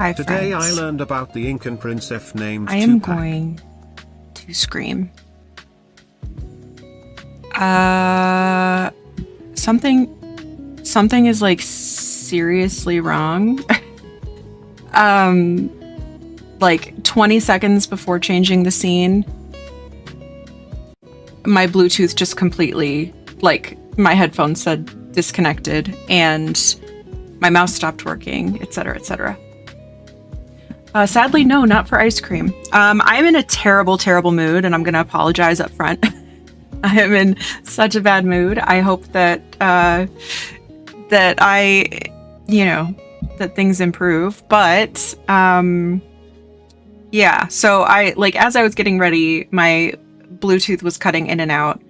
Hi, Today friends. I learned about the Incan princess named I am Tupac. going to scream. Something is like seriously wrong. Like 20 seconds before changing the scene, my Bluetooth just completely, like, my headphones said disconnected and my mouse stopped working, etc., etc. Sadly, no, not for ice cream. I'm in a terrible, terrible mood, and I'm going to apologize up front. I am in such a bad mood. I hope that that things improve. But yeah, so as I was getting ready, my Bluetooth was cutting in and out,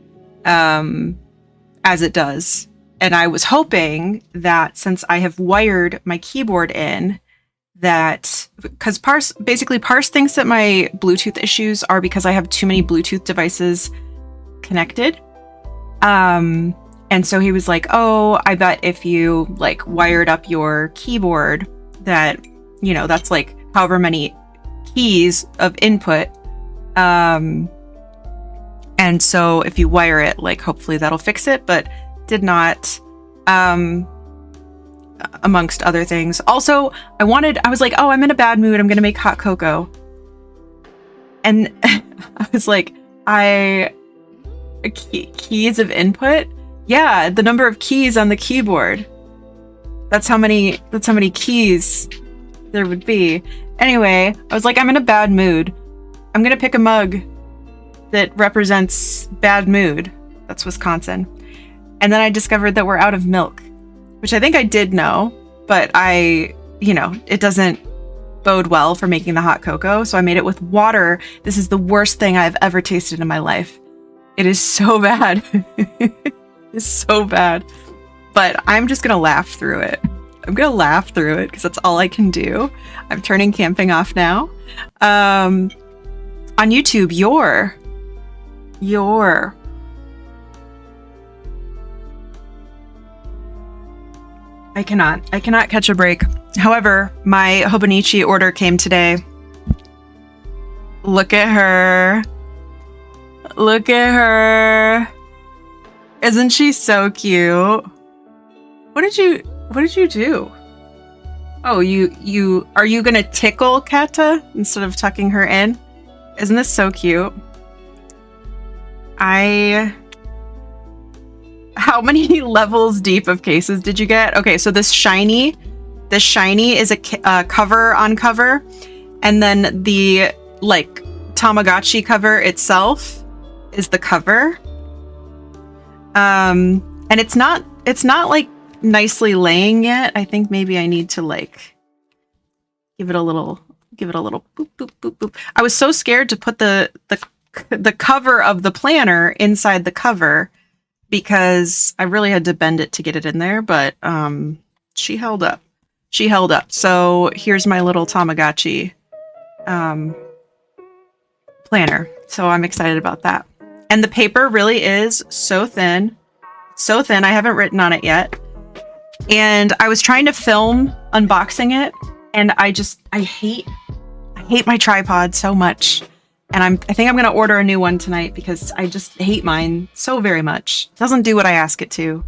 as it does. And I was hoping that since I have wired my keyboard in, that because Parse thinks that my Bluetooth issues are because I have too many Bluetooth devices connected. And so he was like, oh, I bet if you like wired up your keyboard that, that's like however many keys of input. And so if you wire it, like hopefully that'll fix it, but did not. Amongst other things. Also, I was like, oh, I'm in a bad mood. I'm going to make hot cocoa. And I was like, keys of input? Yeah, the number of keys on the keyboard. That's how many keys there would be. Anyway, I was like, I'm in a bad mood. I'm going to pick a mug that represents bad mood. That's Wisconsin. And then I discovered that we're out of milk, which I think I did know, but it doesn't bode well for making the hot cocoa. So I made it with water. This is the worst thing I've ever tasted in my life. It is so bad. It's so bad. But I'm just going to laugh through it. I'm going to laugh through it because that's all I can do. I'm turning camping off now. On YouTube, your I cannot catch a break. However, my Hobonichi order came today. Look at her. Look at her. Isn't she so cute? What did you do? Oh, are you gonna tickle Kata instead of tucking her in? Isn't this so cute? How many levels deep of cases did you get? Okay, so this shiny is a cover on cover, and then the like Tamagotchi cover itself is the cover. And it's not like nicely laying yet. I think maybe I need to like give it a little boop boop boop boop. I was so scared to put the cover of the planner inside the cover, because I really had to bend it to get it in there, but she held up. So here's my little Tamagotchi planner. So I'm excited about that. And the paper really is so thin. So thin. I haven't written on it yet. And I was trying to film unboxing it, and I hate my tripod so much. And I think I'm going to order a new one tonight because I just hate mine so very much. It doesn't do what I ask it to.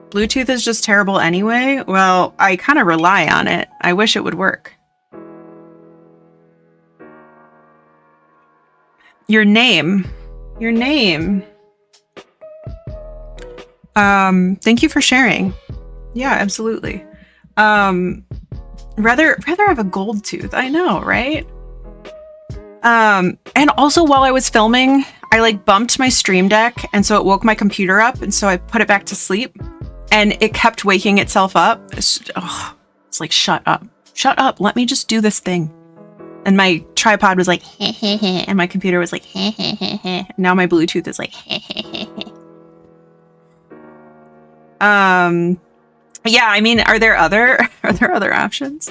Bluetooth is just terrible anyway. Well, I kind of rely on it. I wish it would work. Your name. Thank you for sharing. Yeah, absolutely. Rather have a gold tooth. I know, right? And also while I was filming, I like bumped my Stream Deck, and so it woke my computer up, and so I put it back to sleep, and it kept waking itself up. It's like, shut up, let me just do this thing. And my tripod was like, heh, heh, heh, and my computer was like, heh, heh, heh, heh. Now my Bluetooth is like, heh, heh, heh, heh. Yeah, I mean, are there other options?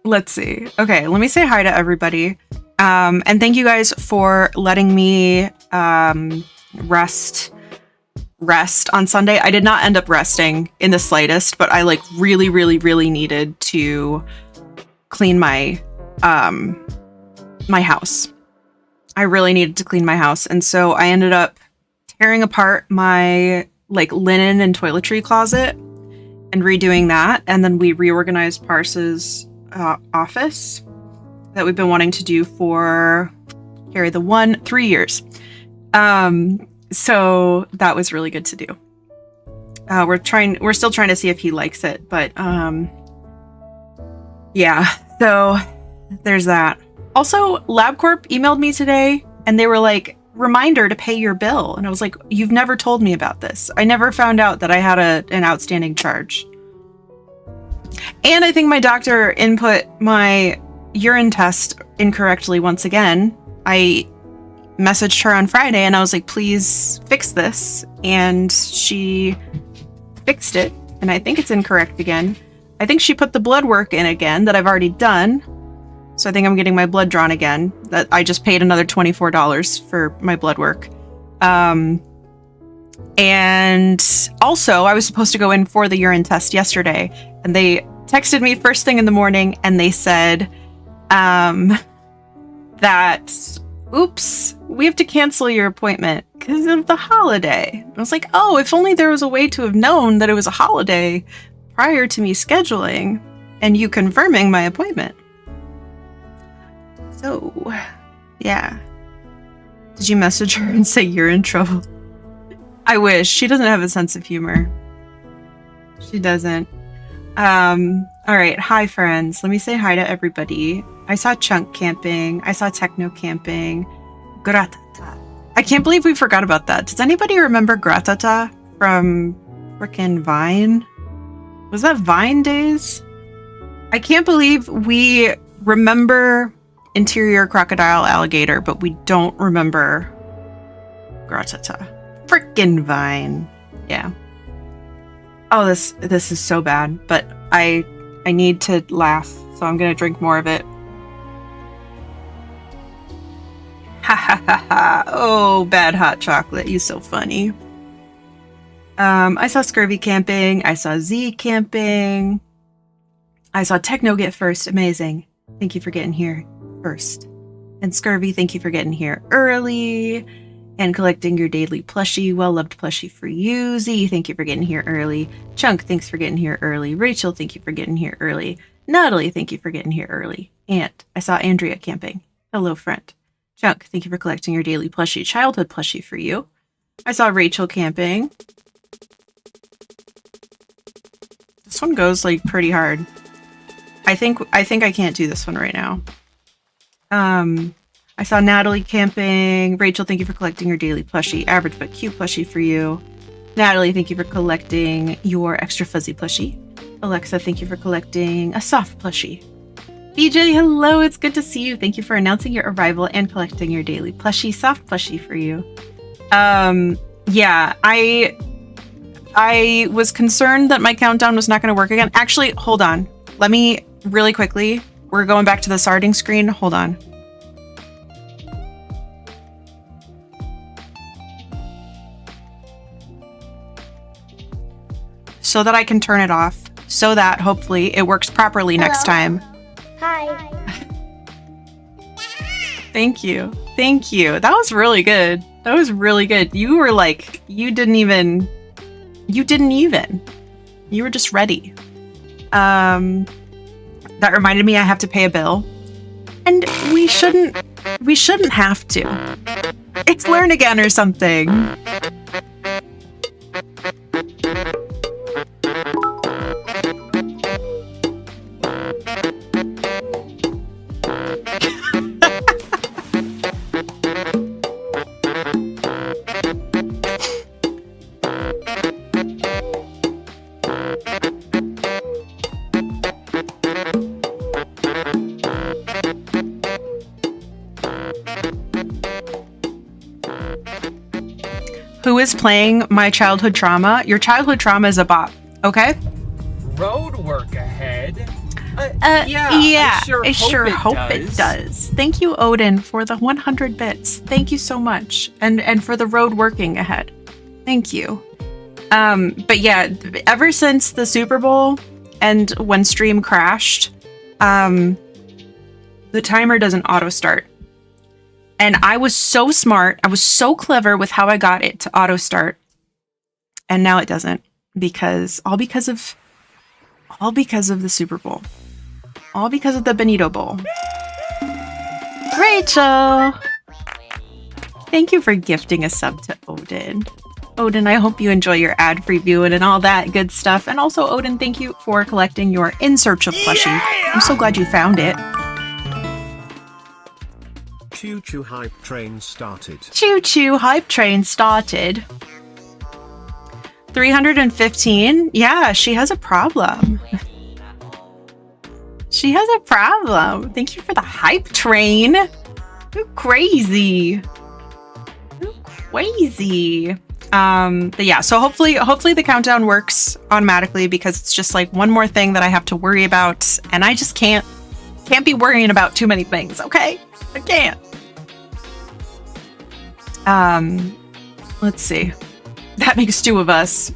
Let's see. Okay, let me say hi to everybody. And thank you guys for letting me rest rest on Sunday. I did not end up resting in the slightest, but I like really, really, really needed to clean my my house. I really needed to clean my house. And so I ended up tearing apart my like linen and toiletry closet and redoing that. And then we reorganized Pars's office that we've been wanting to do for 3 years. So that was really good to do. We're still trying to see if he likes it, but yeah, so there's that. Also, LabCorp emailed me today and they were like, reminder to pay your bill. And I was like, you've never told me about this. I never found out that I had an outstanding charge. And I think my doctor input my urine test incorrectly once again. I messaged her on Friday and I was like, please fix this. And she fixed it. And I think it's incorrect again. I think she put the blood work in again that I've already done. So I think I'm getting my blood drawn again. That I just paid another $24 for my blood work. And also I was supposed to go in for the urine test yesterday and they texted me first thing in the morning and they said that, oops, we have to cancel your appointment because of the holiday. I was like, oh, if only there was a way to have known that it was a holiday prior to me scheduling and you confirming my appointment. So, yeah. Did you message her and say you're in trouble? I wish. She doesn't have a sense of humor. She doesn't. All right. Hi, friends. Let me say hi to everybody. I saw Chunk camping. I saw Techno camping. Gratata. I can't believe we forgot about that. Does anybody remember Gratata from frickin' Vine? Was that Vine days? I can't believe we remember Interior Crocodile Alligator, but we don't remember Gratata. Frickin' Vine. Yeah. Oh, this is so bad, but I need to laugh, so I'm gonna drink more of it. Ha ha ha ha. Oh, bad hot chocolate. You so funny. I saw Scurvy camping. I saw Z camping. I saw Techno get first. Amazing. Thank you for getting here first. And Scurvy, thank you for getting here early and collecting your daily plushie. Well-loved plushie for you. Z, thank you for getting here early. Chunk, thanks for getting here early. Rachel, thank you for getting here early. Natalie, thank you for getting here early. And I saw Andrea camping. Hello, friend. Chunk, thank you for collecting your daily plushie. Childhood plushie for you. I saw Rachel camping. This one goes like pretty hard. I think I can't do this one right now. I saw Natalie camping. Rachel, thank you for collecting your daily plushie. Average but cute plushie for you. Natalie, thank you for collecting your extra fuzzy plushie. Alexa, thank you for collecting a soft plushie. BJ, hello, it's good to see you. Thank you for announcing your arrival and collecting your daily plushie. Soft plushie for you. Yeah, I was concerned that my countdown was not going to work again. Actually, hold on. Let me really quickly. We're going back to the starting screen. Hold on. So that I can turn it off. So that hopefully it works properly next time. Hi. Thank you. Thank you. That was really good. That was really good. You were like, you didn't even. You were just ready. That reminded me I have to pay a bill. And we shouldn't have to. It's Learn Again or something. Who is playing my childhood trauma? Your childhood trauma is a bop, okay? Road work ahead. Yeah, I sure hope it does. Thank you, Odin, for the 100 bits. Thank you so much. And for the road working ahead. Thank you. But yeah, ever since the Super Bowl and when stream crashed, the timer doesn't auto start. And I was so smart. I was so clever with how I got it to auto start. And now it doesn't, because all because of the Super Bowl. All because of the Benito Bowl. Rachel! Thank you for gifting a sub to Odin. Odin, I hope you enjoy your ad-free viewing and all that good stuff. And also, Odin, thank you for collecting your In Search of Plushie. Yeah! I'm so glad you found it. Choo choo hype train started. Choo choo hype train started. 315? Yeah, she has a problem. She has a problem. Thank you for the hype train. You're crazy. You're crazy. But yeah, so hopefully the countdown works automatically, because it's just like one more thing that I have to worry about, and I just can't be worrying about too many things, okay? I can't. Let's see. That makes two of us.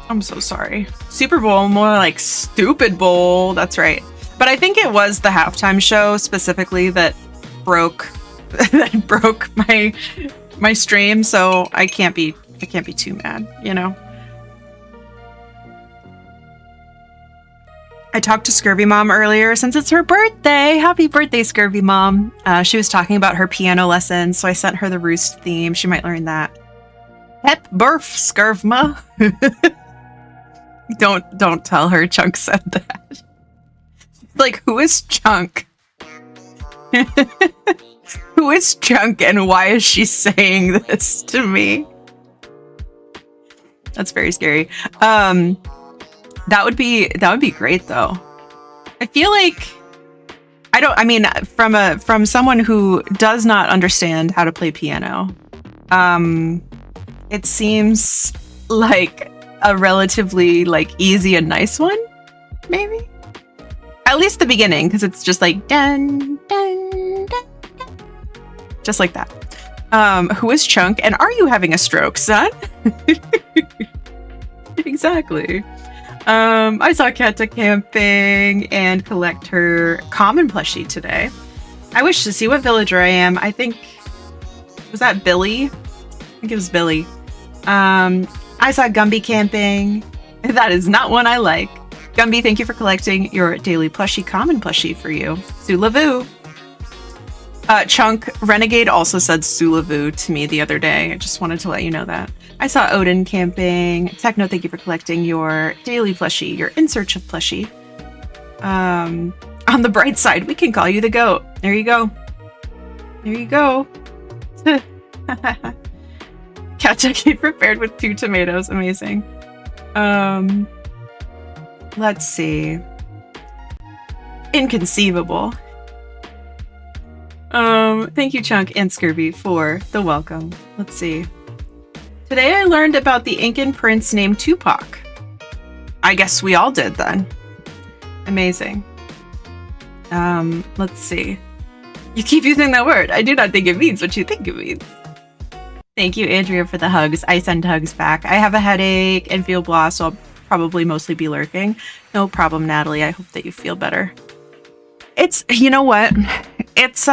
I'm so sorry. Super Bowl, more like Stupid Bowl. That's right. But I think it was the halftime show specifically that broke my stream, so I can't be too mad, you know. I talked to Scurvy Mom earlier since it's her birthday. Happy birthday, Scurvy Mom. She was talking about her piano lessons, so I sent her the Roost theme. She might learn that. Hep burf, Scurvma. Don't tell her Chunk said that. Like, who is Chunk? Who is Chunk, and why is she saying this to me? That's very scary. That would be great though. I feel like from someone who does not understand how to play piano, it seems like a relatively like easy and nice one, maybe. At least the beginning, because it's just like dun, dun, dun, dun. Just like that. Who is Chunk, and are you having a stroke, son? Exactly. I saw Keta camping and collect her common plushie today. I wish to see what villager I am. I think, was that Billy? I think it was Billy. I saw Gumby camping. That is not one I like. Gumby, thank you for collecting your daily plushie, common plushie for you. Sulavu. Chunk, Renegade also said Sulavu to me the other day. I just wanted to let you know that. I saw Odin camping. Techno, thank you for collecting your daily plushie, your In Search of plushie. On the bright side, we can call you the goat. There you go. There you go. Katsuki prepared with 2 tomatoes. Amazing. Let's see. Inconceivable. Thank you, Chunk and Scurvy, for the welcome. Let's see. Today I learned about the Incan prince named Tupac. I guess we all did then. Amazing. Let's see. You keep using that word. I do not think it means what you think it means. Thank you, Andrea, for the hugs. I send hugs back. I have a headache and feel blah, so I'll probably mostly be lurking. No problem, Natalie. I hope that you feel better. You know what? It's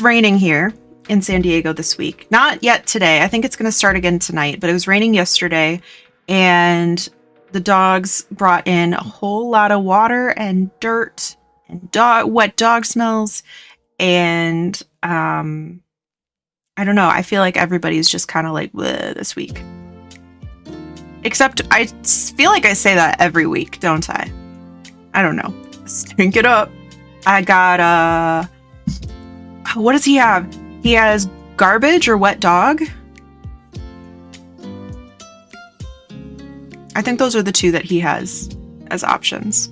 raining here in San Diego this week. Not yet today. I think it's going to start again tonight, but it was raining yesterday, and the dogs brought in a whole lot of water and dirt and wet dog smells, and I don't know. I feel like everybody's just kind of like bleh this week. Except I feel like I say that every week, don't I? I don't know. Stink it up. I got what does he have? He has garbage or wet dog. I think those are the 2 that he has as options.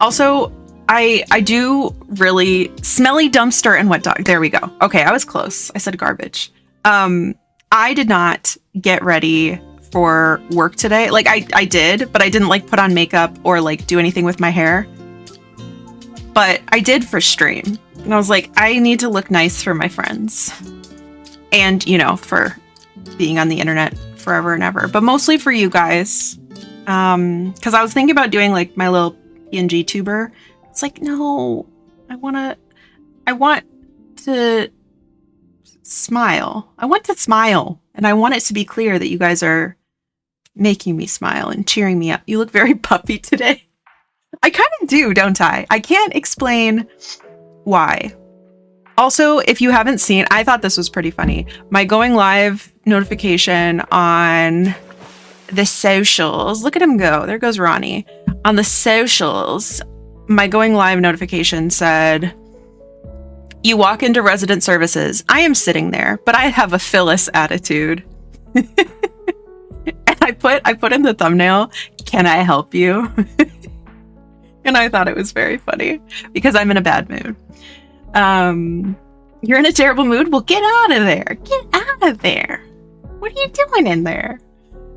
Also, I do really smelly dumpster and wet dog. There we go. Okay, I was close. I said garbage. I did not get ready for work today. Like I did, but I didn't like put on makeup or like do anything with my hair. But I did for stream. And I was like, I need to look nice for my friends. And, you know, for being on the internet forever and ever, but mostly for you guys. Because I was thinking about doing like my little PNG tuber. It's like, no, I want to smile. I want to smile, and I want it to be clear that you guys are making me smile and cheering me up. You look very puffy today. I kind of do, don't I? I can't explain why. Also, if you haven't seen, I thought this was pretty funny. My going live notification on the socials. Look at him go. There goes Ronnie. On the socials, my going live notification said, "You walk into resident services. I am sitting there, but I have a Phyllis attitude." And I put in the thumbnail, "Can I help you?" And I thought it was very funny because I'm in a bad mood. You're in a terrible mood? Well, get out of there. Get out of there. What are you doing in there?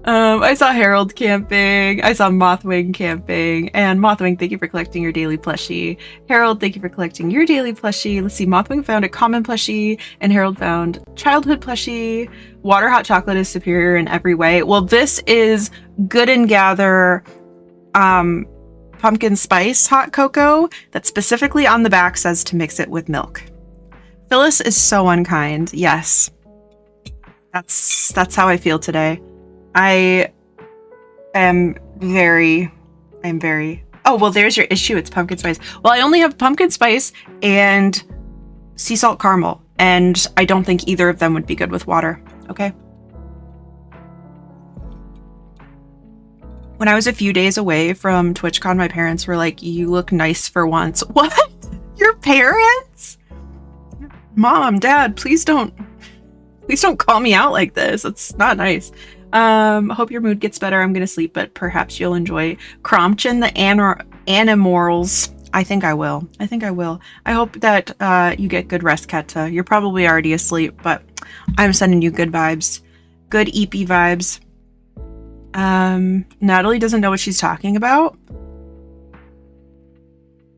I saw Harold camping. I saw Mothwing camping. And Mothwing, thank you for collecting your daily plushie. Harold, thank you for collecting your daily plushie. Let's see, Mothwing found a common plushie, and Harold found childhood plushie. Water hot chocolate is superior in every way. Well, this is Good and Gather pumpkin spice hot cocoa that specifically on the back says to mix it with milk. Phyllis is so unkind. Yes. That's how I feel today. I am very, oh, well, there's your issue. It's pumpkin spice. Well, I only have pumpkin spice and sea salt caramel, and I don't think either of them would be good with water. Okay. When I was a few days away from TwitchCon, my parents were like, "You look nice for once." What? Your parents? Mom, Dad, please don't call me out like this. It's not nice. Hope your mood gets better. I'm gonna sleep, but perhaps you'll enjoy Cromchin the Animorals. I think I will. I hope that you get good rest, Ketta. You're probably already asleep, but I'm sending you good vibes. Good EP vibes. Natalie doesn't know what she's talking about.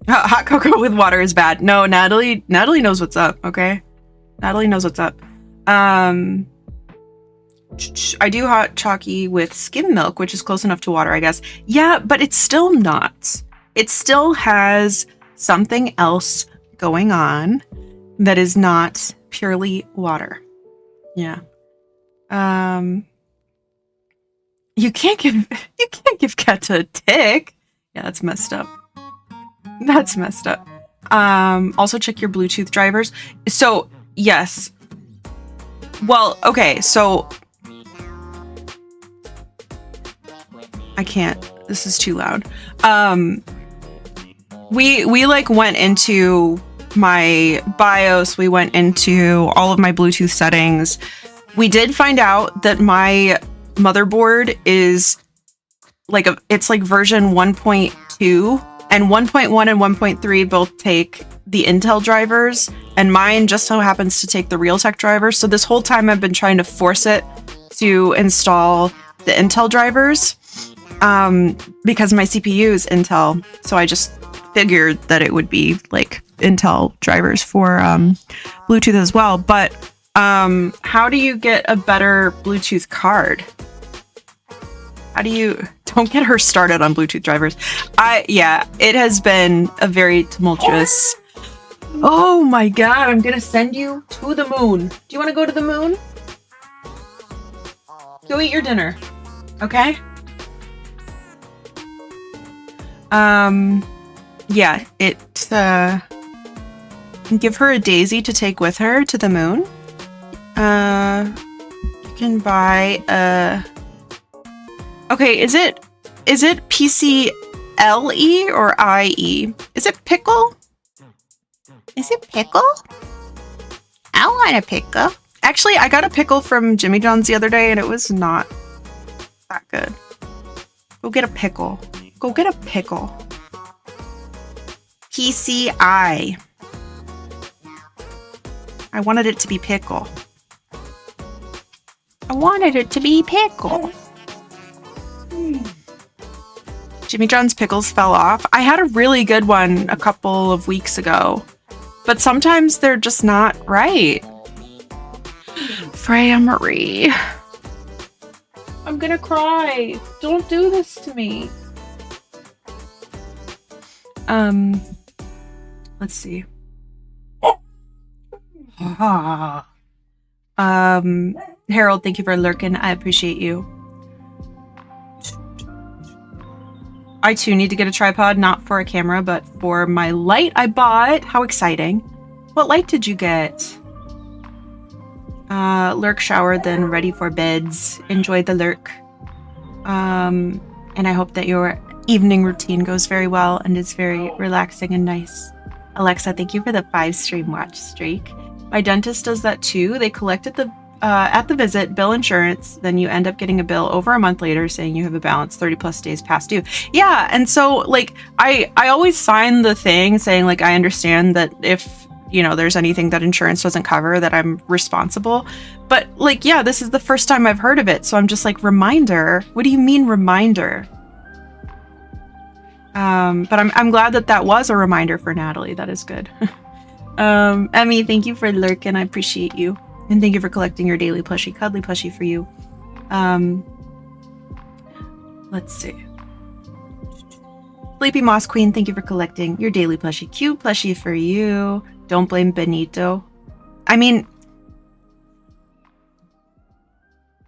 Hot cocoa with water is bad. No, Natalie knows what's up, okay? Natalie knows what's up. I do hot chalky with skim milk, which is close enough to water, I guess. Yeah, but it's still not. It still has something else going on that is not purely water. Yeah. You can't give Ketta a tick. Yeah, that's messed up. That's messed up. Also check your Bluetooth drivers. So, yes. Well, okay, so I can't. This is too loud. We like went into my BIOS. We went into all of my Bluetooth settings. We did find out that my motherboard is like it's like version 1.2, and 1.1 and 1.3 both take the Intel drivers, and mine just so happens to take the Realtek drivers. So this whole time I've been trying to force it to install the Intel drivers because my CPU is Intel. So I just figured that it would be like Intel drivers for Bluetooth as well. But how do you get a better Bluetooth card? How do you... Don't get her started on Bluetooth drivers. Yeah, it has been a very tumultuous... Oh my god, I'm gonna send you to the moon. Do you want to go to the moon? Go eat your dinner. Okay? Yeah, give her a daisy to take with her to the moon. You can buy a... Okay, is it PCLE or IE? Is it pickle? Is it pickle? I want a pickle. Actually, I got a pickle from Jimmy John's the other day, and it was not that good. Go get a pickle. Go get a pickle. PCI. I wanted it to be pickle. I wanted it to be pickle. Jimmy John's pickles fell off. I had a really good one a couple of weeks ago, but sometimes they're just not right. Freya Marie. I'm gonna cry. Don't do this to me. Let's see. Harold, thank you for lurking. I appreciate you. I too need to get a tripod, not for a camera, but for my light I bought. How exciting. What light did you get? Lurk showered, then ready for beds. Enjoy the lurk. And I hope that your evening routine goes very well and is very relaxing and nice. Alexa, thank you for the 5 stream watch streak. My dentist does that too. They collect at the visit, bill insurance, then you end up getting a bill over a month later saying you have a balance 30 plus days past due. Yeah, and so like I always sign the thing saying like I understand that if there's anything that insurance doesn't cover that I'm responsible. But like, yeah, this is the first time I've heard of it. So I'm just like, reminder? What do you mean reminder? But I'm glad that was a reminder for Natalie. That is good. Emmy, thank you for lurking. I appreciate you. And thank you for collecting your daily plushie. Cuddly plushie for you. Let's see. Sleepy Moss Queen, thank you for collecting your daily plushie. Cute plushie for you. Don't blame Benito. I mean,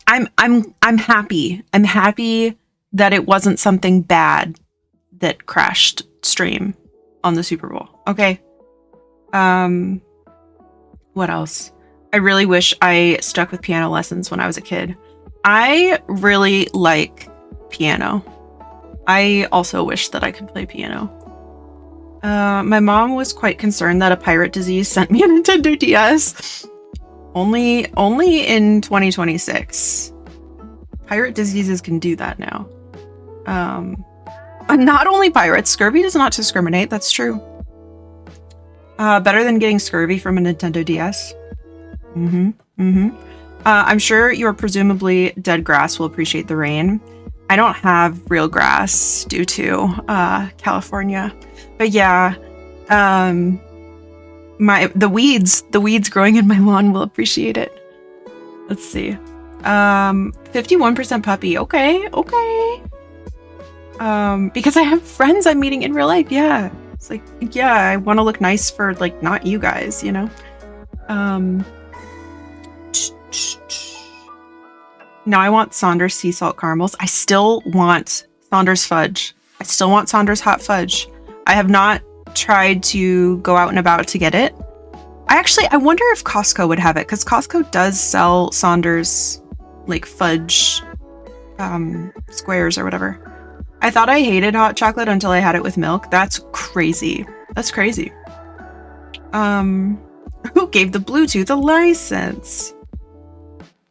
I'm happy. I'm happy that it wasn't something bad that crashed stream on the Super Bowl. Okay. What else? I really wish I stuck with piano lessons when I was a kid. I really like piano. I also wish that I could play piano. My mom was quite concerned that a pirate disease sent me a Nintendo DS. Only in 2026. Pirate diseases can do that now. Not only pirates, scurvy does not discriminate. That's true. Better than getting scurvy from a Nintendo DS. I'm sure your presumably dead grass will appreciate the rain. I don't have real grass due to California. But yeah, the weeds growing in my lawn will appreciate it. Let's see. 51% puppy. Okay. Because I have friends I'm meeting in real life. Yeah. It's like, yeah, I want to look nice for like not you guys, Now I want Saunders sea salt caramels. I still want Saunders fudge. I still want Saunders hot fudge. I have not tried to go out and about to get it. I wonder if Costco would have it, because Costco does sell Saunders like fudge squares or whatever. I thought I hated hot chocolate until I had it with milk. That's crazy. That's crazy. Who gave the Bluetooth a license?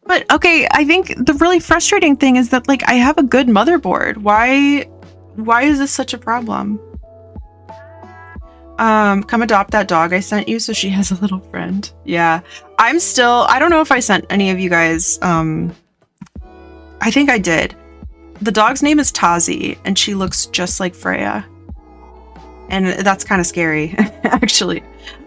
But okay, I think the really frustrating thing is that like I have a good motherboard. Why is this such a problem? Come adopt that dog I sent you so she has a little friend. Yeah. I don't know if I sent any of you guys, I think I did. The dog's name is Tazi, and she looks just like Freya. And that's kind of scary, actually.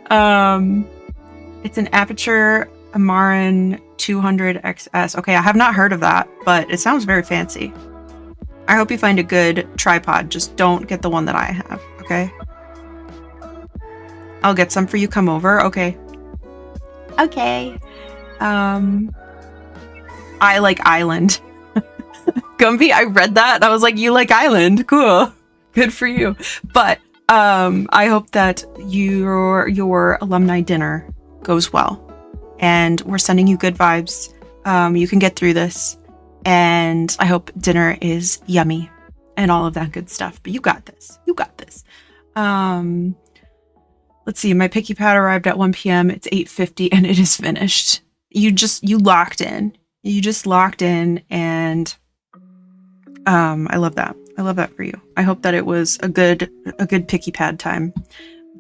It's an Aperture Amaran 200XS. Okay, I have not heard of that, but it sounds very fancy. I hope you find a good tripod. Just don't get the one that I have, okay? I'll get some for you. Come over. Okay. Okay. I like Island. Gumby, I read that and I was like, you like Island. Cool. Good for you. But I hope that your alumni dinner goes well. And we're sending you good vibes. You can get through this. And I hope dinner is yummy and all of that good stuff. But you got this. You got this. Let's see. My picky pad arrived at 1 p.m. It's 8:50 and it is finished. You locked in. You just locked in, and I love that. I love that for you. I hope that it was a good picky pad time.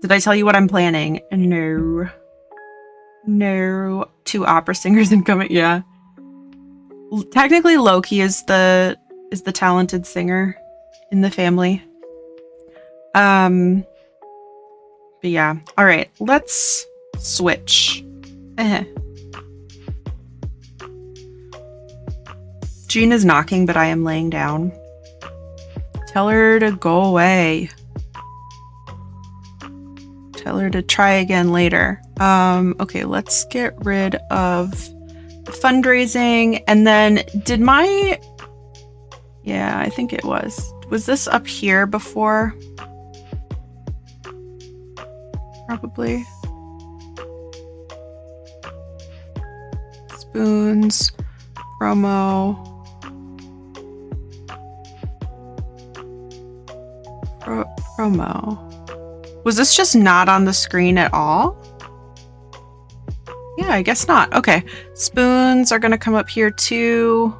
Did I tell you what I'm planning? No. 2 opera singers incoming. Yeah. Technically, Loki is the talented singer in the family. But yeah. All right. Let's switch. Jean is knocking, but I am laying down. Tell her to go away. Tell her to try again later. Okay, let's get rid of the fundraising. And then did my... Yeah, I think it was. Was this up here before? Probably. Spoons, promo. Promo. Was this just not on the screen at all? Yeah, I guess not. Okay. Spoons are going to come up here too.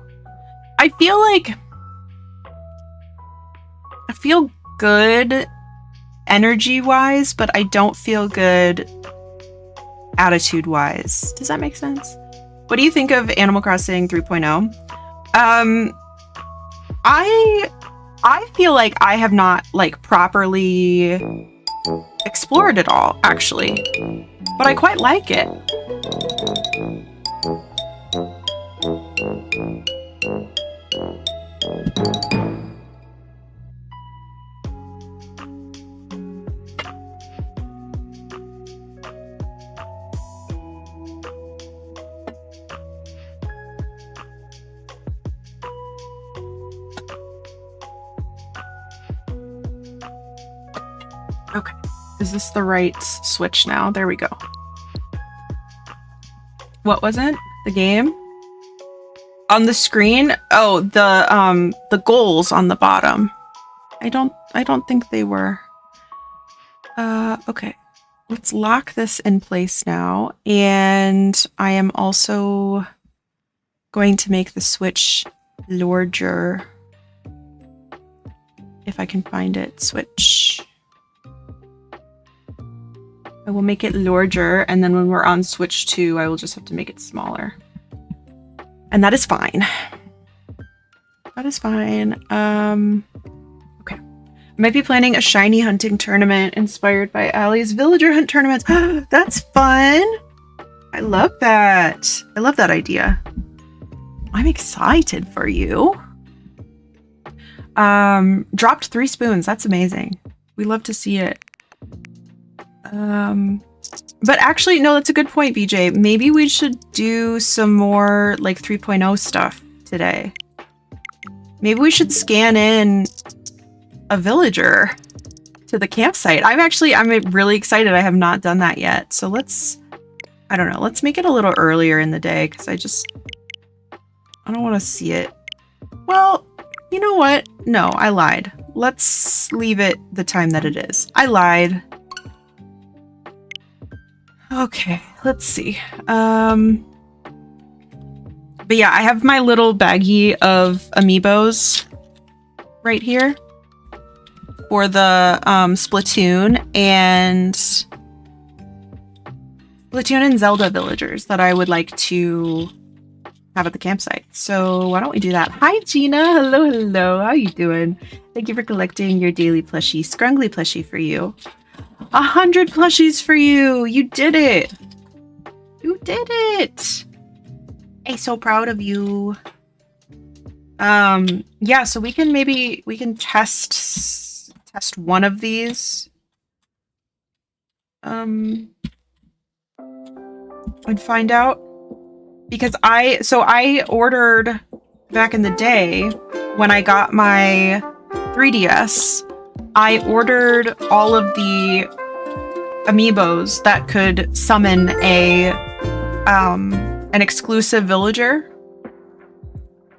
I feel good energy-wise, but I don't feel good attitude-wise. Does that make sense? What do you think of Animal Crossing 3.0? I feel like I have not like properly explored it all, actually, but I quite like it. Okay, is this the right switch now? There we go. What was it? The game? On the screen? Oh, the goals on the bottom. I don't think they were. Okay. Let's lock this in place now. And I am also going to make the switch larger. If I can find it. Switch. I will make it larger, and then when we're on switch 2, I will just have to make it smaller. And that is fine. That is fine. Okay. I might be planning a shiny hunting tournament inspired by Allie's villager hunt tournaments. That's fun! I love that. I love that idea. I'm excited for you. Dropped 3 spoons. That's amazing. We love to see it. But actually, no, that's a good point, BJ. Maybe we should do some more like 3.0 stuff today. Maybe we should scan in a villager to the campsite. I'm really excited. I have not done that yet. So I don't know, let's make it a little earlier in the day because I don't want to see it. Well, you know what? No, I lied. Let's leave it the time that it is. I lied. Okay, let's see. But yeah, I have my little baggie of amiibos right here for the Splatoon and Zelda villagers that I would like to have at the campsite. So why don't we do that? Hi, Gina. Hello, hello. How you doing? Thank you for collecting your daily plushie. Scrungly plushie for you. 100 plushies for you! You did it! You did it! I'm so proud of you. Yeah, so we can test one of these. And find out. Because I ordered back in the day when I got my 3DS, I ordered all of the amiibos that could summon an exclusive villager.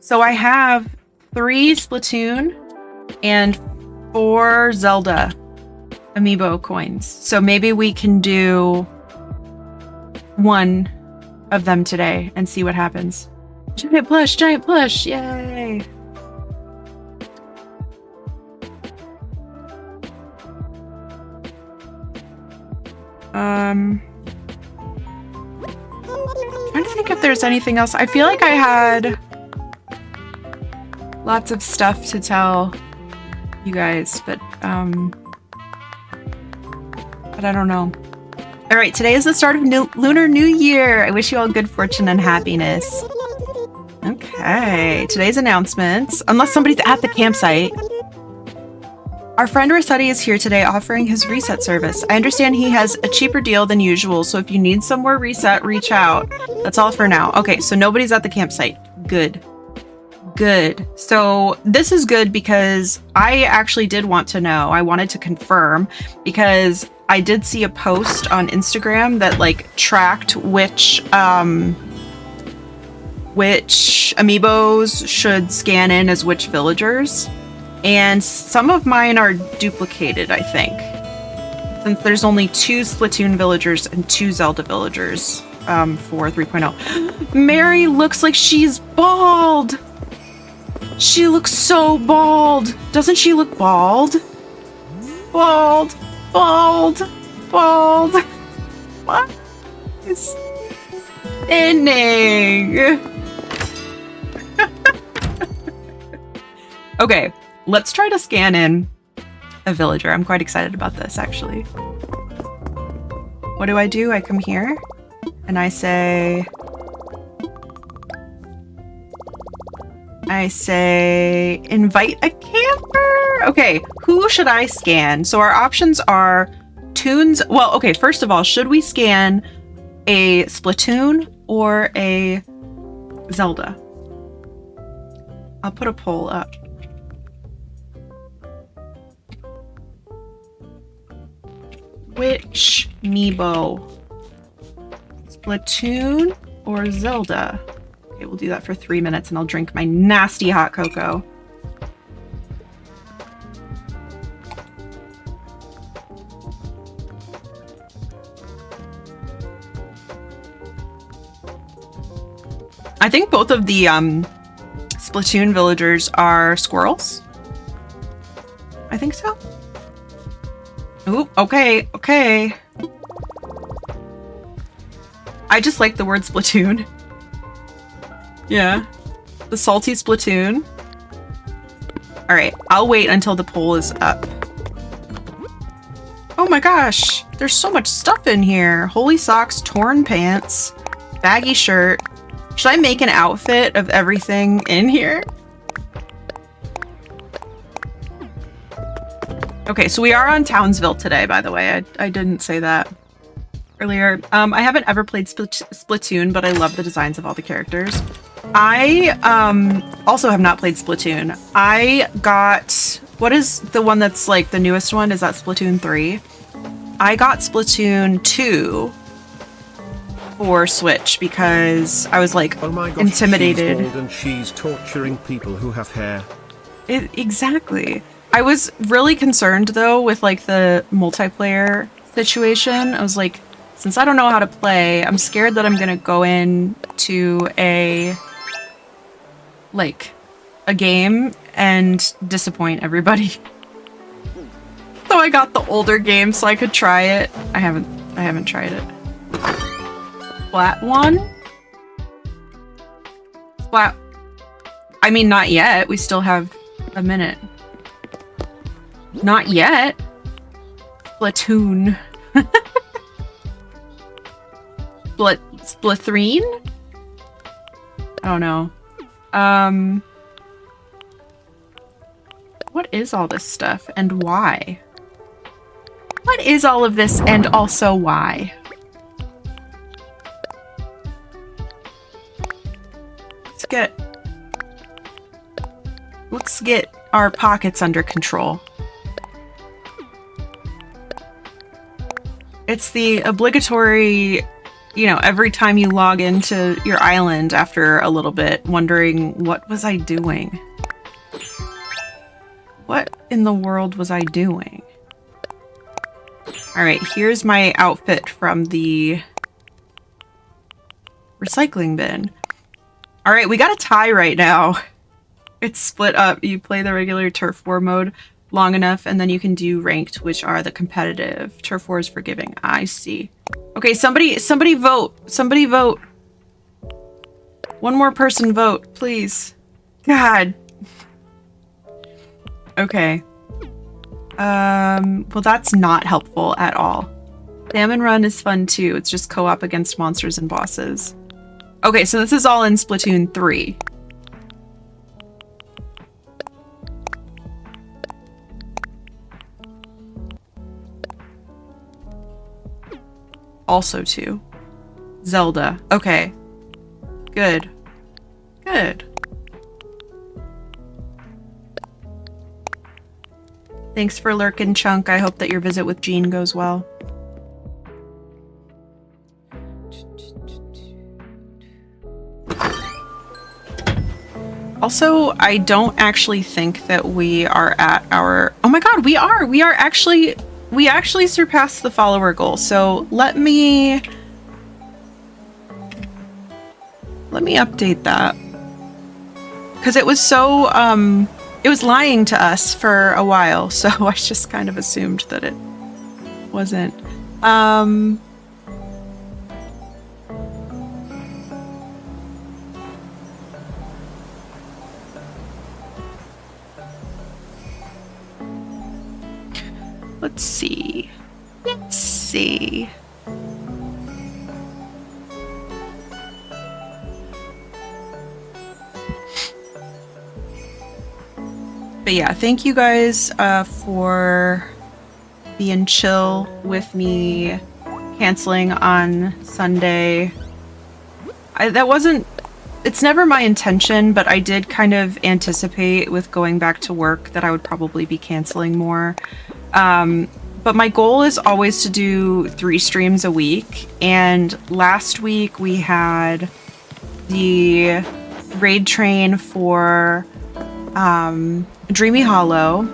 So I have 3 Splatoon and 4 Zelda amiibo coins. So maybe we can do one of them today and see what happens. Giant plush, yay! Trying to think if there's anything else. I feel like I had lots of stuff to tell you guys, but I don't know. All right, today is the start of Lunar New Year. I wish you all good fortune and happiness. Okay, today's announcements. Unless somebody's at the campsite. Our friend Rossetti is here today offering his reset service. I understand he has a cheaper deal than usual, so if you need some more reset, reach out. That's all for now. Okay, so nobody's at the campsite. Good. Good. So this is good because I actually did want to know. I wanted to confirm because I did see a post on Instagram that like tracked which amiibos should scan in as which villagers. And some of mine are duplicated, I think. Since there's only 2 Splatoon villagers and 2 Zelda villagers for 3.0. Mary looks like she's bald! She looks so bald! Doesn't she look bald? Bald! Bald! Bald! What is happening? Okay. Let's try to scan in a villager. I'm quite excited about this, actually. What do? I come here and I say invite a camper. Okay, who should I scan? So our options are Toons. Well, okay, first of all, should we scan a Splatoon or a Zelda? I'll put a poll up. Which amiibo? Splatoon or Zelda? Okay, we'll do that for 3 minutes and I'll drink my nasty hot cocoa. I think both of the Splatoon villagers are squirrels. I think so. Ooh, okay, okay. I just like the word Splatoon. Yeah. The salty Splatoon. Alright, I'll wait until the poll is up. Oh my gosh, there's so much stuff in here. Holy socks, torn pants, baggy shirt. Should I make an outfit of everything in here? Okay, so we are on Townsville today, by the way. I didn't say that earlier. I haven't ever played Splatoon, but I love the designs of all the characters. I also have not played Splatoon. I got... What is the one that's like the newest one? Is that Splatoon 3? I got Splatoon 2 for Switch because I was like intimidated. She's bald and she's torturing people who have hair. Exactly. I was really concerned though with like the multiplayer situation. I was like, since I don't know how to play, I'm scared that I'm gonna go in to a game and disappoint everybody. So I got the older game so I could try it. I haven't tried it. Splat 1? Splat. I mean, not yet. We still have a minute. Not yet. Splatoon. Splatoon? I don't know. What is all this stuff and why? What is all of this and also why? Let's get our pockets under control. It's the obligatory, you know, every time you log into your island after a little bit, wondering, what was I doing? What in the world was I doing? All right, here's my outfit from the recycling bin. All right, we got a tie right now. It's split up. You play the regular Turf War mode long enough, and then you can do ranked, which are the competitive. Turf War is forgiving. I see. Okay, somebody vote. Somebody vote. One more person vote, please. God. Okay. Well, that's not helpful at all. Salmon Run is fun too. It's just co-op against monsters and bosses. Okay, so this is all in Splatoon 3. also to. Zelda. Okay. Good. Good. Thanks for lurking, Chunk. I hope that your visit with Jean goes well. Also, I don't actually think that we are at our... Oh my god, we are! We actually surpassed the follower goal. So let me update that. Because it was so... it was lying to us for a while, so I just kind of assumed that it wasn't. Let's see. Let's see. But yeah, thank you guys for being chill with me canceling on Sunday. It's never my intention, but I did kind of anticipate with going back to work that I would probably be canceling more. But my goal is always to do 3 streams a week. And last week we had the raid train for Dreamy Hollow.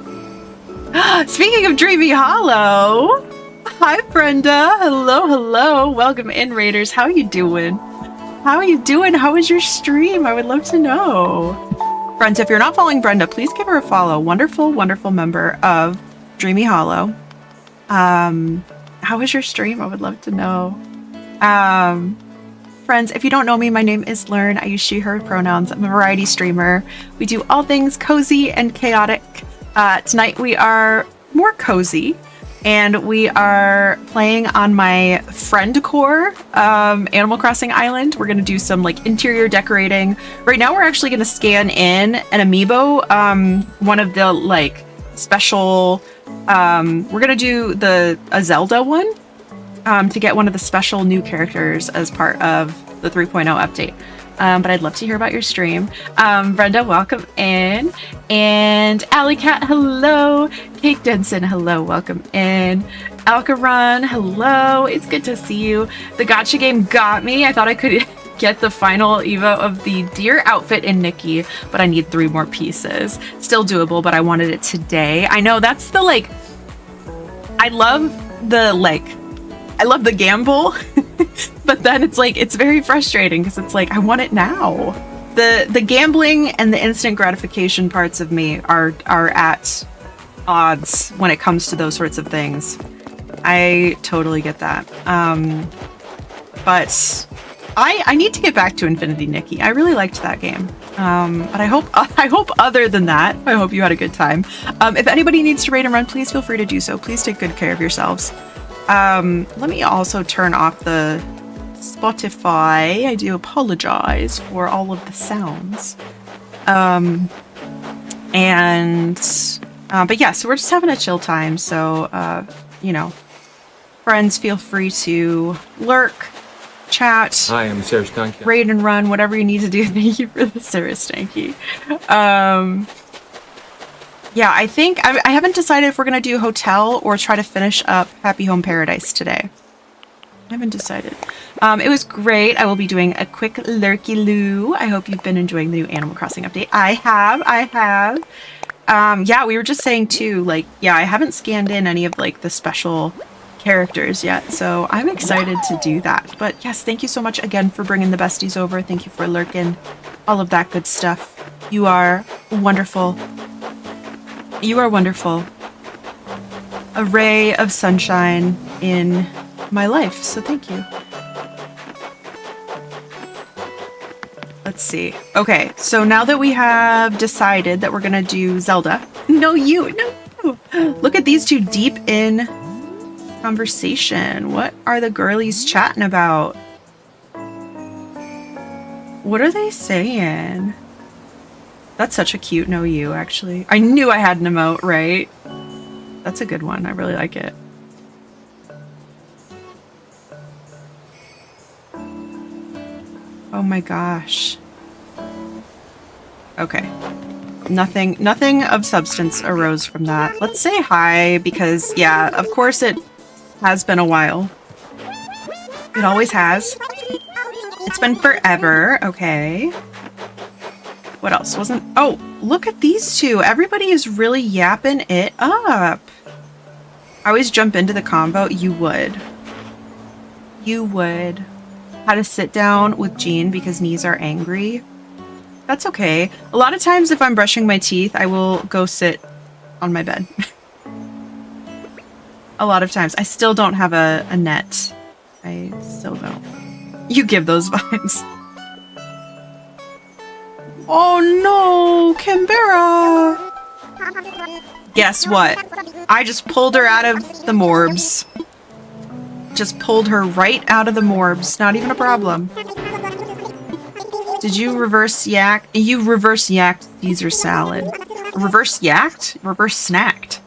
Speaking of Dreamy Hollow, hi Brenda. Hello, hello. Welcome in, Raiders. How you doing? How are you doing? How was your stream? I would love to know. Friends, if you're not following Brenda, please give her a follow. Wonderful, wonderful member of Dreamy Hollow. How was your stream? I would love to know. Friends, if you don't know me, my name is Lurn. I use she, her pronouns. I'm a variety streamer. We do all things cozy and chaotic. Tonight we are more cozy, and we are playing on my FRIENDCORE Animal Crossing island. We're going to do some like interior decorating. Right now we're actually going to scan in an amiibo, one of the like special... we're going to do a Zelda one. To get one of the special new characters as part of the 3.0 update. But I'd love to hear about your stream. Brenda, welcome in. And Alley Cat, hello. Kate Denson, hello, welcome in. Alcaron, hello. It's good to see you. The gacha game got me. I thought I could get the final Evo of the deer outfit in Nikki, but I need 3 more pieces. Still doable, but I wanted it today. I know, that's the like... I love the gamble, but then it's like, it's very frustrating because it's like, I want it now. The gambling and the instant gratification parts of me are at odds when it comes to those sorts of things. I totally get that. But I need to get back to Infinity Nikki. I really liked that game. But I hope other than that, I hope you had a good time. If anybody needs to raid and run, please feel free to do so. Please take good care of yourselves. Let me also turn off the Spotify. I do apologize for all of the sounds. But yeah, so we're just having a chill time. So, you know, friends, feel free to lurk, chat. Hi, I'm Sarah Stanky. Raid and run, whatever you need to do. Thank you for the Sarah Stanky. Yeah, I think I haven't decided if we're gonna do hotel or try to finish up Happy Home Paradise today. I haven't decided. It was great. I will be doing a quick lurky-loo. I hope you've been enjoying the new Animal Crossing update. I have. Yeah, we were just saying too, like, yeah, I haven't scanned in any of like the special characters yet, so I'm excited to do that. But yes, thank you so much again for bringing the besties over. Thank you for lurking, all of that good stuff. You are wonderful. You are wonderful. A ray of sunshine in my life, so thank you. Let's see. Okay, so now that we have decided that we're gonna do Zelda. No, you. Look at these two deep in conversation. What are the girlies chatting about? What are they saying? That's such a cute no you, actually. I knew I had an emote, right? That's a good one. I really like it. Oh my gosh. Okay. Nothing of substance arose from that. Let's say hi because, yeah, of course it has been a while. It always has. It's been forever. Okay. What else? Oh, look at these two. Everybody is really yapping it up. I always jump into the combo. You would. You would. How to sit down with Jean because knees are angry. That's okay. A lot of times if I'm brushing my teeth, I will go sit on my bed. A lot of times. I still don't have a net. I still don't. You give those vibes. Oh no, Canberra! Guess what? I just pulled her out of the morbs. Just pulled her right out of the morbs. Not even a problem. Did you reverse yak? You reverse yacked Caesar salad. Reverse yacked? Reverse snacked.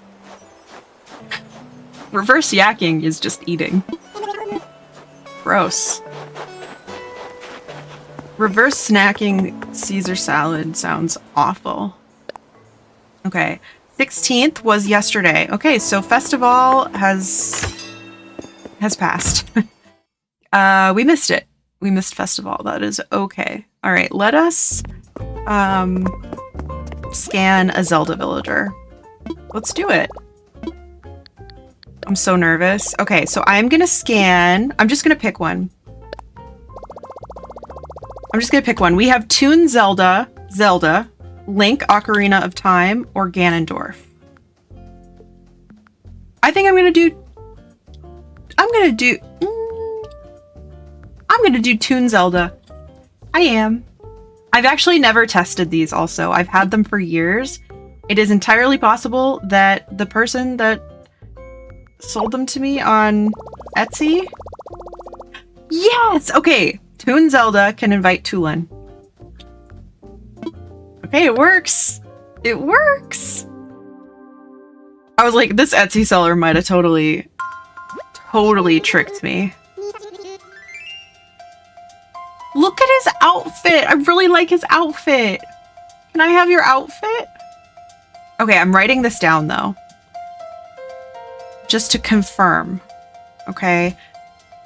Reverse yakking is just eating. Gross. Reverse snacking Caesar salad sounds awful. Okay. 16th was yesterday. Okay, so festival has passed. We missed it. We missed festival. That is okay. All right, let us scan a Zelda villager. Let's do it. I'm so nervous. Okay, so I'm gonna scan. I'm just gonna pick one. We have Toon Zelda, Link, Ocarina of Time, or Ganondorf. I think I'm gonna do Toon Zelda. I am. I've actually never tested these also. I've had them for years. It is entirely possible that the person that sold them to me on Etsy. Yes! Okay. Toon Zelda can invite Tulin. Okay, it works. It works. I was like, this Etsy seller might have totally tricked me. Look at his outfit. I really like his outfit. Can I have your outfit? Okay, I'm writing this down though. Just to confirm. Okay.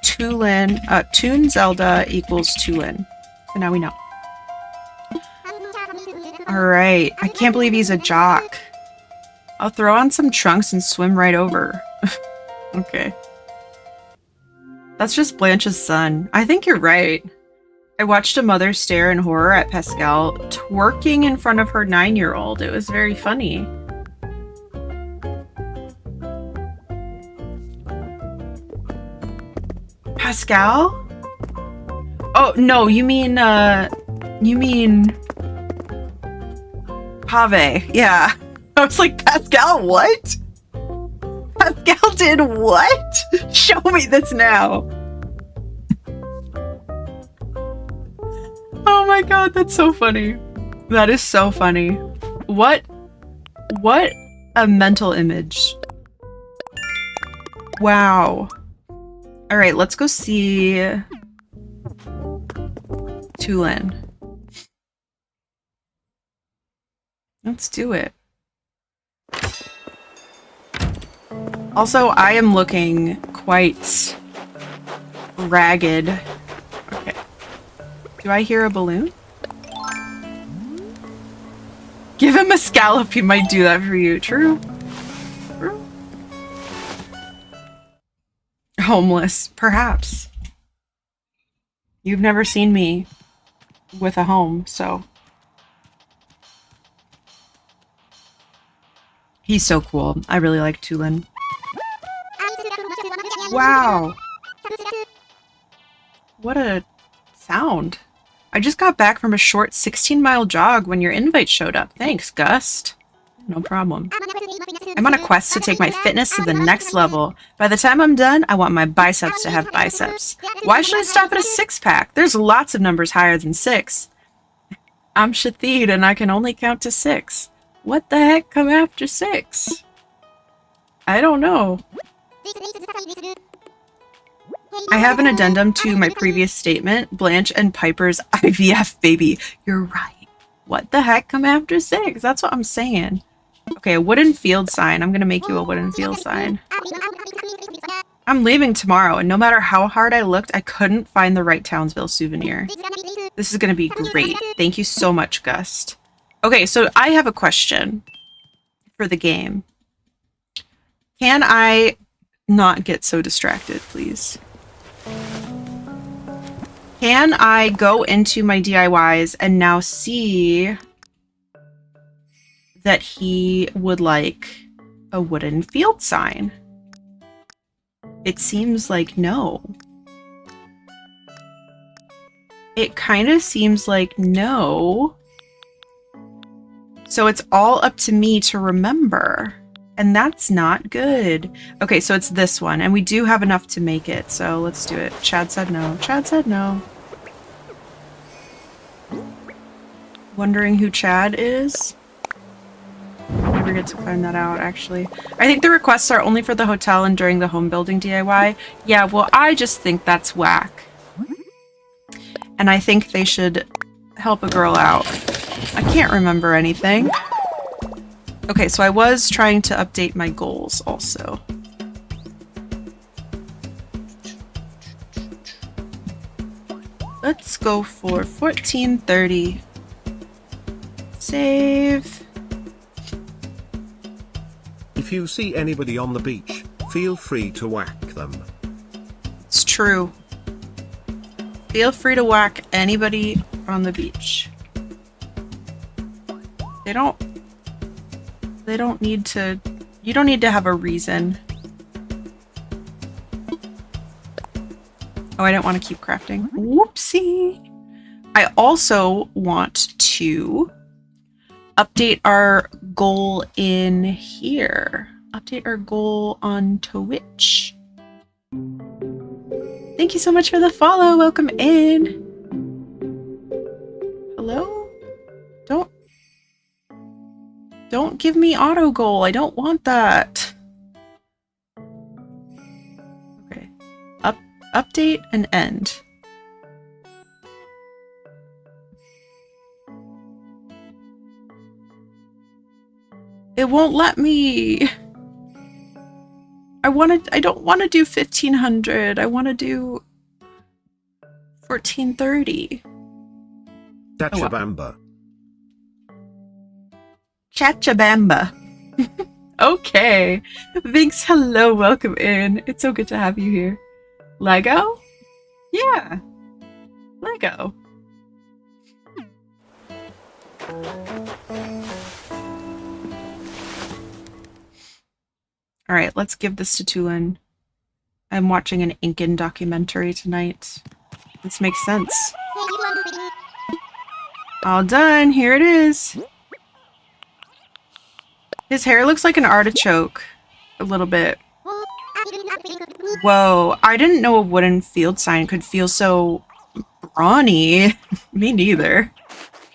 Toon Zelda equals Tulin. So now we know. Alright. I can't believe he's a jock. I'll throw on some trunks and swim right over. Okay. That's just Blanche's son. I think you're right. I watched a mother stare in horror at Pascal twerking in front of her 9-year-old. It was very funny. Pascal? Oh, no, you mean Pave. Yeah. I was like, Pascal, what? Pascal did what? Show me this now. Oh my god, that's so funny. That is so funny. What a mental image. Wow. All right, let's go see Tulin. Let's do it. Also, I am looking quite ragged. Okay. Do I hear a balloon? Give him a scallop, he might do that for you. True. True. Homeless, perhaps. You've never seen me with a home, so. He's so cool. I really like Tulin. Wow. What a sound. I just got back from a short 16-mile jog when your invite showed up. Thanks, Gust. No problem. I'm on a quest to take my fitness to the next level. By the time I'm done, I want my biceps to have biceps. Why should I stop at a 6-pack? There's lots of numbers higher than 6. I'm Shathid and I can only count to 6. What the heck come after 6? I don't know. I have an addendum to my previous statement. Blanche and Piper's IVF baby. You're right. What the heck? Come after 6. That's what I'm saying. Okay, a wooden field sign. I'm gonna make you a wooden field sign. I'm leaving tomorrow, and no matter how hard I looked, I couldn't find the right Townsville souvenir. This is gonna be great. Thank you so much, Gust. Okay, so I have a question for the game. Can I not get so distracted, please? Can I go into my DIYs and now see that he would like a wooden field sign? It seems like no. It kind of seems like no. So it's all up to me to remember. And that's not good. Okay, so it's this one. And we do have enough to make it. So let's do it. Chad said no. Chad said no. Wondering who Chad is? I'll never get to find that out, actually. I think the requests are only for the hotel and during the home building DIY. Yeah, well, I just think that's whack. And I think they should help a girl out. I can't remember anything. Okay, so I was trying to update my goals also. Let's go for 1430. Save. If you see anybody on the beach, feel free to whack them. It's true. Feel free to whack anybody on the beach. They don't need to, you don't need to have a reason. Oh, I didn't want to keep crafting. Whoopsie. I also want to update our goal in here. Update our goal on Twitch. Thank you so much for the follow. Welcome in. Hello? Don't give me auto goal. I don't want that. Okay. Update and end. It won't let me. I don't want to do 1500. I want to do 1430. Chatchabamba. Chatchabamba. Okay. Vinx, hello, welcome in. It's so good to have you here. Lego? Yeah. Lego. Alright, let's give this to Tulin. I'm watching an Incan documentary tonight. This makes sense. All done. Here it is. His hair looks like an artichoke. A little bit. Whoa. I didn't know a wooden field sign could feel so brawny. Me neither.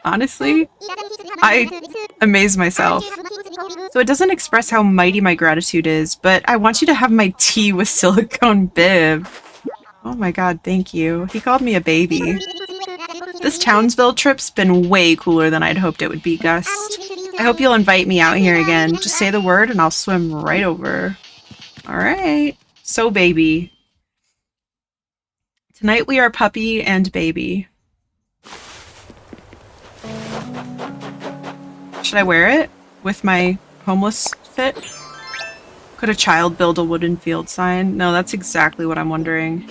Honestly, I amaze myself. So it doesn't express how mighty my gratitude is, but I want you to have my tea with silicone bib. Oh my god, thank you. He called me a baby. This Townsville trip's been way cooler than I'd hoped it would be, Gust. I hope you'll invite me out here again. Just say the word and I'll swim right over. Alright. So baby. Tonight we are puppy and baby. Should I wear it with my homeless fit? Could a child build a wooden field sign? No, that's exactly what I'm wondering.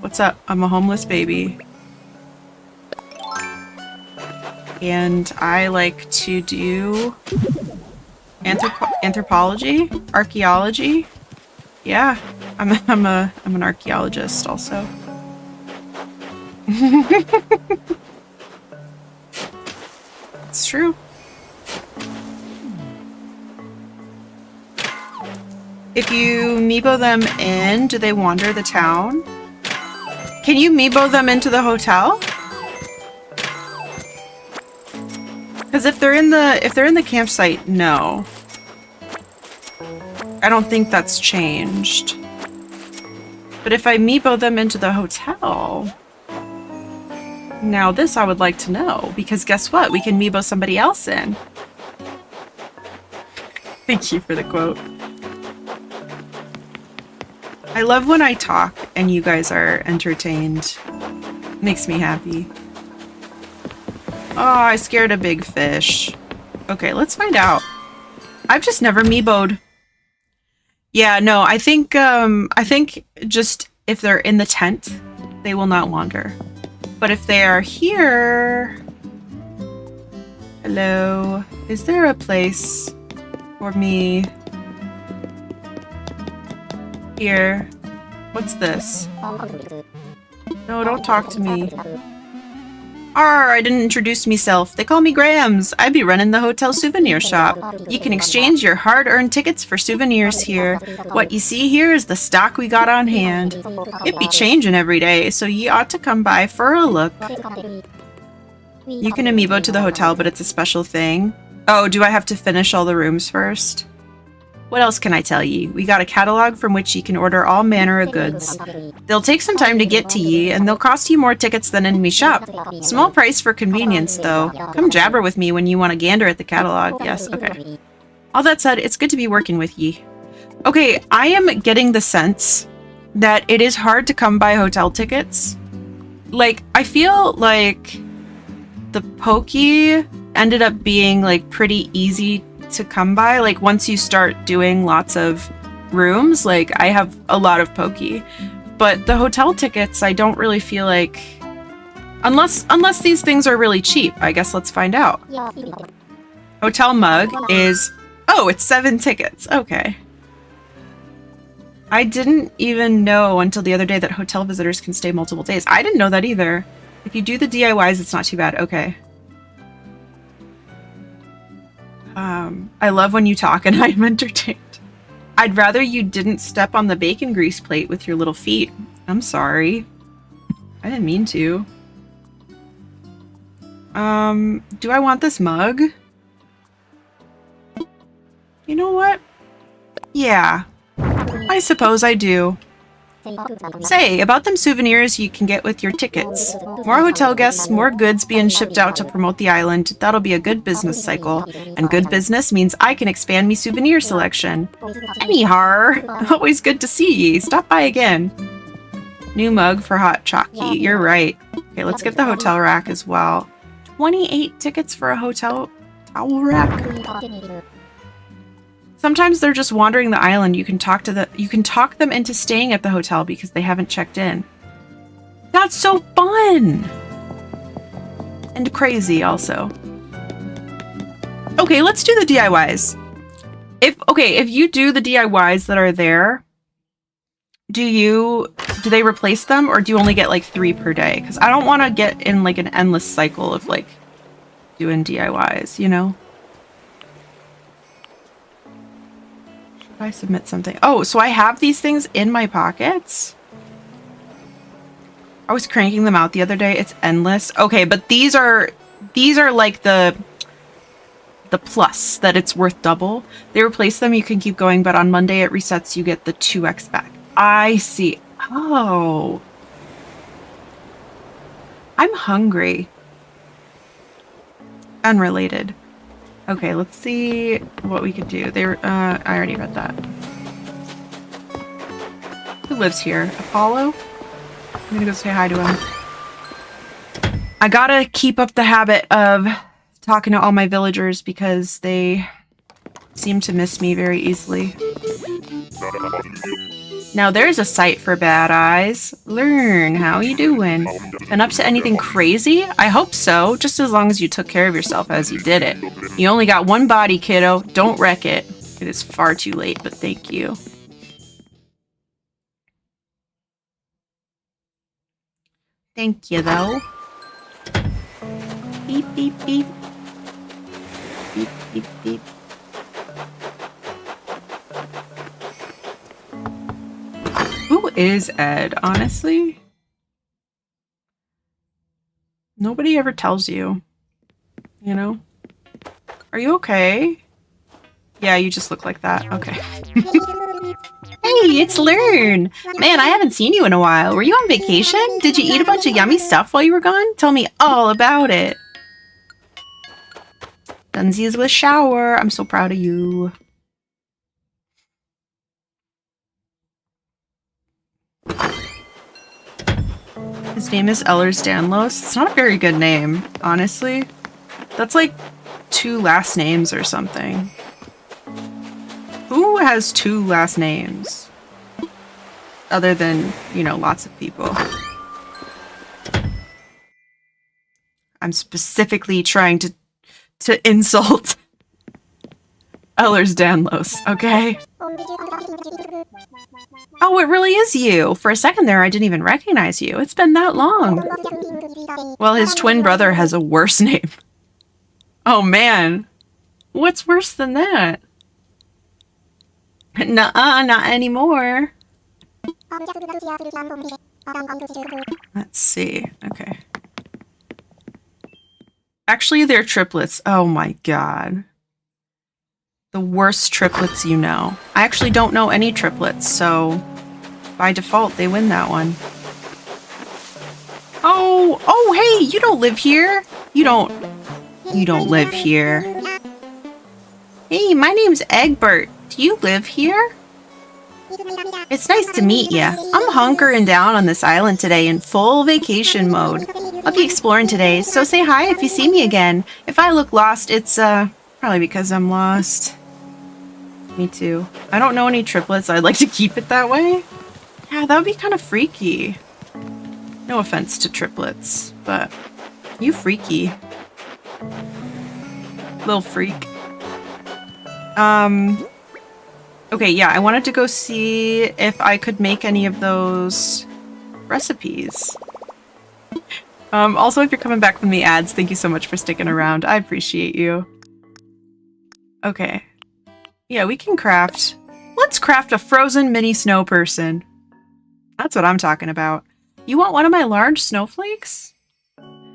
What's up? I'm a homeless baby. And I like to do anthropology, archaeology. Yeah, I'm an archaeologist also. It's true. If you Meebo them in, do they wander the town? Can you Meebo them into the hotel? Because if they're in the campsite, no. I don't think that's changed. But if I Meebo them into the hotel... Now this I would like to know, because guess what? We can Meebo somebody else in. Thank you for the quote. I love when I talk and you guys are entertained. Makes me happy. Oh, I scared a big fish. Okay, let's find out. I've just never Meebo'd. Yeah, no, I think just if they're in the tent, they will not wander. But if they are here... Hello? Is there a place for me? Here. What's this? No, don't talk to me. Arr, I didn't introduce myself. They call me Grams. I be running the hotel souvenir shop. You can exchange your hard-earned tickets for souvenirs here. What you see here is the stock we got on hand. It be changing every day, so ye ought to come by for a look. You can amiibo to the hotel, but it's a special thing. Oh, do I have to finish all the rooms first? What else can I tell ye? We got a catalog from which ye can order all manner of goods. They'll take some time to get to ye, and they'll cost you more tickets than in me shop. Small price for convenience, though. Come jabber with me when you want a gander at the catalog. Yes, okay. All that said, it's good to be working with ye. Okay, I am getting the sense that it is hard to come by hotel tickets. Like, I feel like the Poke ended up being, like, pretty easy to come by. Like, once you start doing lots of rooms, like, I have a lot of Poke. But the hotel tickets, I don't really feel like... Unless these things are really cheap. I guess let's find out. Hotel mug is... Oh, it's 7 tickets. Okay. I didn't even know until the other day that hotel visitors can stay multiple days. I didn't know that either. If you do the DIYs, it's not too bad. Okay. I love when you talk and I'm entertained. I'd rather you didn't step on the bacon grease plate with your little feet. I'm sorry. I didn't mean to. Do I want this mug? You know what? Yeah. I suppose I do. Say, about them souvenirs you can get with your tickets. More hotel guests, more goods being shipped out to promote the island. That'll be a good business cycle. And good business means I can expand me souvenir selection. Anyhow, always good to see ye. Stop by again. New mug for hot chalky. You're right. Okay, let's get the hotel rack as well. 28 tickets for a hotel towel rack. Sometimes they're just wandering the island. You can talk them into staying at the hotel because they haven't checked in. That's so fun! And crazy also. Okay, let's do the DIYs. If you do the DIYs that are there, do they replace them or do you only get like 3 per day? Because I don't want to get in like an endless cycle of like doing DIYs, you know? I submit something. Oh, so I have these things in my pockets? I was cranking them out the other day. It's endless. Okay, but these are like the plus that it's worth double. They replace them, you can keep going, but on Monday it resets, you get the 2x back. I see. Oh. I'm hungry. Unrelated. Okay, let's see what we could do. I already read that. Who lives here? Apollo? I'm gonna go say hi to him. I gotta keep up the habit of talking to all my villagers because they seem to miss me very easily. Now there's a sight for bad eyes. Lurn, how you doing? Been up to anything crazy? I hope so, just as long as you took care of yourself as you did it. You only got one body, kiddo. Don't wreck it. It is far too late, but thank you. Thank you, though. Beep, beep, beep. Beep, beep, beep. Who is Ed, honestly? Nobody ever tells you, you know? Are you okay? Yeah, you just look like that. Okay. Hey, it's Lurn! Man, I haven't seen you in a while. Were you on vacation? Did you eat a bunch of yummy stuff while you were gone? Tell me all about it. Dunsies with shower. I'm so proud of you. His name is Ellers Danlos. It's not a very good name, honestly. That's like 2 last names or something. Who has 2 last names? Other than, you know, lots of people. I'm specifically trying to insult Ellers Danlos, okay? Oh, it really is you. For a second there, I didn't even recognize you. It's been that long. Well, his twin brother has a worse name. Oh, man. What's worse than that? Nuh-uh, not anymore. Let's see. Okay. Actually, they're triplets. Oh my god. The worst triplets you know. I actually don't know any triplets, so by default, they win that one. Oh, hey, you don't live here. You don't live here. Hey, my name's Egbert. Do you live here? It's nice to meet ya. I'm hunkering down on this island today in full vacation mode. I'll be exploring today, so say hi if you see me again. If I look lost, it's probably because I'm lost. Me too. I don't know any triplets. I'd like to keep it that way. Yeah, that would be kind of freaky. No offense to triplets, but you freaky. Little freak. Okay, yeah, I wanted to go see if I could make any of those recipes. Also, if you're coming back from the ads, thank you so much for sticking around. I appreciate you. Okay. Yeah, we can craft... Let's craft a frozen mini snow person. That's what I'm talking about. You want one of my large snowflakes?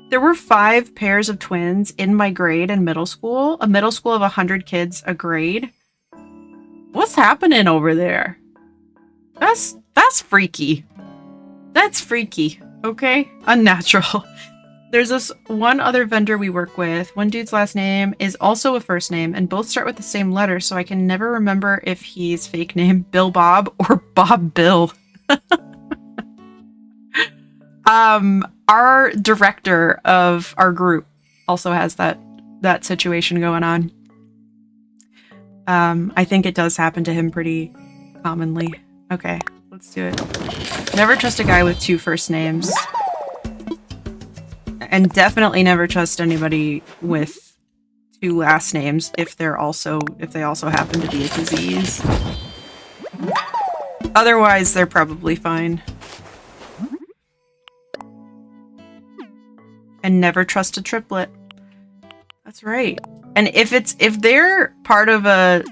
There were 5 pairs of twins in my grade in middle school. A middle school of 100 kids a grade. What's happening over there? That's freaky. That's freaky, okay? Unnatural. There's this one other vendor we work with. One dude's last name is also a first name, and both start with the same letter, so I can never remember if he's fake name Bill Bob or Bob Bill. Our director of our group also has that situation going on. I think it does happen to him pretty commonly. Okay, let's do it. Never trust a guy with 2 first names. And definitely never trust anybody with 2 last names if they also happen to be a disease. Otherwise, they're probably fine. And never trust a triplet. That's right. And if they're part of a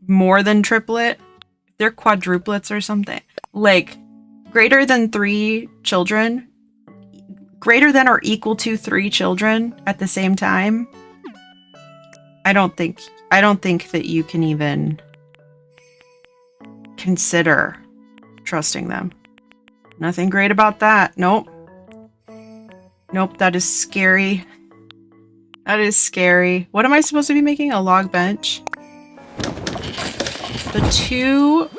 more than triplet, if they're quadruplets or something, like greater than 3 children, greater than or equal to 3 children at the same time, I don't think that you can even consider trusting them. Nothing great about that. Nope. Nope, that is scary. That is scary. What am I supposed to be making? A log bench? The 2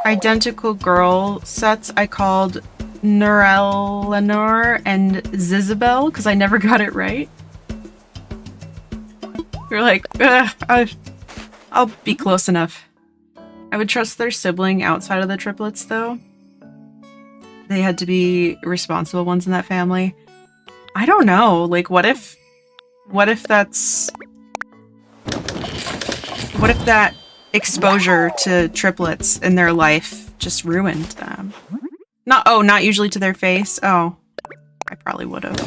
identical girl sets I called Norelenor and Zizabel because I never got it right. You're like, I'll be close enough. I would trust their sibling outside of the triplets though. They had to be responsible ones in that family. I don't know. Like, what if that exposure to triplets in their life just ruined them? Not usually to their face. Oh, I probably would have.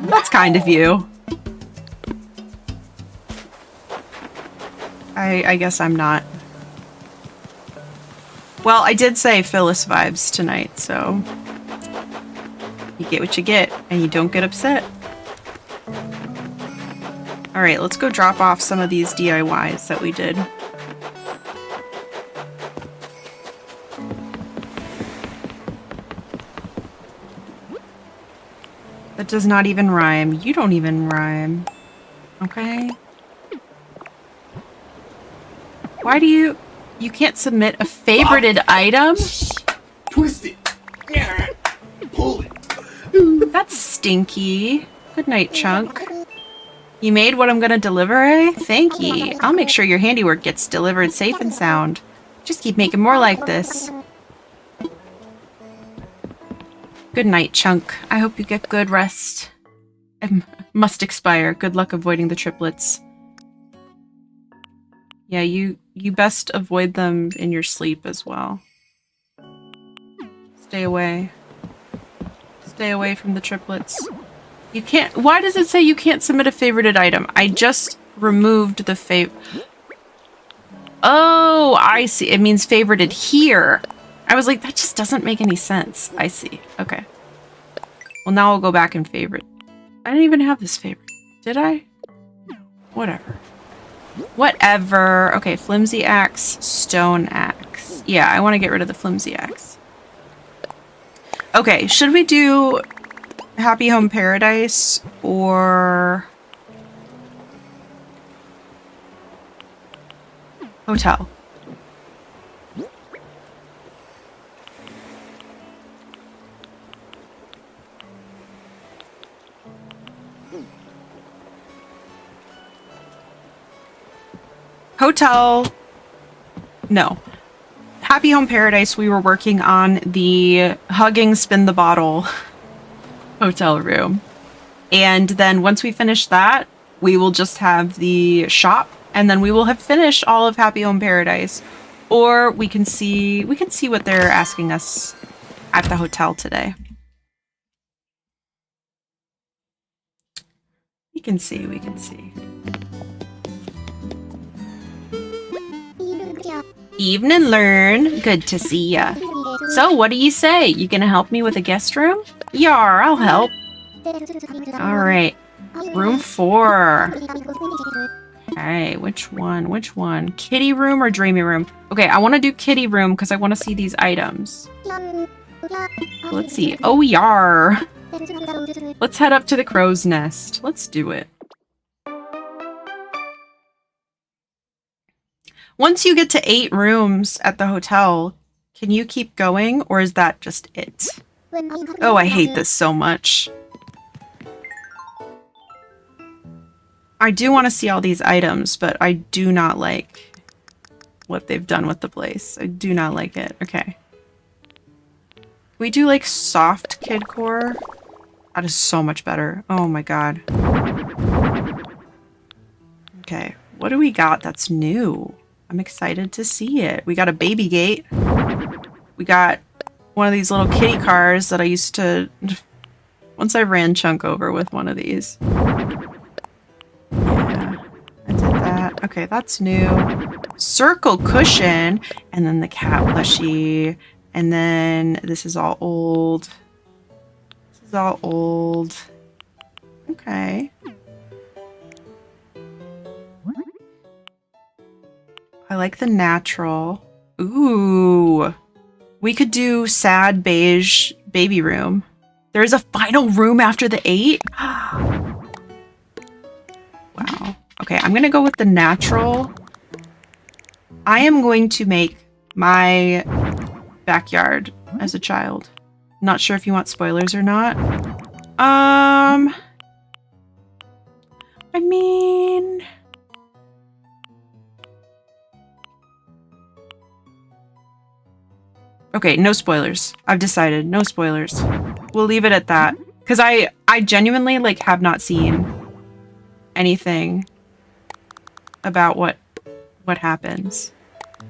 That's kind of you. I guess I'm not. Well, I did say Phyllis vibes tonight, so you get what you get, and you don't get upset. Alright, let's go drop off some of these DIYs that we did. That does not even rhyme. You don't even rhyme. Okay? Why do you... You can't submit a favorited item? Twist it. Pull it. That's stinky. Good night, Chunk. You made what I'm gonna deliver, eh? Thank ye. I'll make sure your handiwork gets delivered safe and sound. Just keep making more like this. Good night, Chunk. I hope you get good rest. Must expire. Good luck avoiding the triplets. Yeah, you best avoid them in your sleep as well. Stay away. Stay away from the triplets. You can't- Why does it say you can't submit a favorited item? I just removed the Oh, I see. It means favorited here. I was like, that just doesn't make any sense. I see. Okay. Well, now I'll go back and favorite. I didn't even have this favorite. Did I? No. Whatever. Whatever. Okay, flimsy axe, stone axe. Yeah, I want to get rid of the flimsy axe. Okay, should we do Happy Home Paradise or hotel? Hotel. No. Happy Home Paradise, we were working on the hugging spin the bottle hotel room. And then once we finish that, we will just have the shop, and then we will have finished all of Happy Home Paradise. Or we can see what they're asking us at the hotel today. We can see. Evening, Lurn. Good to see ya. So, what do you say? You gonna help me with a guest room? Yar, I'll help. Alright. Room 4. Alright, which one? Kitty room or dreamy room? Okay, I want to do kitty room because I want to see these items. Let's see. Oh, yar. Let's head up to the crow's nest. Let's do it. Once you get to 8 rooms at the hotel, can you keep going, or is that just it? Oh, I hate this so much. I do want to see all these items, but I do not like what they've done with the place. I do not like it. Okay. Can we do, like, soft kidcore? That is so much better. Oh my god. Okay. What do we got that's new? I'm excited to see it. We got a baby gate. We got one of these little kitty cars that I used to... Once I ran Chunk over with one of these. Yeah, I did that. Okay, that's new. Circle cushion. And then the cat plushie. And then this is all old. This is all old. Okay. I like the natural. Ooh. We could do sad beige baby room. There is a final room after the 8? Wow. Okay, I'm going to go with the natural. I am going to make my backyard as a child. Not sure if you want spoilers or not. I mean... Okay, no spoilers. I've decided. No spoilers. We'll leave it at that. Because I genuinely, like, have not seen anything about what happens.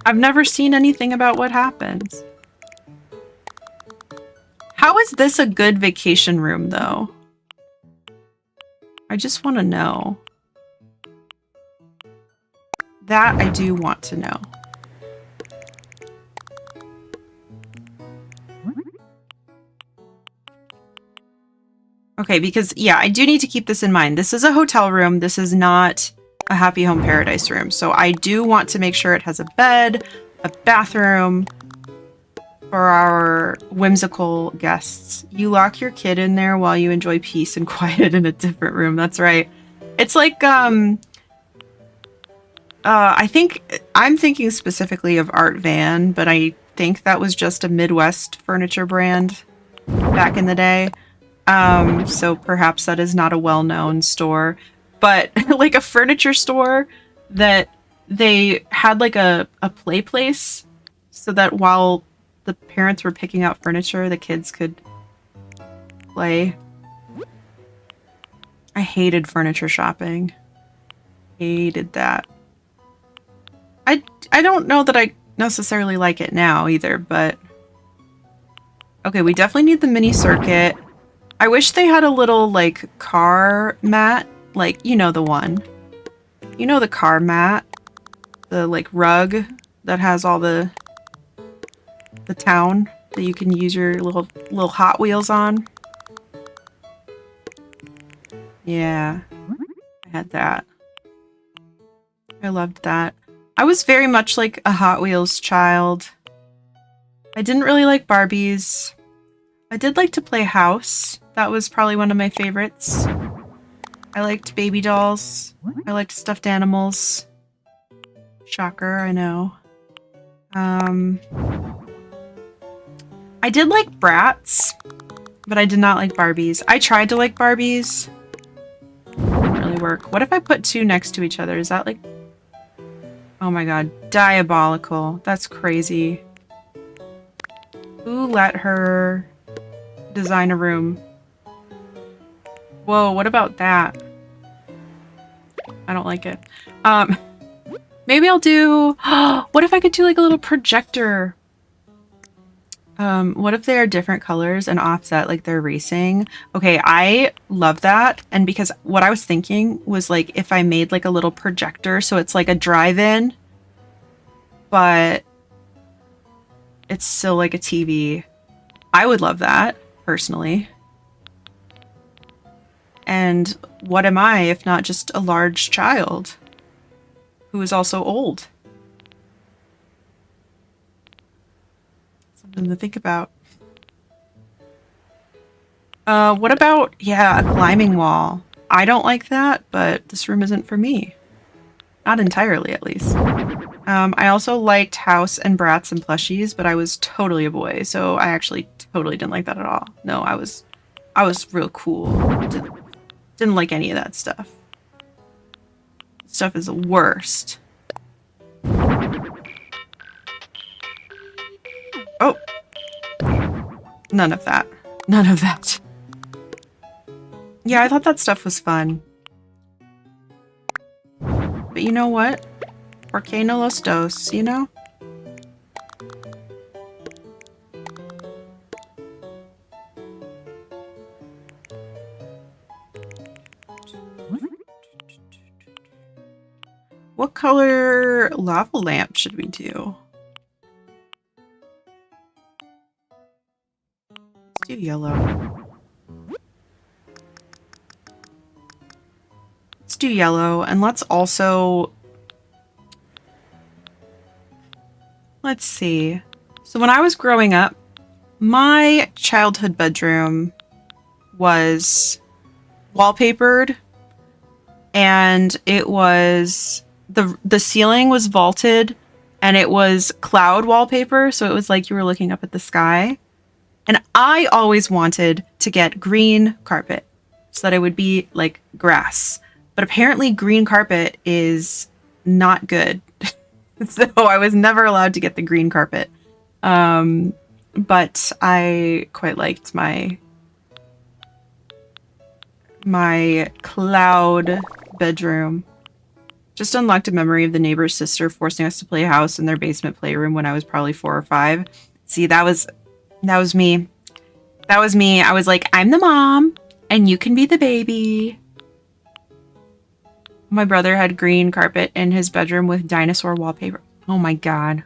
I've never seen anything about what happens. How is this a good vacation room, though? I just want to know. That I do want to know. Okay, because, yeah, I do need to keep this in mind. This is a hotel room. This is not a Happy Home Paradise room. So I do want to make sure it has a bed, a bathroom, for our whimsical guests. You lock your kid in there while you enjoy peace and quiet in a different room. That's right. It's like, I think I'm thinking specifically of Art Van, but I think that was just a Midwest furniture brand back in the day. So perhaps that is not a well-known store, but like a furniture store that they had like a play place so that while the parents were picking out furniture, the kids could play. I hated furniture shopping. Hated that. I don't know that I necessarily like it now either, but... Okay, we definitely need the mini circuit. I wish they had a little, like, car mat. Like, you know the one. You know the car mat? The, like, rug that has all the town that you can use your little Hot Wheels on. Yeah. I had that. I loved that. I was very much like a Hot Wheels child. I didn't really like Barbies. I did like to play house. That was probably one of my favorites. I liked baby dolls. I liked stuffed animals. Shocker, I know. I did like Bratz, but I did not like Barbies. I tried to like Barbies. Didn't really work. What if I put two next to each other? Is that like... Oh my god, diabolical. That's crazy. Who let her design a room? Whoa, what about that? I don't like it. Maybe I'll do... What if I could do like a little projector? What if they are different colors and offset like they're racing? Okay, I love that. And because what I was thinking was like if I made like a little projector, so it's like a drive-in, but it's still like a TV. I would love that, personally. And what am I if not just a large child who is also old? Something to think about. What about, yeah, a climbing wall? I don't like that, but this room isn't for me. Not entirely, at least. I also liked House and Bratz and plushies, but I was totally a boy, so I actually totally didn't like that at all. No, I was real cool. Didn't like any of that stuff. Stuff is the worst. Oh. None of that. None of that. Yeah, I thought that stuff was fun. But you know what? Por qué no los dos, you know? What color lava lamp should we do? Let's do yellow. Let's do yellow, and let's also... Let's see. So when I was growing up, my childhood bedroom was wallpapered, and it was... The ceiling was vaulted, and it was cloud wallpaper, so it was like you were looking up at the sky. And I always wanted to get green carpet so that it would be like grass. But apparently green carpet is not good. So I was never allowed to get the green carpet. But I quite liked my cloud bedroom. Just unlocked a memory of the neighbor's sister forcing us to play house in their basement playroom when I was probably 4 or 5. See, that was me. That was me. I was like, I'm the mom, and you can be the baby. My brother had green carpet in his bedroom with dinosaur wallpaper. Oh my god.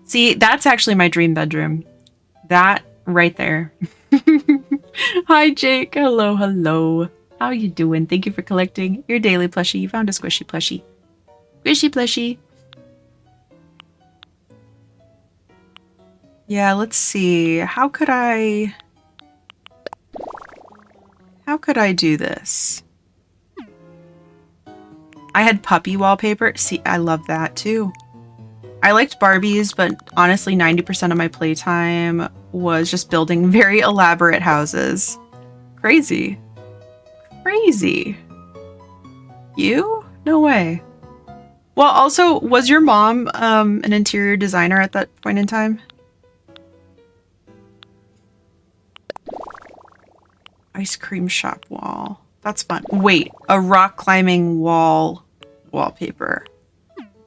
See, that's actually my dream bedroom. That right there. Hi, Jake. Hello, hello. How you doing? Thank you for collecting your daily plushie. You found a squishy plushie. Squishy plushie. Yeah, let's see. How could I do this? I had puppy wallpaper. See, I love that too. I liked Barbies, but honestly, 90% of my playtime was just building very elaborate houses. Crazy. Crazy. You? No way. Well, also, was your mom an interior designer at that point in time? Ice cream shop wall. That's fun. Wait, a rock climbing wall wallpaper.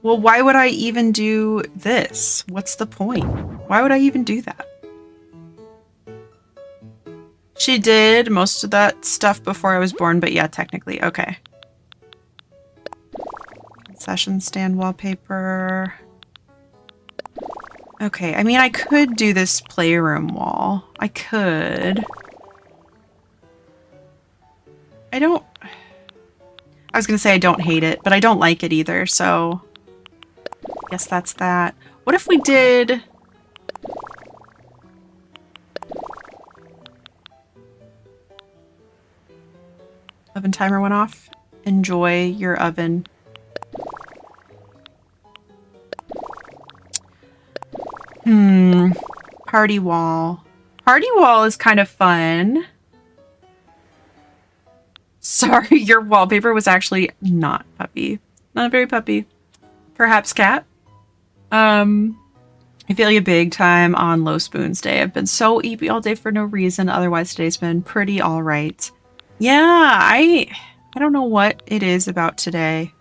Well, why would I even do this? What's the point? Why would I even do that? She did most of that stuff before I was born, but yeah, technically. Okay. Concession stand wallpaper. Okay, I mean, I could do this playroom wall. I could. I was gonna say I don't hate it, but I don't like it either, so I guess that's that. What if we did... Oven timer went off. Enjoy your oven. Party wall. Party wall is kind of fun. Sorry, your wallpaper was actually not puppy. Not very puppy. Perhaps cat. I feel you big time on Low Spoons Day. I've been so eepy all day for no reason. Otherwise, today's been pretty all right. Yeah, I don't know what it is about today,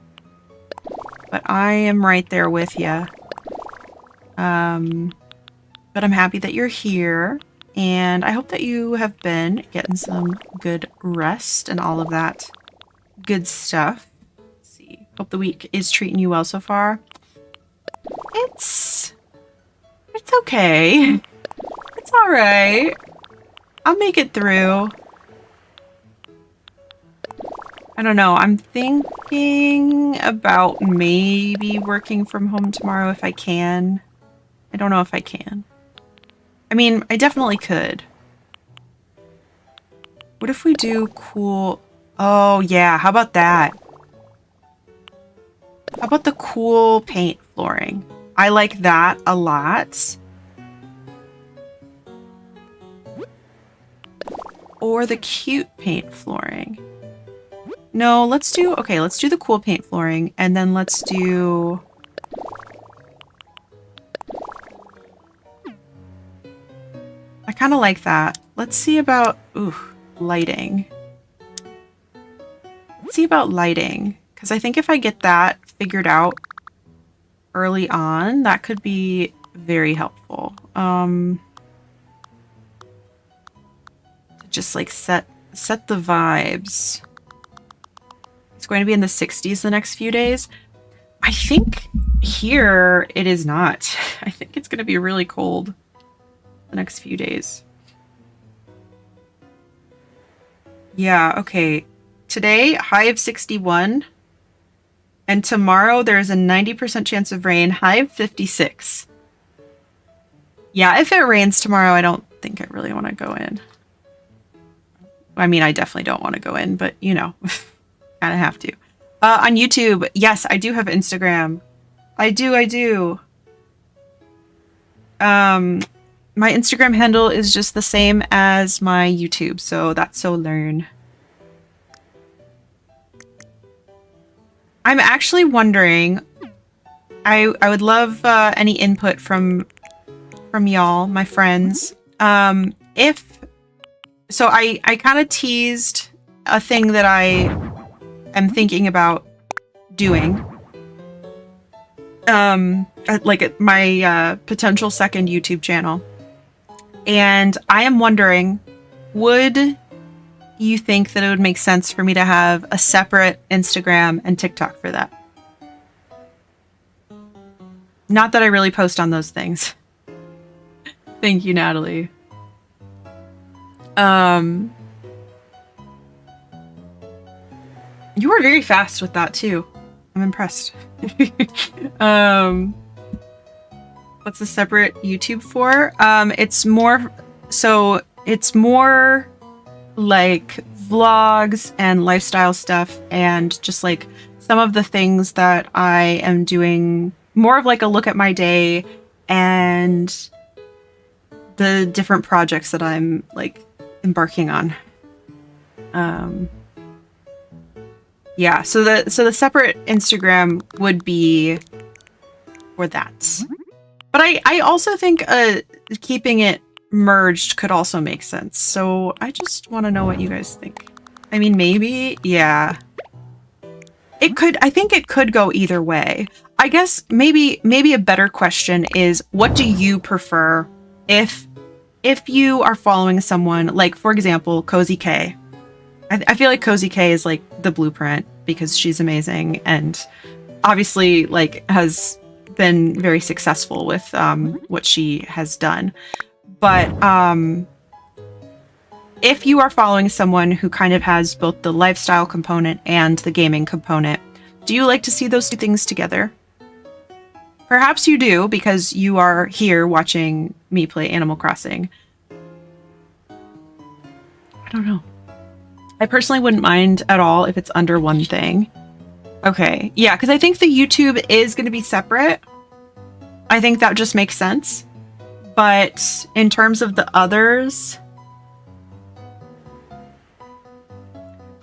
but I am right there with you. But I'm happy that you're here, and I hope that you have been getting some good rest and all of that good stuff. Let's see. Hope the week is treating you well so far. It's okay. It's all right. I'll make it through. I don't know. I'm thinking about maybe working from home tomorrow if I can. I don't know if I can. I mean, I definitely could. What if we do cool... Oh, yeah. How about that? How about the cool paint flooring? I like that a lot. Or the cute paint flooring. No, let's do... Okay, let's do the cool paint flooring. And then let's do... I kind of like that. Let's see about... Ooh, lighting. Let's see about lighting. Because I think if I get that figured out early on, that could be very helpful. Just like set the vibes. It's going to be in the 60s the next few days. I think here it is not. I think it's going to be really cold the next few days. Yeah, okay. Today, high of 61. And tomorrow, there's a 90% chance of rain, high of 56. Yeah, if it rains tomorrow, I don't think I really want to go in. I mean, I definitely don't want to go in, but you know, kind of have to. On YouTube, yes, I do have Instagram. I do. My Instagram handle is just the same as my YouTube, so that's so Lurn. I'm actually wondering, I would love any input from y'all, my friends. So I kind of teased a thing that I am thinking about doing. Like my potential second YouTube channel. And I am wondering, would you think that it would make sense for me to have a separate Instagram and TikTok for that? Not that I really post on those things. Thank you, Natalie. You were very fast with that too. I'm impressed. Let's What's the separate YouTube for? It's more like vlogs and lifestyle stuff and just like some of the things that I am doing, more of like a look at my day and the different projects that I'm like embarking on. Yeah, so the separate Instagram would be for that. But I also think keeping it merged could also make sense. So I just want to know what you guys think. I mean, maybe, yeah. I think it could go either way. I guess maybe a better question is, what do you prefer if you are following someone, like, for example, Cozy K. I feel like Cozy K is like the blueprint because she's amazing and obviously like has been very successful with what she has done. But if you are following someone who kind of has both the lifestyle component and the gaming component, do you like to see those two things together? Perhaps you do because you are here watching me play Animal Crossing. I don't know. I personally wouldn't mind at all if it's under one thing. Okay, yeah, because I think the YouTube is going to be separate. I think that just makes sense. But in terms of the others,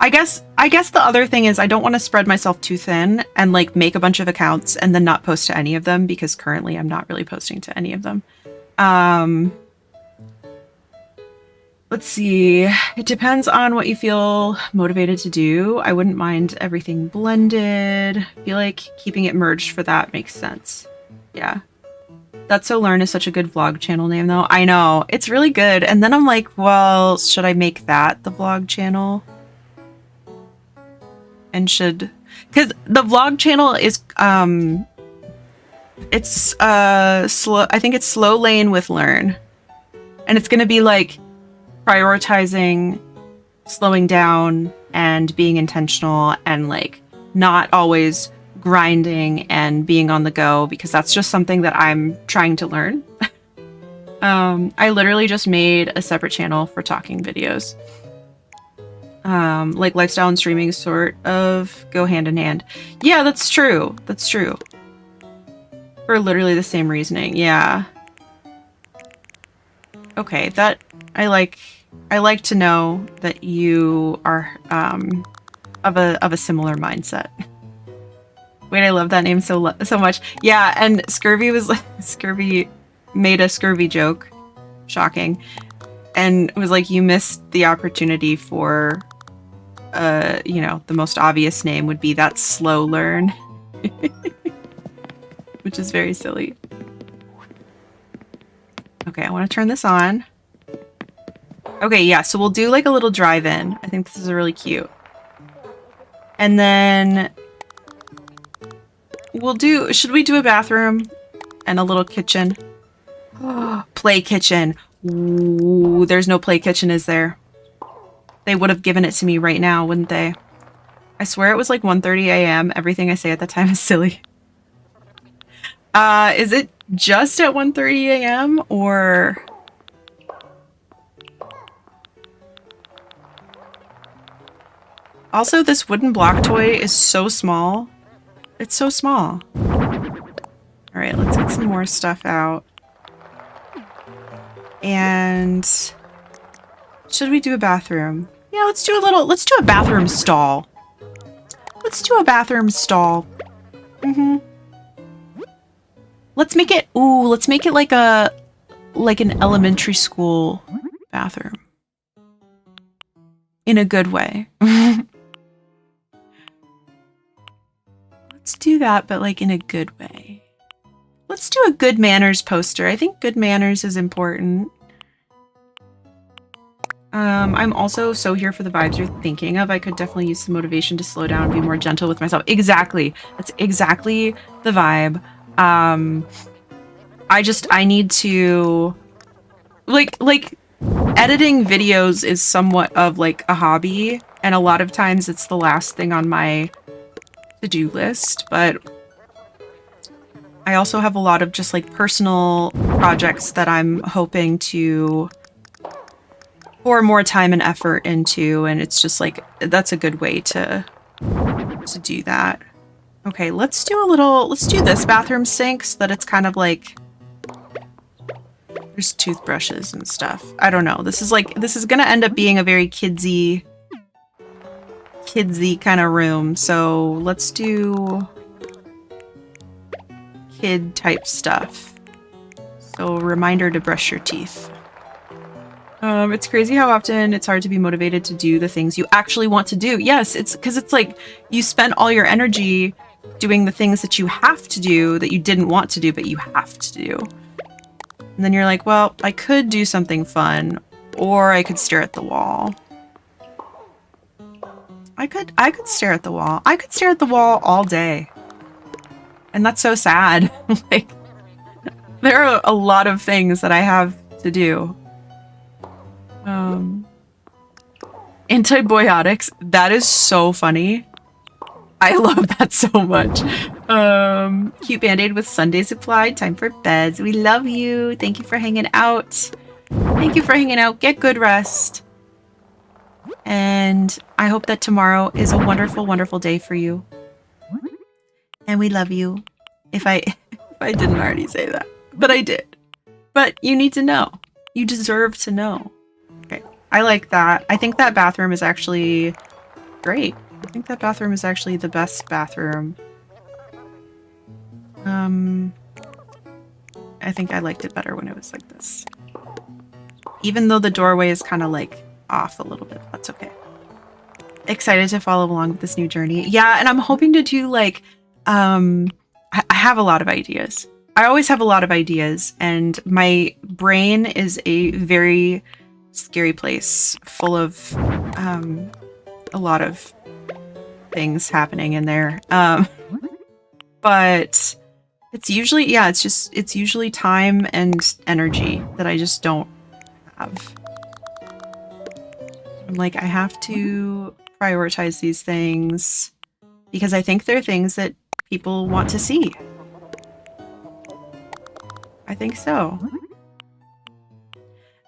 I guess the other thing is I don't want to spread myself too thin and like make a bunch of accounts and then not post to any of them because currently I'm not really posting to any of them. Let's see. It depends on what you feel motivated to do. I wouldn't mind everything blended. I feel like keeping it merged for that makes sense. Yeah. That's So Lurn is such a good vlog channel name though. I know. It's really good. And then I'm like, well, should I make that the vlog channel? And because the vlog channel is, it's, slow, I think it's Slow Lane with Lurn. And it's going to be like prioritizing slowing down and being intentional and like not always grinding and being on the go because that's just something that I'm trying to learn. I literally just made a separate channel for talking videos. Like lifestyle and streaming sort of go hand in hand. Yeah, that's true. That's true. For literally the same reasoning. Yeah. Okay, that I like to know that you are of a similar mindset. Wait, I love that name so much. Yeah, and Scurvy made a Scurvy joke. Shocking. And it was like, you missed the opportunity for you know, the most obvious name would be that Slow Lurn. Which is very silly. Okay, I want to turn this on. Okay, yeah, so we'll do like a little drive-in. I think this is really cute. And then should we do a bathroom and a little kitchen? Play kitchen. Ooh, there's no play kitchen, is there? They would have given it to me right now, wouldn't they? I swear it was like 1:30 a.m. Everything I say at that time is silly. Is it just at 1:30 a.m. or... Also, this wooden block toy is so small. It's so small. Alright, let's get some more stuff out. And... should we do a bathroom? Yeah, let's do a bathroom stall. Let's do a bathroom stall. Let's make it like an elementary school bathroom. In a good way. Let's do that, but like in a good way. Let's do a good manners poster. I think good manners is important. I'm also so here for the vibes you're thinking of. I could definitely use some motivation to slow down and be more gentle with myself. Exactly. That's exactly the vibe. I need to like editing videos is somewhat of like a hobby, and a lot of times it's the last thing on my to-do list, but I also have a lot of just like personal projects that I'm hoping to pour more time and effort into, and it's just like that's a good way to do that. Okay, let's do this bathroom sink so that it's kind of like there's toothbrushes and stuff. I don't know. This is gonna end up being a very kidsy kind of room. So let's do kid type stuff. So reminder to brush your teeth. It's crazy how often it's hard to be motivated to do the things you actually want to do. Yes, it's because it's like you spent all your energy doing the things that you have to do that you didn't want to do, but you have to do. And then you're like, well, I could do something fun, or I could stare at the wall. I could stare at the wall. I could stare at the wall all day. And that's so sad. Like, there are a lot of things that I have to do. Antibiotics, that is so funny. I love that so much. Cute band-aid with Sunday supply. Time for beds. We love you. Thank you for hanging out. Thank you for hanging out. Get good rest. And I hope that tomorrow is a wonderful, wonderful day for you. And we love you. If I didn't already say that, but I did. But you need to know. You deserve to know. Okay, I like that. I think that bathroom is actually great. I think that bathroom is actually the best bathroom. I think I liked it better when it was like this. Even though the doorway is kind of like off a little bit, that's okay. Excited to follow along with this new journey. Yeah, and I'm hoping to do like, I have a lot of ideas. I always have a lot of ideas, and my brain is a very scary place full of a lot of things happening in there. But it's usually, yeah, it's usually time and energy that I just don't have. I'm like, I have to prioritize these things because I think they're things that people want to see. I think so.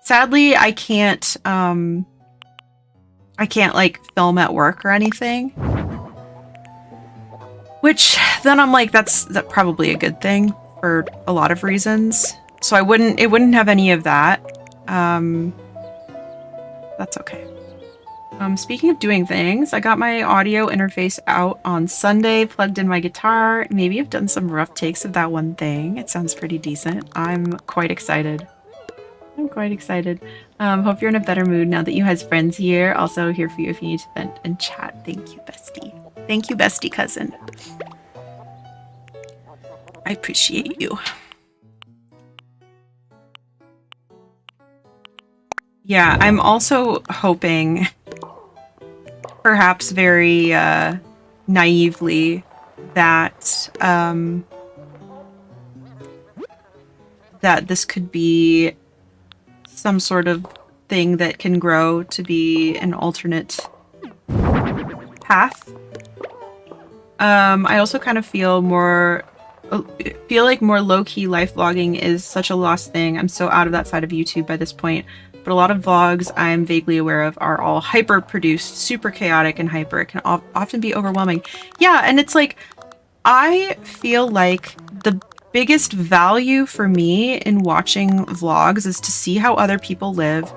Sadly, I can't like film at work or anything. Which then I'm like, that's probably a good thing for a lot of reasons. So it wouldn't have any of that. That's okay. Speaking of doing things, I got my audio interface out on Sunday, plugged in my guitar. Maybe I've done some rough takes of that one thing. It sounds pretty decent. I'm quite excited. I'm quite excited. Hope you're in a better mood now that you has friends here. Also here for you if you need to vent and chat. Thank you, bestie. Thank you, bestie cousin. I appreciate you. Yeah, I'm also hoping, perhaps very naively, that that this could be some sort of thing that can grow to be an alternate path. I also kind of feel like more low-key life vlogging is such a lost thing. I'm so out of that side of YouTube by this point. But a lot of vlogs I'm vaguely aware of are all hyper-produced, super chaotic and hyper. It can often be overwhelming. Yeah, and it's like, I feel like the biggest value for me in watching vlogs is to see how other people live,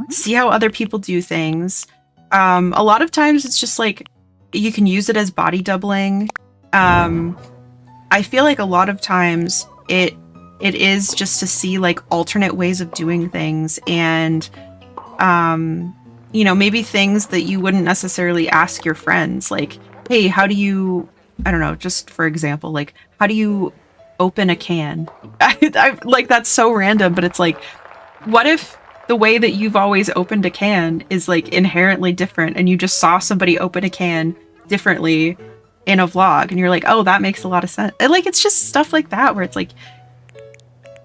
see how other people do things. A lot of times it's just like, you can use it as body doubling. I feel like a lot of times it is just to see like alternate ways of doing things, and you know, maybe things that you wouldn't necessarily ask your friends, like, hey, how do you, I don't know, just for example, like, how do you open a can? I like, that's so random, but it's like, what if the way that you've always opened a can is like inherently different, and you just saw somebody open a can differently in a vlog, and you're like, oh, that makes a lot of sense. And like, it's just stuff like that where it's like,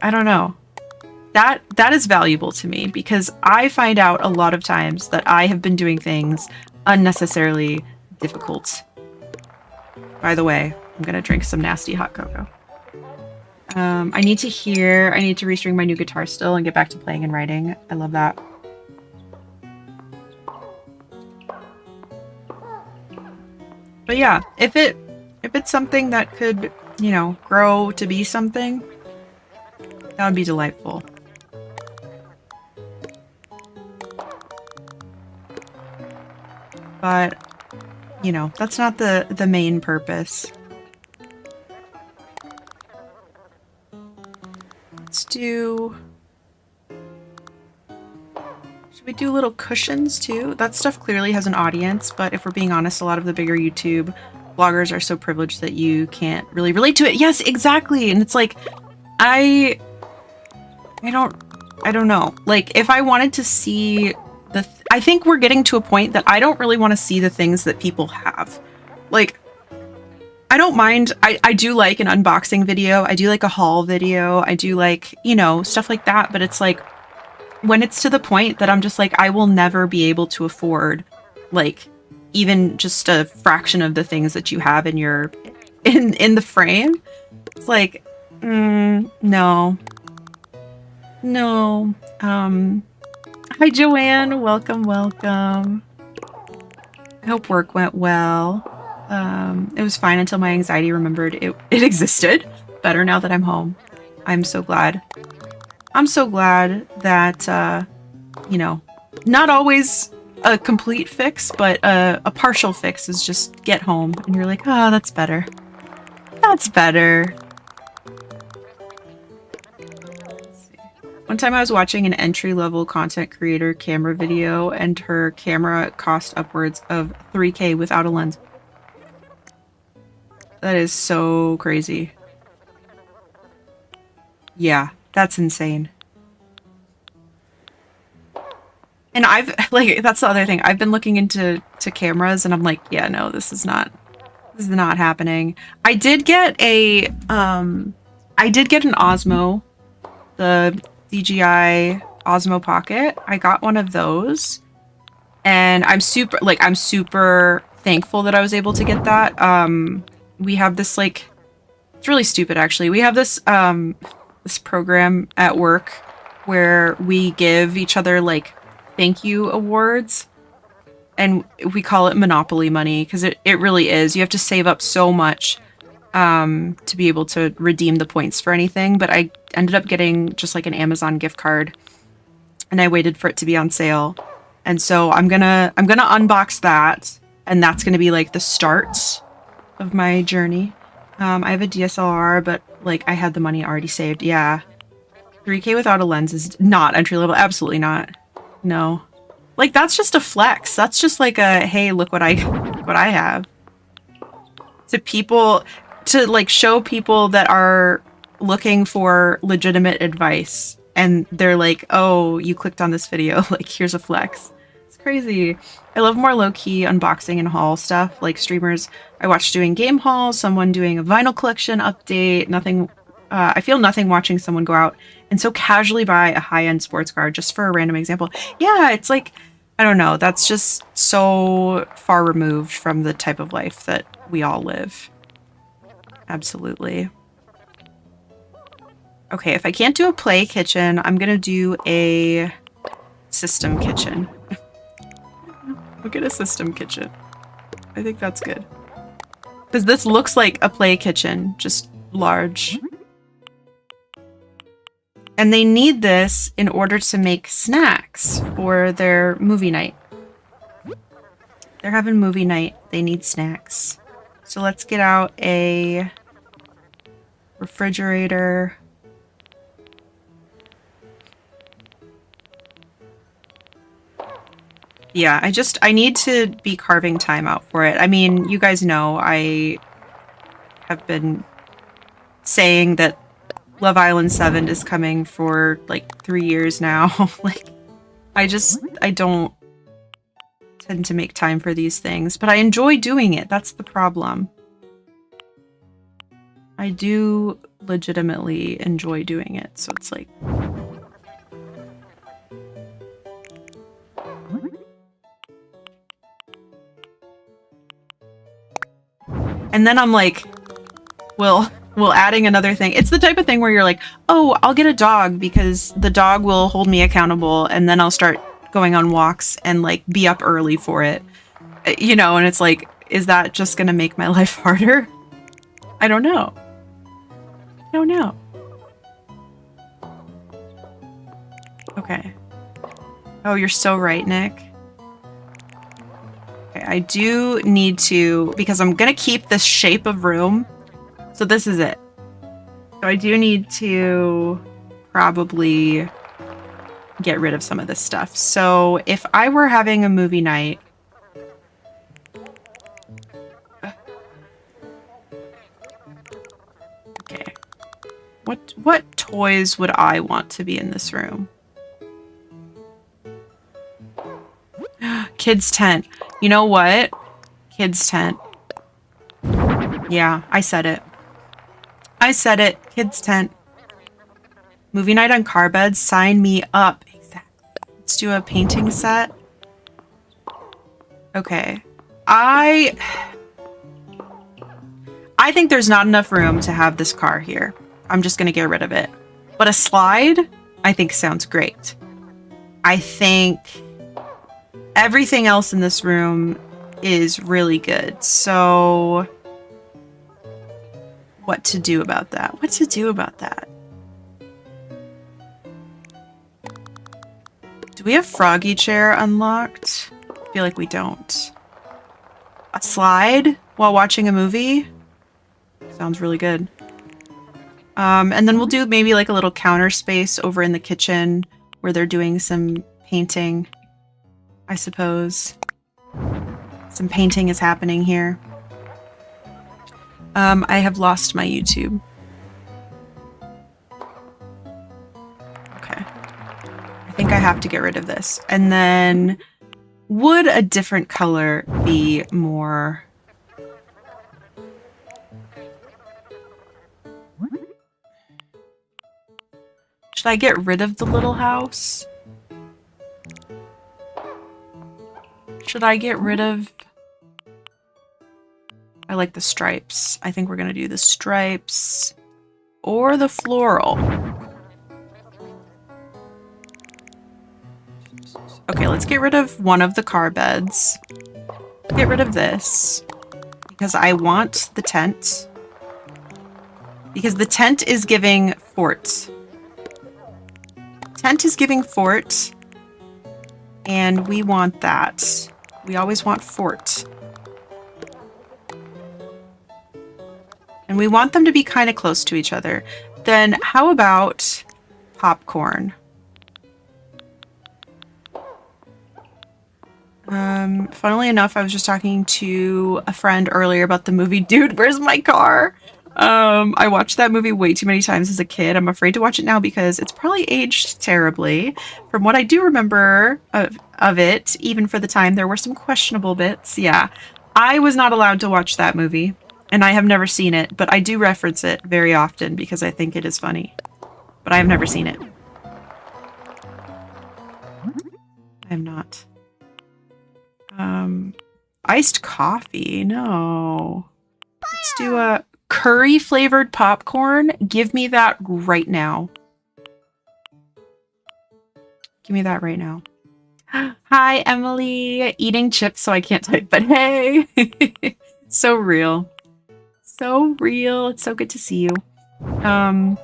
I don't know. That is valuable to me, because I find out a lot of times that I have been doing things unnecessarily difficult. By the way, I'm gonna drink some nasty hot cocoa. I need to restring my new guitar still and get back to playing and writing. I love that. But yeah, if it's something that could, you know, grow to be something, that would be delightful. But, you know, that's not the main purpose. Let's do... Should we do little cushions too? That stuff clearly has an audience, but if we're being honest, a lot of the bigger YouTube bloggers are so privileged that you can't really relate to it. Yes, exactly. And it's like, I don't know. Like, if I wanted to see I think we're getting to a point that I don't really want to see the things that people have. Like, I don't mind. I do like an unboxing video. I do like a haul video. I do like, you know, stuff like that. But it's like, when it's to the point that I'm just like, I will never be able to afford, like, even just a fraction of the things that you have in your, in the frame. It's like, no. No. Hi, Joanne. Welcome, welcome. I hope work went well. It was fine until my anxiety remembered it existed. Better now that I'm home. I'm so glad. I'm so glad that, you know, not always a complete fix, but a partial fix is just get home and you're like, oh, that's better. That's better. One time I was watching an entry-level content creator camera video and her camera cost upwards of $3K without a lens. That is so crazy. Yeah, that's insane. And I've, like, that's the other thing. I've been looking into cameras and I'm like, yeah, no, this is not happening. I did get a, an Osmo, the DJI Osmo Pocket. I got one of those and I'm super thankful that I was able to get that. We have this, like, it's really stupid actually. We have this, this program at work where we give each other, like, thank you awards, and we call it Monopoly money because it really is. You have to save up so much to be able to redeem the points for anything, but I ended up getting just like an Amazon gift card and I waited for it to be on sale, and so I'm gonna unbox that, and that's gonna be like the start of my journey. I have a DSLR, but like I had the money already saved. Yeah, 3K without a lens is not entry level. Absolutely not. No. Like, that's just a flex. That's just like a, hey, look what I have. To people, to like show people that are looking for legitimate advice and they're like, oh, you clicked on this video, like, here's a flex. It's crazy. I love more low-key unboxing and haul stuff, like streamers I watched doing game hauls, someone doing a vinyl collection update. Nothing, I feel nothing watching someone go out and so casually buy a high-end sports car, just for a random example. Yeah, it's like, I don't know, that's just so far removed from the type of life that we all live. Absolutely. Okay, if I can't do a play kitchen, I'm gonna do a system kitchen. We'll get a system kitchen. I think that's good. Because this looks like a play kitchen, just large. And they need this in order to make snacks for their movie night. They're having movie night. They need snacks. So let's get out a refrigerator. Yeah, I need to be carving time out for it. I mean, you guys know I have been saying that Love Island 7 is coming for like 3 years now. Like, I don't tend to make time for these things, but I enjoy doing it. That's the problem. I do legitimately enjoy doing it, so it's like... And then I'm like, well, Well, adding another thing. It's the type of thing where you're like, oh, I'll get a dog because the dog will hold me accountable, and then I'll start going on walks and like be up early for it. You know, and it's like, is that just gonna make my life harder? I don't know. I don't know. Okay. Oh, you're so right, Nick. Okay, I do need to, because I'm gonna keep this shape of room. So this is it. So I do need to probably get rid of some of this stuff. So if I were having a movie night, okay, what toys would I want to be in this room? Kids tent. You know what? Kids tent. Yeah, I said it. I said it. Kids tent. Movie night on car beds. Sign me up. Exactly. Let's do a painting set. Okay. I think there's not enough room to have this car here. I'm just going to get rid of it. But a slide, I think sounds great. I think everything else in this room is really good. So what to do about that? What to do about that? Do we have Froggy Chair unlocked? I feel like we don't. A slide while watching a movie? Sounds really good. And then we'll do maybe like a little counter space over in the kitchen where they're doing some painting, I suppose. Some painting is happening here. I have lost my YouTube. Okay. I think I have to get rid of this. And then would a different color be more... Should I get rid of the little house? Should I get rid of... I like the stripes. I think we're gonna do the stripes or the floral. Okay, let's get rid of one of the car beds. Get rid of this because I want the tent. Because the tent is giving fort. Tent is giving fort, and we want that. We always want fort. And we want them to be kind of close to each other. Then how about popcorn? Funnily enough, I was just talking to a friend earlier about the movie Dude, Where's My Car? I watched that movie way too many times as a kid. I'm afraid to watch it now because it's probably aged terribly. From what I do remember of it, even for the time, there were some questionable bits. Yeah, I was not allowed to watch that movie, and I have never seen it, but I do reference it very often because I think it is funny. But I have never seen it. I am not. Iced coffee? No. Let's do a curry flavored popcorn. Give me that right now. Give me that right now. Hi, Emily. Eating chips so I can't type, but hey. So real. So real. It's so good to see you. I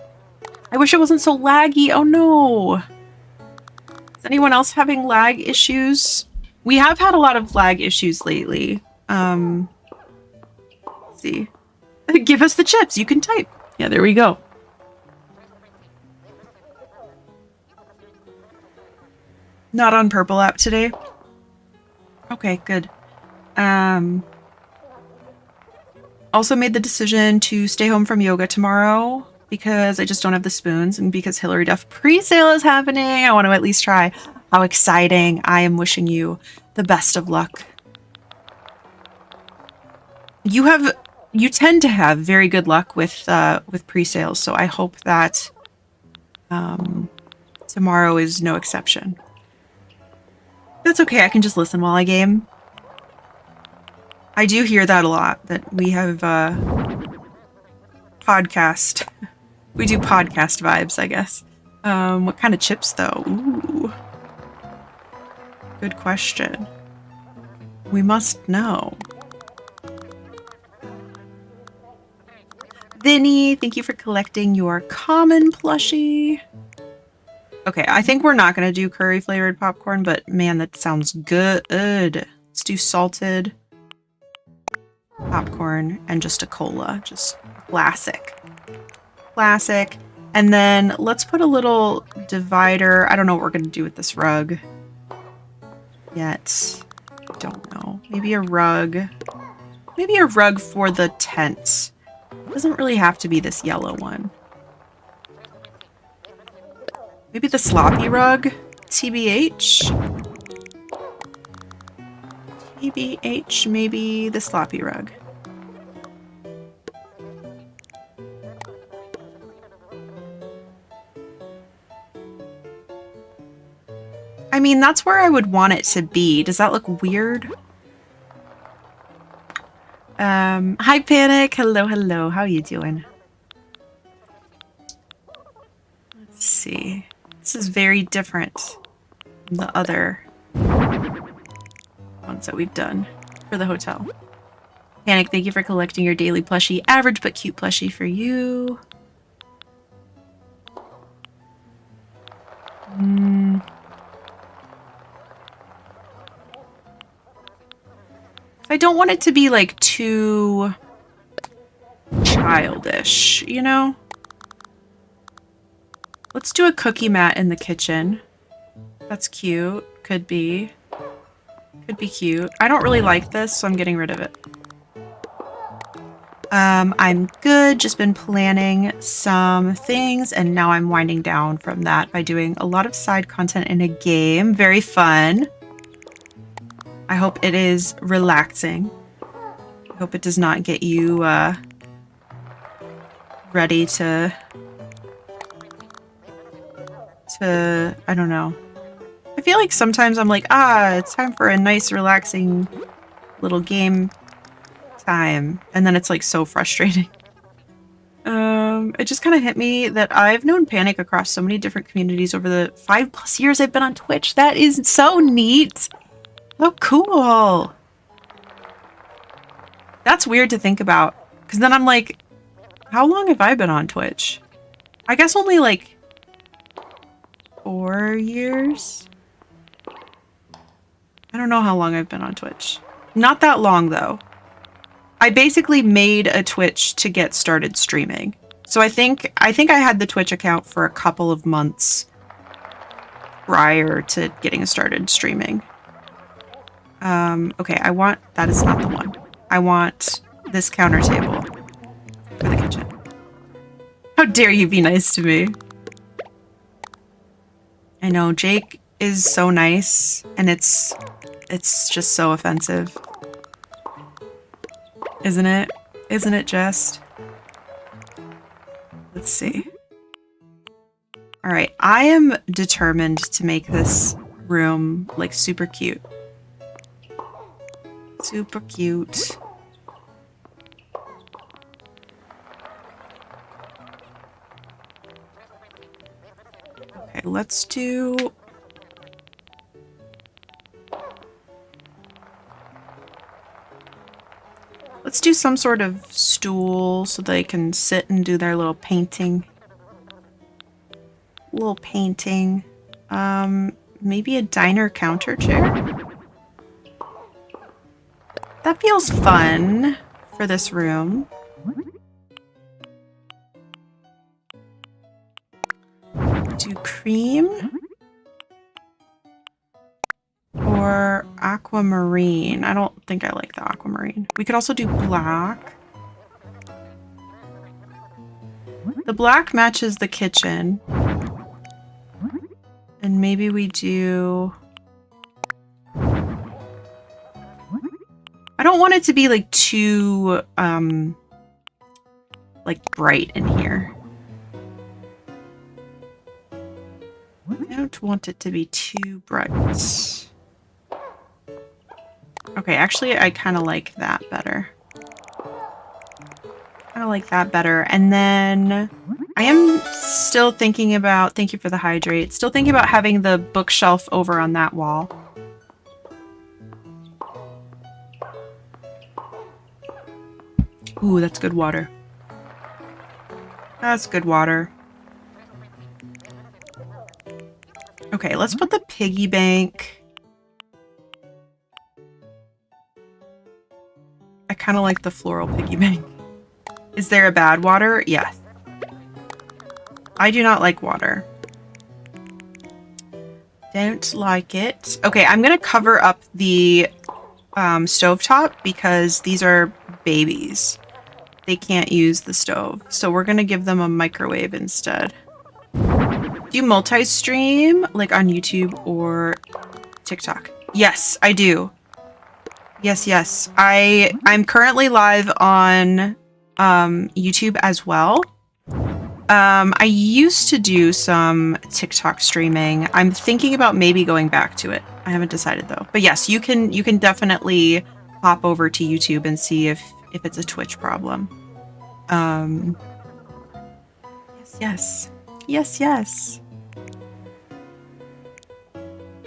wish it wasn't so laggy. Oh no. Is anyone else having lag issues? We have had a lot of lag issues lately. Let's see. Give us the chips. You can type. Yeah, there we go. Not on Purple app today. Okay, good. Also made the decision to stay home from yoga tomorrow because I just don't have the spoons, and because Hillary Duff pre-sale is happening, I want to at least try. How exciting. I am wishing you the best of luck. You tend to have very good luck with pre-sales, so I hope that tomorrow is no exception. That's okay, I can just listen while I game. podcast. We do podcast vibes, I guess. What kind of chips, though? Ooh. Good question. We must know. Vinny, thank you for collecting your common plushie. Okay, I think we're not going to do curry flavored popcorn, but man, that sounds good. Let's do salted popcorn and just a cola. Just classic. Classic. And then let's put a little divider. I don't know what we're going to do with this rug yet. Don't know. Maybe a rug. Maybe a rug for the tent. It doesn't really have to be this yellow one. Maybe the sloppy rug? TBH? TBH, maybe the sloppy rug. I mean, that's where I would want it to be. Does that look weird? Hi Panic. Hello, hello. How you doing? Let's see. This is very different from the other ones that we've done for the hotel. Panic, thank you for collecting your daily plushie. Average but cute plushie for you. I don't want it to be like too childish, you know? Let's do a cookie mat in the kitchen. That's cute. Could be. Could be cute. I don't really like this, so I'm getting rid of it. I'm good. Just been planning some things, and now I'm winding down from that by doing a lot of side content in a game. Very fun. I hope it is relaxing. I hope it does not get you ready to I don't know. I feel like sometimes I'm like, it's time for a nice relaxing little game time, and then it's like so frustrating. It just kind of hit me that I've known Panic across so many different communities over the 5+ years I've been on Twitch. That is so neat. Oh, cool. That's weird to think about, because then I'm like, how long have I been on Twitch? I guess only like 4 years? I don't know how long I've been on Twitch. Not that long, though. I basically made a Twitch to get started streaming. So I think I had the Twitch account for a couple of months prior to getting started streaming. Okay, that is not the one. I want this counter table for the kitchen. How dare you be nice to me? I know, Jake is so nice, and it's just so offensive. Isn't it? Isn't it just? Let's see. Alright, I am determined to make this room, like, super cute. Super cute. Okay, let's do... Let's do some sort of stool so they can sit and do their little painting. Maybe a diner counter chair? That feels fun for this room. Do cream or aquamarine. I don't think I like the aquamarine. We could also do black. The black matches the kitchen. And maybe we do... I don't want it to be like too like bright in here. I don't want it to be too bright. Okay, actually I kind of like that better. kind of like that better. And then I am still thinking about, thank you for the hydrate, still thinking about having the bookshelf over on that wall. Ooh, that's good water. That's good water. Okay, let's put the piggy bank. I kind of like the floral piggy bank. Is there a bad water? Yes. I do not like water. Don't like it. Okay, I'm gonna cover up the stovetop because these are babies. They can't use the stove. So we're gonna give them a microwave instead. Do you multi-stream like on YouTube or TikTok? Yes, I do. Yes. I'm currently live on YouTube as well. I used to do some TikTok streaming. I'm thinking about maybe going back to it. I haven't decided though. But yes, you can definitely hop over to YouTube and see if it's a Twitch problem. Yes.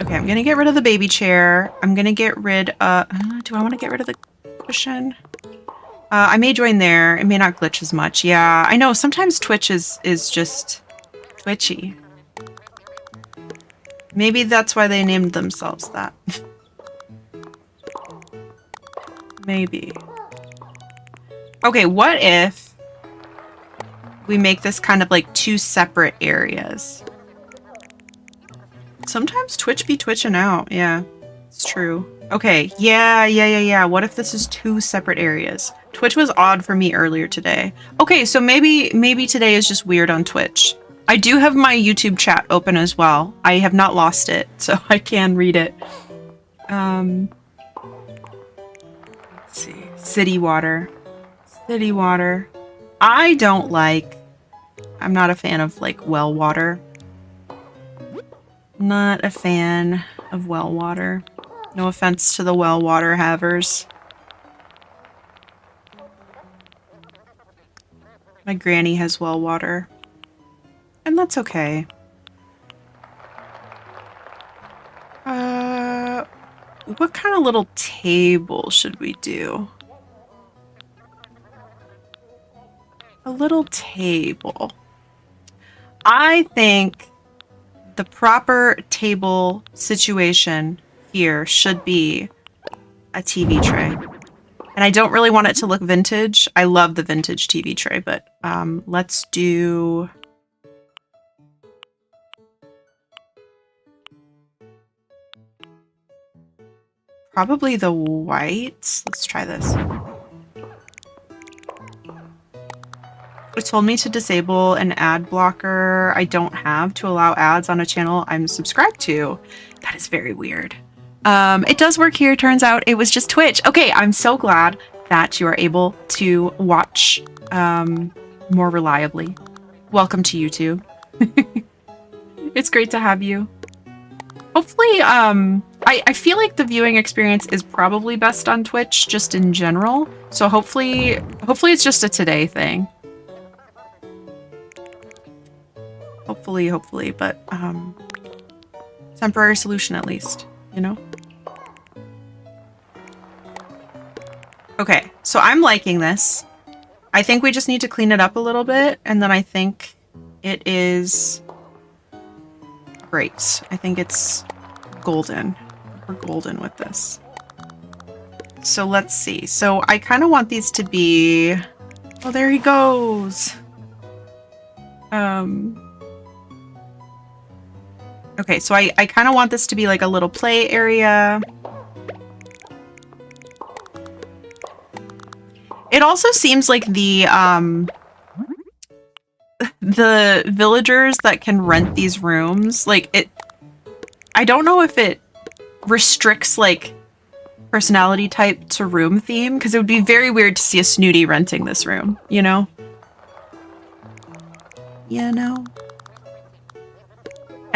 Okay, I'm gonna get rid of the baby chair. I'm gonna get rid of... do I want to get rid of the cushion? I may join there. It may not glitch as much. Yeah, I know. Sometimes Twitch is just twitchy. Maybe that's why they named themselves that. Maybe. Okay, what if we make this kind of like two separate areas? Sometimes Twitch be twitching out. Yeah, it's true. Okay, yeah. What if this is two separate areas? Twitch was odd for me earlier today. Okay, so maybe today is just weird on Twitch. I do have my YouTube chat open as well. I have not lost it, so I can read it. Let's see. City water. I'm not a fan of like well water. Not a fan of well water. No offense to the well water havers. My granny has well water. And that's okay. What kind of little table should we do? A little table. I think the proper table situation here should be a TV tray. And I don't really want it to look vintage. I love the vintage TV tray, but let's do... probably the white. Let's try this. It told me to disable an ad blocker I don't have to allow ads on a channel I'm subscribed to. That is very weird. It does work here, turns out. It was just Twitch. Okay, I'm so glad that you are able to watch more reliably. Welcome to YouTube. It's great to have you. Hopefully, I feel like the viewing experience is probably best on Twitch, just in general. So hopefully it's just a today thing. Hopefully, but temporary solution at least, you know? Okay, so I'm liking this. I think we just need to clean it up a little bit, and then I think it is great. I think it's golden. We're golden with this. So let's see. So I kind of want these to be... oh, there he goes. Okay, so I kind of want this to be like a little play area. It also seems like the villagers that can rent these rooms, like it, I don't know if it restricts like personality type to room theme, because it would be very weird to see a snooty renting this room, you know? You know?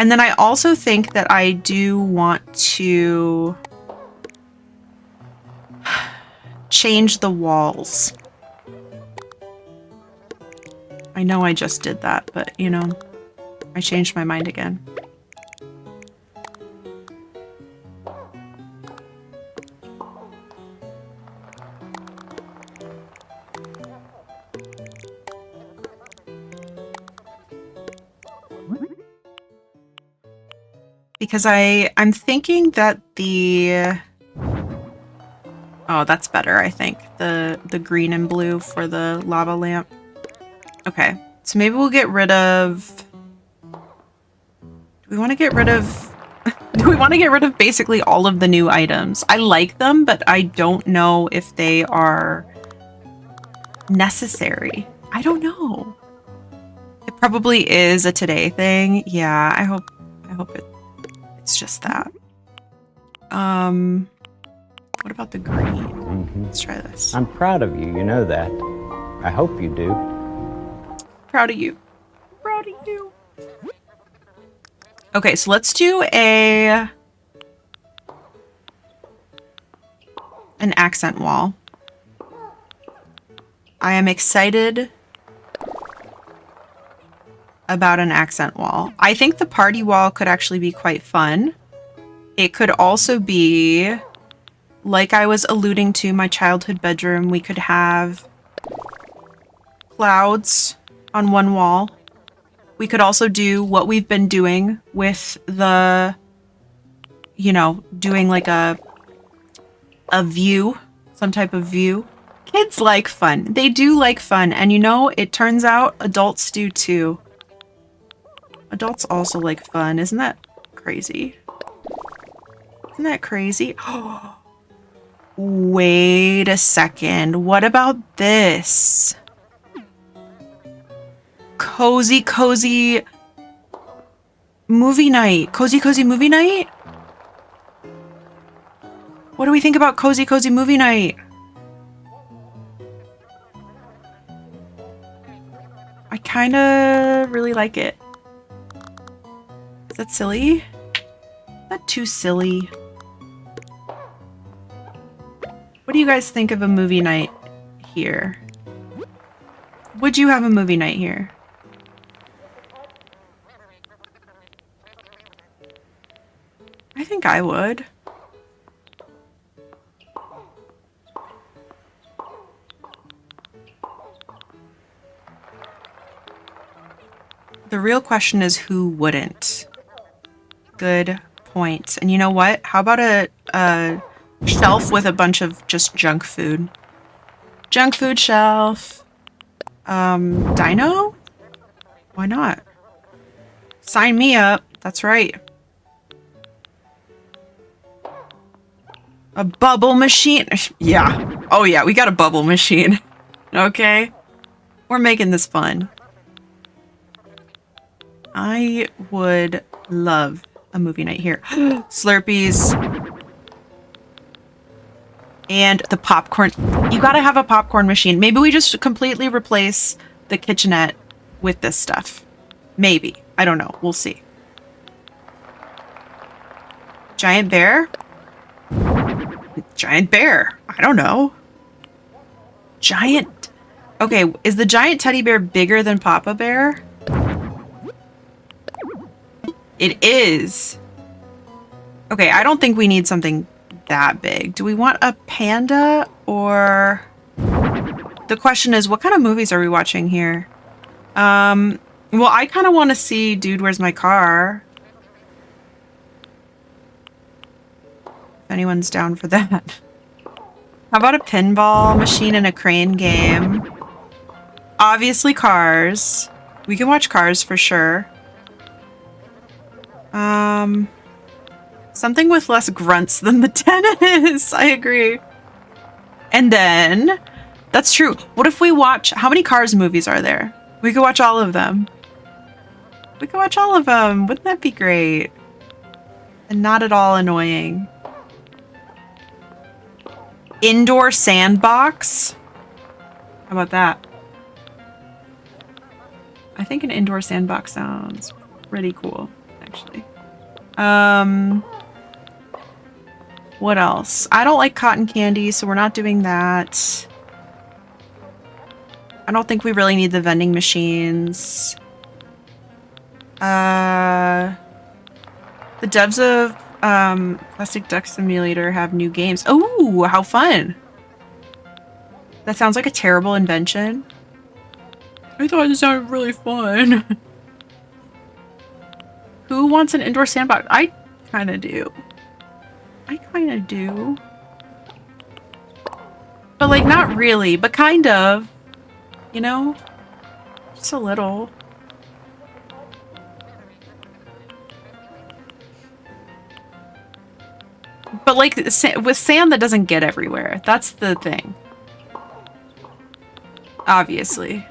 And then I also think that I do want to change the walls. I know I just did that, but you know, I changed my mind again. Because I'm thinking that the... Oh, that's better, I think. The green and blue for the lava lamp. Okay, so maybe we'll get rid of... Do we want to get rid of... Do we want to get rid of basically all of the new items? I like them, but I don't know if they are necessary. I don't know. It probably is a today thing. Yeah, I hope it's just that. What about the green? Let's try this. I'm proud of you, you know that. I hope you do. Proud of you. Proud of you. Okay, so let's do an accent wall. I am excited about an accent wall. I think the party wall could actually be quite fun. It could also be, like I was alluding to, my childhood bedroom. We could have clouds on one wall. We could also do what we've been doing with the, you know, doing like a view, some type of view. Kids like fun. They do like fun. And you know, it turns out adults do too. Adults also like fun. Isn't that crazy? Isn't that crazy? Wait a second. What about this? Cozy, cozy movie night. Cozy, cozy movie night? What do we think about cozy, cozy movie night? I kind of really like it. Is that silly? Not too silly. What do you guys think of a movie night here? Would you have a movie night here? I think I would. The real question is who wouldn't. Good point. And you know what? How about a shelf with a bunch of just junk food? Junk food shelf. Dino? Why not? Sign me up. That's right. A bubble machine. Yeah. Oh yeah, we got a bubble machine. Okay. We're making this fun. I would love a movie night here. Slurpees. And the popcorn. You gotta have a popcorn machine. Maybe we just completely replace the kitchenette with this stuff. Maybe. I don't know. We'll see. Giant bear? Giant bear. I don't know. Giant. Okay, is the giant teddy bear bigger than Papa Bear? It is. Okay, I don't think we need something that big. Do we want a panda or... The question is, what kind of movies are we watching here? Well, I kind of want to see Dude, Where's My Car? If anyone's down for that. How about a pinball machine and a crane game? Obviously Cars. We can watch Cars for sure. Something with less grunts than the tennis. I agree. And then, that's true. What if we watch, how many Cars movies are there? We could watch all of them. We could watch all of them. Wouldn't that be great? And not at all annoying. Indoor sandbox? How about that? I think an indoor sandbox sounds pretty cool, actually. What else? I don't like cotton candy, so we're not doing that. I don't think we really need the vending machines. The devs of Plastic Duck Simulator have new games. Oh, how fun! That sounds like a terrible invention. I thought it sounded really fun. Who wants an indoor sandbox? I kind of do. I kind of do. But like, not really, but kind of. You know? Just a little. But like, with sand that doesn't get everywhere. That's the thing. Obviously.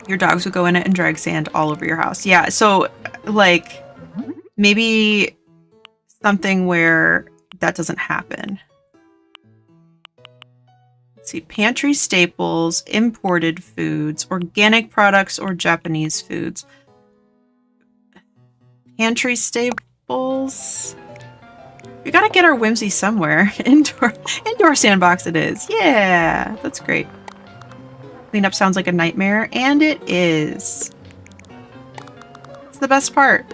Your dogs would go in it and drag sand all over your house. Yeah, so, like, maybe something where that doesn't happen. Let's see, pantry staples, imported foods, organic products, or Japanese foods. Pantry staples. We gotta get our whimsy somewhere. Indoor sandbox it is. Yeah, that's great. Cleanup sounds like a nightmare, and it is. It's the best part.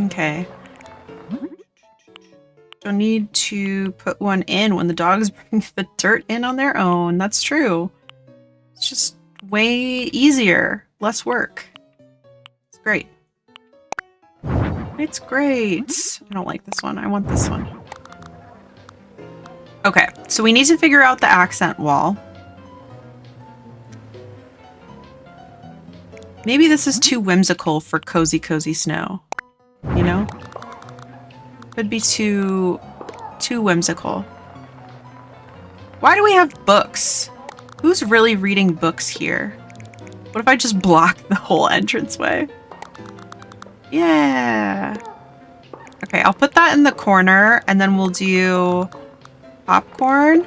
Okay. Don't need to put one in when the dogs bring the dirt in on their own. That's true. It's just way easier. Less work. It's great. It's great. I don't like this one. I want this one. Okay, so we need to figure out the accent wall. Maybe this is too whimsical for Cozy Cozy Snow. You know? Could be too whimsical. Why do we have books? Who's really reading books here? What if I just block the whole entranceway? Yeah. Okay, I'll put that in the corner, and then we'll do popcorn.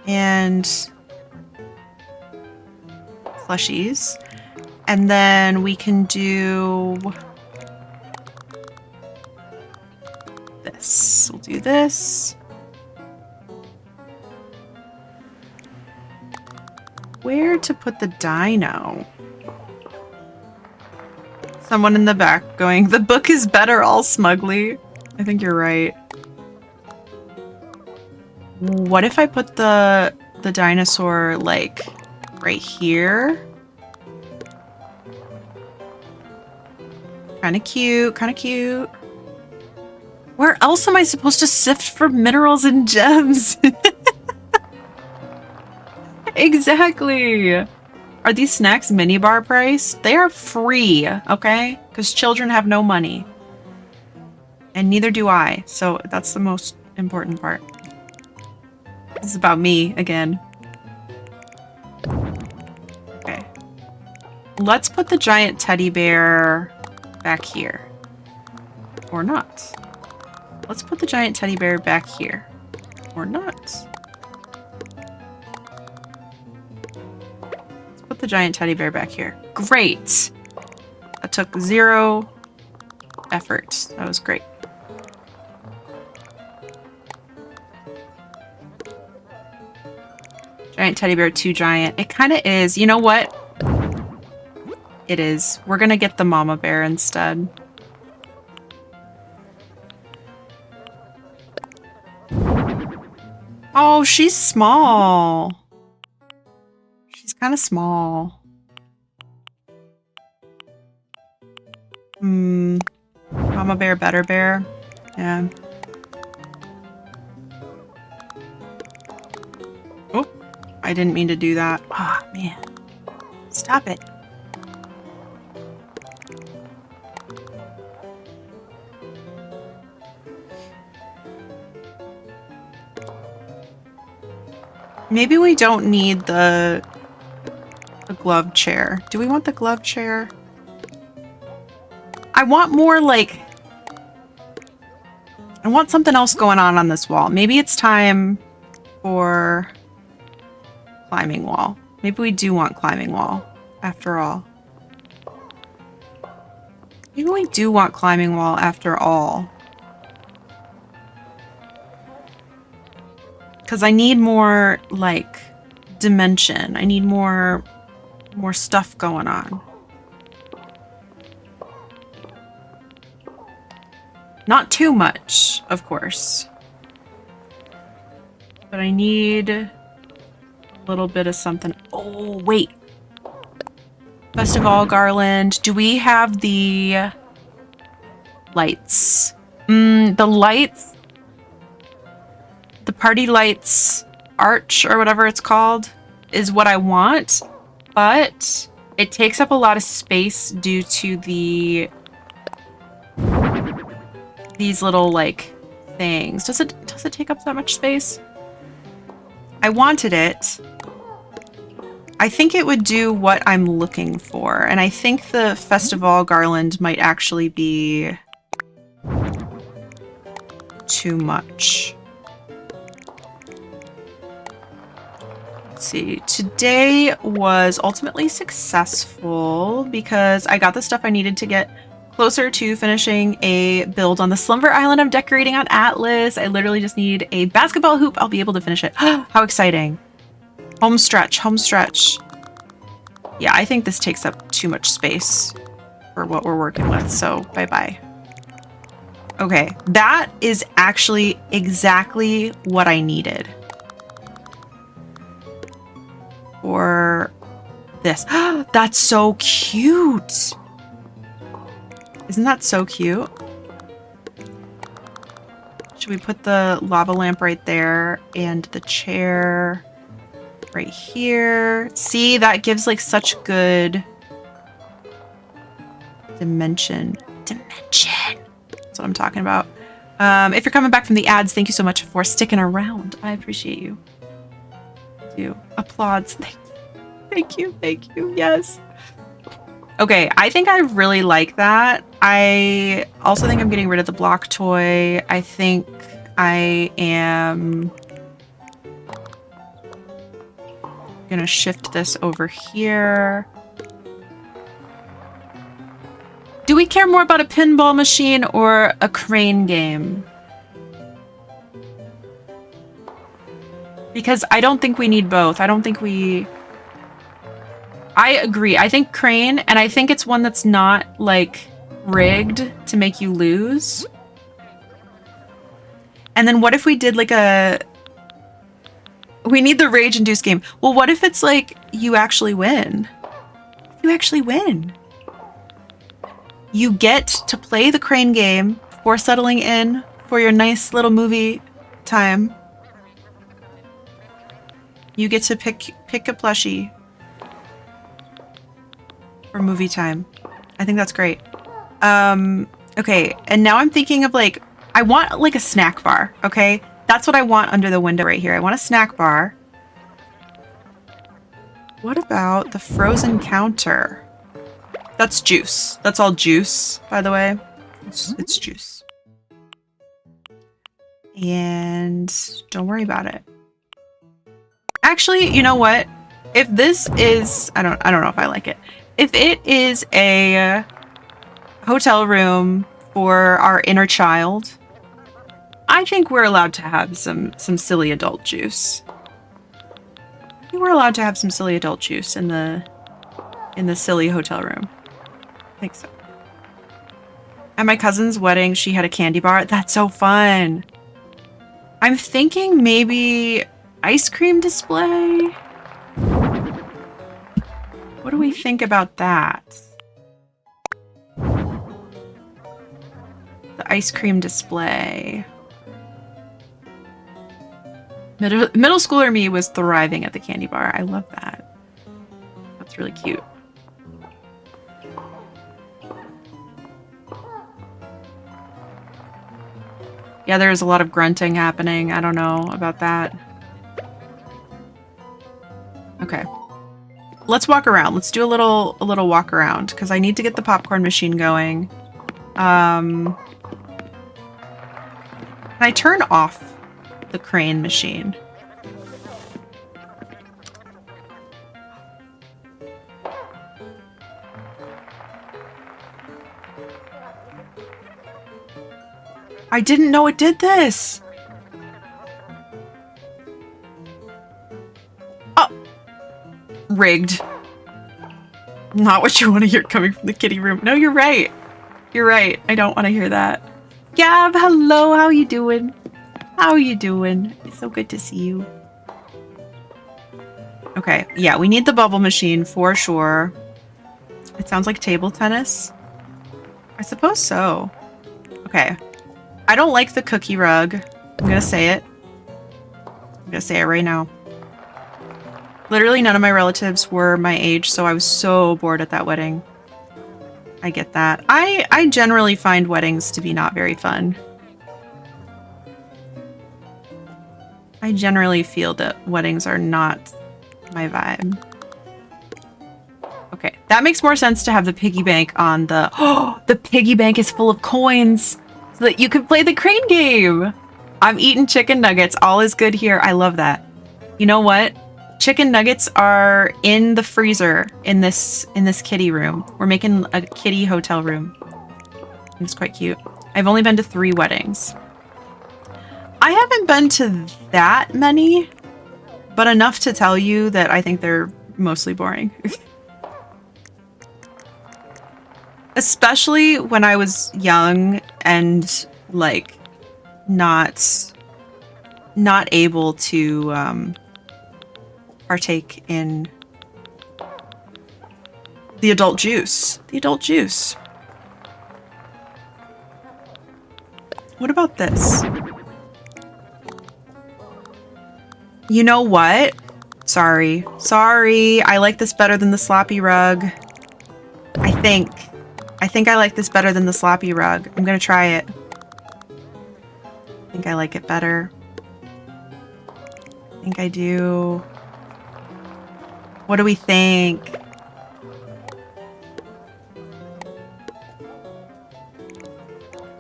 And slushies. And then we can do this. We'll do this. Where to put the dino? Someone in the back going, the book is better, all smugly. I think you're right. What if I put the dinosaur, like, right here? Kind of cute, kind of cute. Where else am I supposed to sift for minerals and gems? Exactly. Are these snacks minibar price? They are free, okay? Because children have no money. And neither do I. So that's the most important part. This is about me again. Okay. Let's put the giant teddy bear back here. Or not. Let's put the giant teddy bear back here. Or not. Let's put the giant teddy bear back here. Great! That took 0 effort. That was great. Giant teddy bear, too giant. It kind of is. You know what? It is. We're gonna get the mama bear instead. Oh, she's small. She's kind of small. Mama bear, better bear. Yeah. Oh, I didn't mean to do that. Oh, man. Stop it. Maybe we don't need the glove chair. Do we want the glove chair? I want more, like... I want something else going on this wall. Maybe it's time for climbing wall. Maybe we do want climbing wall, after all. Maybe we do want climbing wall after all. Because I need more, like, dimension. I need more stuff going on. Not too much, of course. But I need a little bit of something. Oh, wait. Festival garland. Do we have the lights? The lights. The party lights arch or whatever it's called is what I want, but it takes up a lot of space due to these little like things. Does it take up that much space? I wanted it. I think it would do what I'm looking for, and I think the festival garland might actually be too much. Let's see. Today was ultimately successful because I got the stuff I needed to get closer to finishing a build on the Slumber Island I'm decorating on Atlas. I literally just need a basketball hoop. I'll be able to finish it. How exciting. Home stretch, home stretch. Yeah, I think this takes up too much space for what we're working with, so bye-bye. Okay, that is actually exactly what I needed. For this. That's so cute! Isn't that so cute? Should we put the lava lamp right there and the chair right here? See, that gives like such good dimension. Dimension! That's what I'm talking about. If you're coming back from the ads, thank you so much for sticking around. I appreciate you. Applauds. Thank you. Thank you. Yes. Okay, I think I really like that. I also think I'm getting rid of the block toy. I think I am gonna shift this over here. Do we care more about a pinball machine or a crane game? Because I don't think we need both. I don't think we... I agree. I think crane, and I think it's one that's not, like, rigged to make you lose. And then what if we did, like, a... We need the rage-induced game. Well, what if it's, like, you actually win? You actually win. You get to play the crane game before settling in for your nice little movie time. You get to pick a plushie for movie time. I think that's great. Okay, and now I'm thinking of like, I want like a snack bar, okay? That's what I want under the window right here. I want a snack bar. What about the frozen counter? That's juice. That's all juice, by the way. It's juice. And don't worry about it. Actually, you know what? If this is, I don't know if I like it. If it is a hotel room for our inner child, I think we're allowed to have some silly adult juice. I think we're allowed to have some silly adult juice in the silly hotel room. I think so. At my cousin's wedding, she had a candy bar. That's so fun. I'm thinking maybe ice cream display. What do we think about that? The ice cream display. Middle schooler me was thriving at the candy bar. I love that. That's really cute. Yeah, there's a lot of grunting happening. I don't know about that. Okay. Let's walk around. Let's do a little walk around because I need to get the popcorn machine going. Can I turn off the crane machine? I didn't know it did this. Oh. Rigged. Not what you want to hear coming from the kitty room. No, you're right. You're right. I don't want to hear that. Gab, hello. How you doing? How are you doing? It's so good to see you. Okay. Yeah, we need the bubble machine for sure. It sounds like table tennis. I suppose so. Okay. I don't like the cookie rug. I'm gonna say it. I'm gonna say it right now. Literally none of my relatives were my age, so I was so bored at that wedding. I get that. I generally find weddings to be not very fun. I generally feel that weddings are not my vibe. Okay, that makes more sense to have the piggy bank on the... Oh, the piggy bank is full of coins so that you can play the crane game. I'm eating chicken nuggets. All is good here. I love that. You know what? Chicken nuggets are in the freezer in this kitty room. We're making a kitty hotel room. It's quite cute. I've only been to 3 weddings. I haven't been to that many, but enough to tell you that I think they're mostly boring. Especially when I was young and like not able to partake in the adult juice. The adult juice. What about this? You know what? Sorry. Sorry. I like this better than the sloppy rug. I think I like this better than the sloppy rug. I'm gonna try it. I think I like it better. I think I do. What do we think?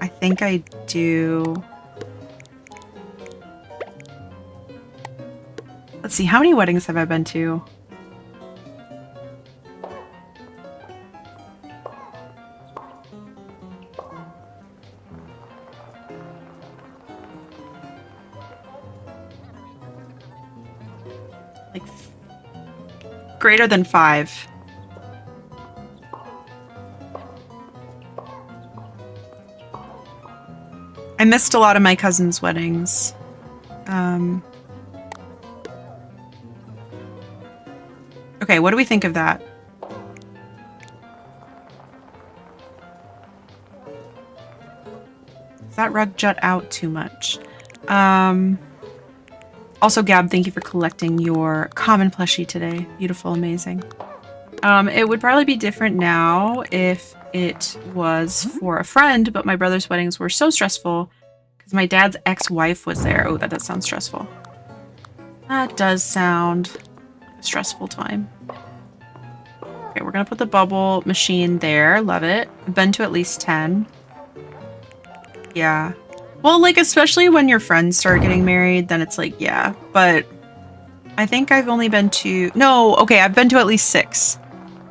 I think I do. Let's see, how many weddings have I been to? Like greater than 5. I missed a lot of my cousins' weddings. Okay, what do we think of that? Does that rug jut out too much? Also, Gab, thank you for collecting your common plushie today. Beautiful, amazing. It would probably be different now if it was for a friend, but my brother's weddings were so stressful because my dad's ex-wife was there. Oh, that does sound stressful. That does sound like a stressful time. Okay, we're gonna put the bubble machine there. Love it. I've been to at least 10. Yeah. Well, like, especially when your friends start getting married, then it's like, yeah. But I think I've only been to... No, okay, I've been to at least 6.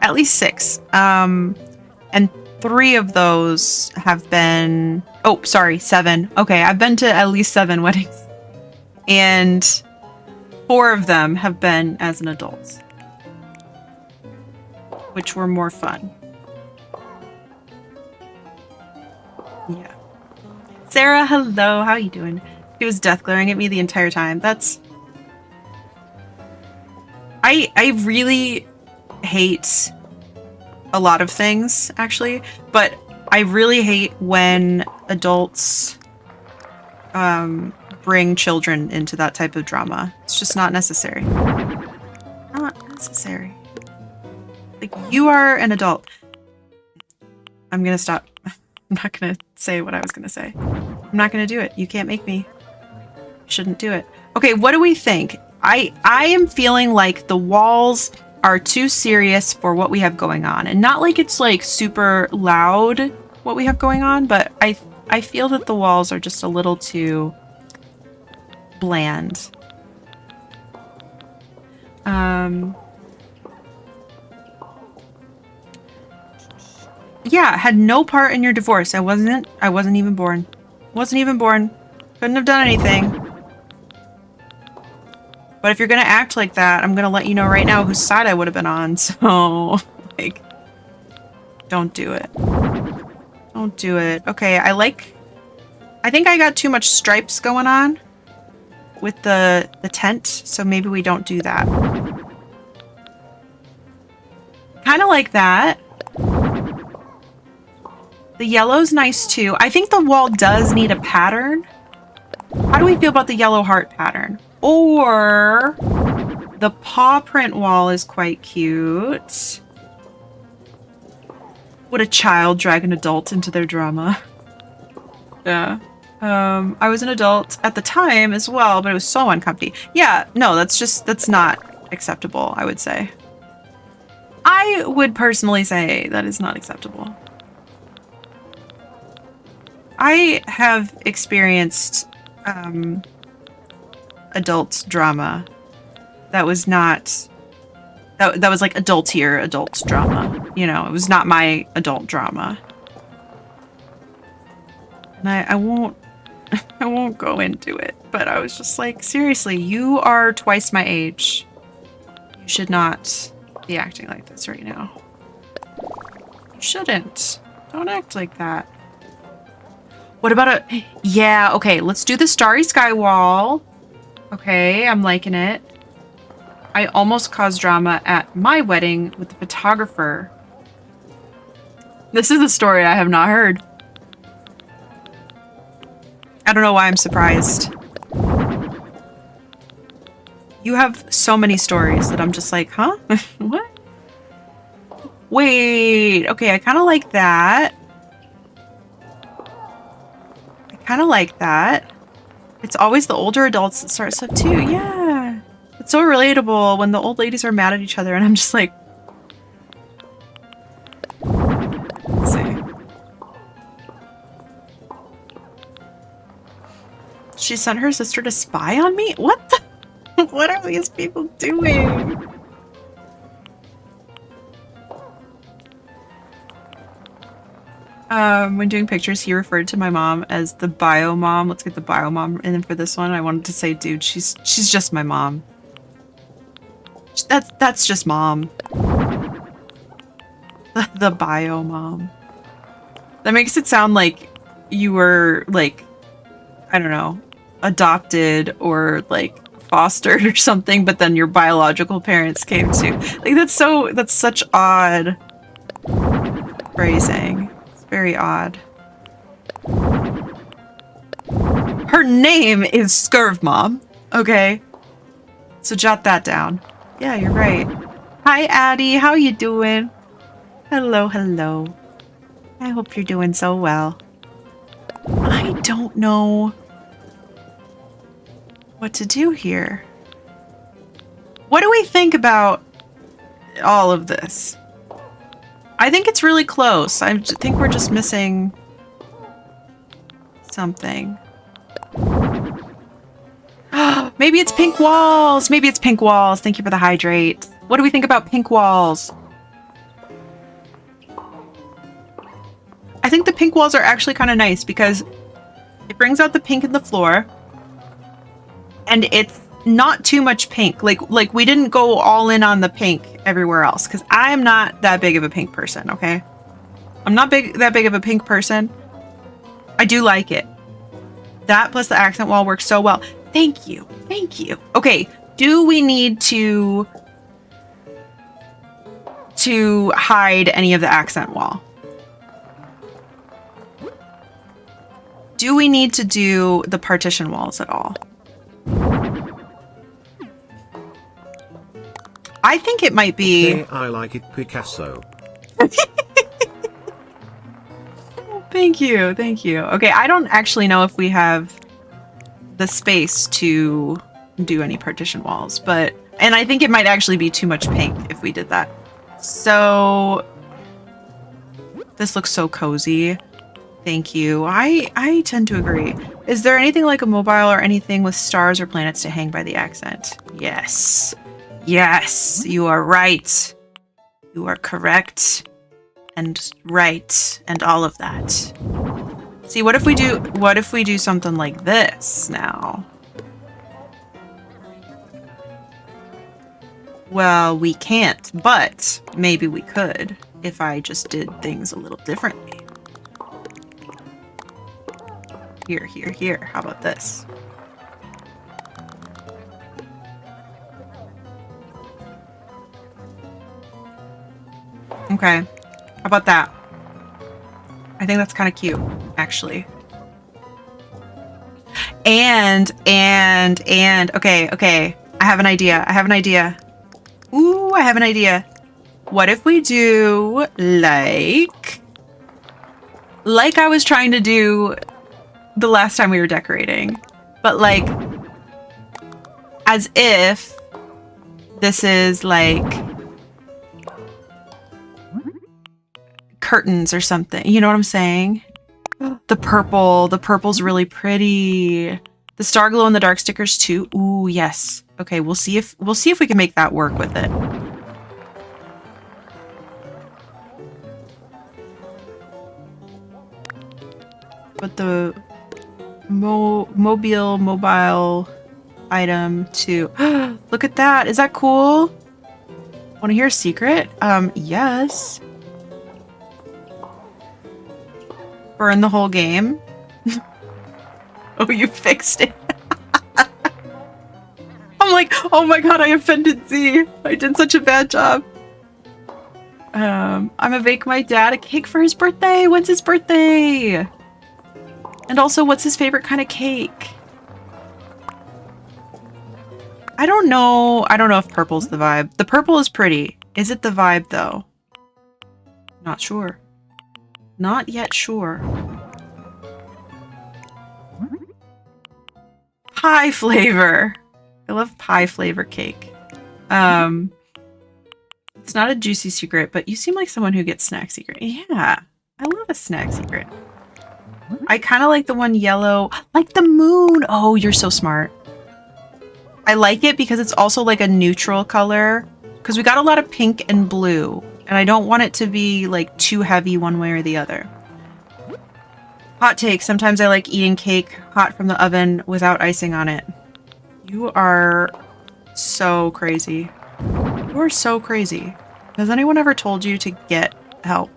At least 6. And 3 of those have been... Oh, sorry, 7. Okay, I've been to at least 7 weddings. And 4 of them have been as an adult, which were more fun. Yeah. Sarah, hello. How are you doing? She was death glaring at me the entire time. That's... I really hate a lot of things, actually, but I really hate when adults bring children into that type of drama. It's just not necessary. Not necessary. Like, you are an adult. I'm gonna stop. I'm not gonna say what I was gonna say. I'm not gonna do it. You can't make me. Shouldn't do it. Okay, what do we think? I am feeling like the walls are too serious for what we have going on. And not like it's like super loud what we have going on, but I feel that the walls are just a little too bland. yeah, had no part in your divorce. I wasn't even born. Wasn't even born. Couldn't have done anything. But if you're gonna act like that, I'm gonna let you know right now whose side I would have been on. So, like, don't do it. Don't do it. Okay, I think I got too much stripes going on with the tent, so maybe we don't do that. Kind of like that. The yellow's nice too. I think the wall does need a pattern. How do we feel about the yellow heart pattern? Or the paw print wall is quite cute. Would a child drag an adult into their drama? Yeah. I was an adult at the time as well, but it was so uncomfy. Yeah, no, that's not acceptable, I would say. I would personally say that is not acceptable. I have experienced adult drama that was not that was like adultier adult drama. You know, it was not my adult drama. And I won't I won't go into it, but I was just like, seriously, you are twice my age. You should not be acting like this right now. You shouldn't. Don't act like that. What about a... Yeah, okay, let's do the Starry Sky wall. Okay, I'm liking it. I almost caused drama at my wedding with the photographer. This is a story I have not heard. I don't know why I'm surprised. You have so many stories that I'm just like, huh? What? Wait, okay, I kind of like that. I kind of like that. It's always the older adults that start stuff too. Yeah. It's so relatable when the old ladies are mad at each other and I'm just like... Let's see. She sent her sister to spy on me? What the? What are these people doing? When doing pictures, he referred to my mom as the bio mom. Let's get the bio mom in for this one. I wanted to say, dude, she's just my mom. That's just mom. The bio mom. That makes it sound like you were like, I don't know, adopted or like fostered or something, but then your biological parents came too. Like that's such odd phrasing. It's very odd. Her name is Scurv Mom. Okay. So jot that down. Yeah, you're right. Hi Addie, how you doing? Hello, hello. I hope you're doing so well. I don't know what to do here. What do we think about all of this? I think it's really close. I think we're just missing something. Maybe it's pink walls. Maybe it's pink walls. Thank you for the hydrate. What do we think about pink walls? I think the pink walls are actually kind of nice because it brings out the pink in the floor. And it's not too much pink. Like we didn't go all in on the pink everywhere else because I'm not that big of a pink person, okay? I'm not that big of a pink person. I do like it. That plus the accent wall works so well. Thank you. Thank you. Okay, do we need to hide any of the accent wall? Do we need to do the partition walls at all? I think it might be... Okay, I like it, Picasso. Thank you, thank you. Okay, I don't actually know if we have the space to do any partition walls, but... And I think it might actually be too much pink if we did that. So... This looks so cozy. Thank you. I tend to agree. Is there anything like a mobile or anything with stars or planets to hang by the accent? Yes. Yes, you are right. You are correct. and right and all of that. See, what if we do something like this now? Well, we can't, but maybe we could if I just did things a little differently. Here, here, here. How about this? Okay. How about that? I think that's kind of cute, actually. And, okay. I have an idea. Ooh, I have an idea. What if we do like I was trying to do the last time we were decorating, but like as if this is like curtains or something. You know what I'm saying? The purple's really pretty. The star glow in the dark stickers too. Ooh, yes. Okay, we'll see if we can make that work with it. But the mobile item too. Look at that. Is that cool? Want to hear a secret? Yes. Burn the whole game. Oh, you fixed it. I'm like, oh my god, I offended Z. I did such a bad job. I'm gonna bake my dad a cake for his birthday. When's his birthday? And also, what's his favorite kind of cake? I don't know. I don't know if purple's the vibe. The purple is pretty. Is it the vibe, though? Not sure. Not yet sure. Pie flavor. I love pie flavor cake. It's not a juicy secret, but you seem like someone who gets snack secret. Yeah, I love a snack secret. I kind of like the one yellow, like the moon. Oh, you're so smart. I like it because it's also like a neutral color, because we got a lot of pink and blue, and I don't want it to be like too heavy one way or the other. Hot take. Sometimes I like eating cake hot from the oven without icing on it. You are so crazy. You are so crazy. Has anyone ever told you to get help?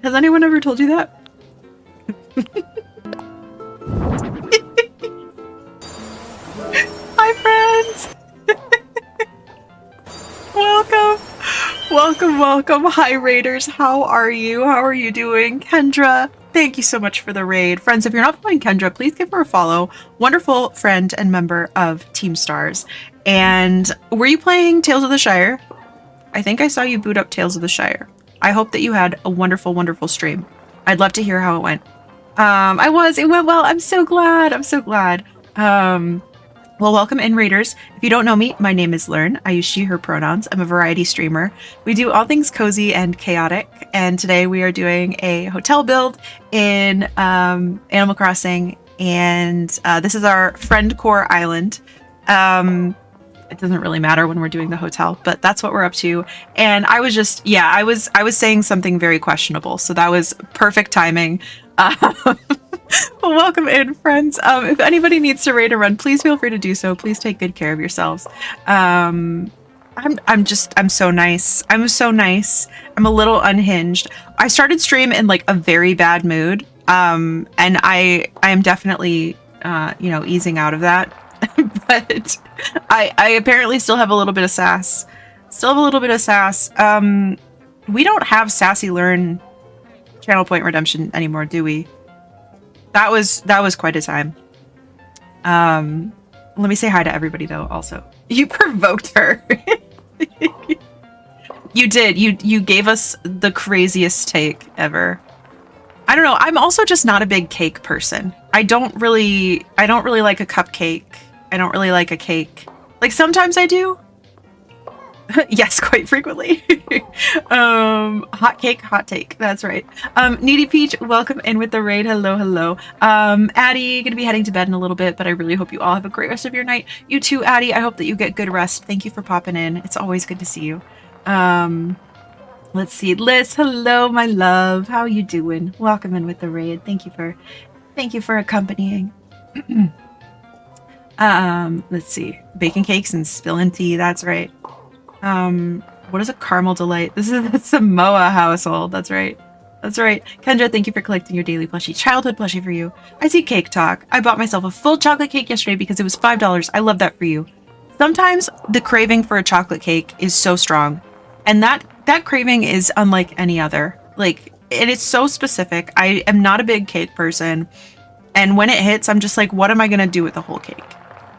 Has anyone ever told you that? Hi, friends! Welcome. Hi, Raiders. How are you? How are you doing? Kendra, thank you so much for the raid. Friends, if you're not following Kendra, please give her a follow. Wonderful friend and member of Team Stars. And were you playing Tales of the Shire? I think I saw you boot up Tales of the Shire. I hope that you had a wonderful, wonderful stream. I'd love to hear how it went. It went well. I'm so glad. Well, welcome in, Raiders. If you don't know me, my name is Lurn. I use she, her pronouns. I'm a variety streamer. We do all things cozy and chaotic, and today we are doing a hotel build in Animal Crossing, and this is our FRIENDCORE island. It doesn't really matter when we're doing the hotel, but that's what we're up to. And I was just, yeah, I was saying something very questionable, so that was perfect timing. Well, welcome in, friends. If anybody needs to raid or run, please feel free to do so. Please take good care of yourselves. I'm so nice. I'm so nice. I'm a little unhinged. I started stream in like a very bad mood. And I am definitely, easing out of that. But I apparently still have a little bit of sass. We don't have Sassy Learn channel point redemption anymore, do we? That was quite a time. Let me say hi to everybody though also. You provoked her. You did. You gave us the craziest take ever. I don't know. I'm also just not a big cake person. I don't really like a cupcake. I don't really like a cake. Like sometimes I do. Yes, quite frequently. Hot cake, hot take. That's right. Needy Peach, welcome in with the raid. Hello, hello. Addie, gonna be heading to bed in a little bit, but I really hope you all have a great rest of your night. You too, Addie. I hope that you get good rest. Thank you for popping in. It's always good to see you. Let's see. Liz, hello, my love. How you doing? Welcome in with the raid. Thank you for accompanying. Let's see. Baking cakes and spilling tea. That's right. What is a caramel delight? This is the Samoa household. That's right. That's right. Kendra, thank you for collecting your daily plushie. Childhood plushie for you. I see Cake Talk. I bought myself a full chocolate cake yesterday because it was $5. I love that for you. Sometimes the craving for a chocolate cake is so strong. And that craving is unlike any other. Like, it is so specific. I am not a big cake person. And when it hits, I'm just like, what am I going to do with the whole cake?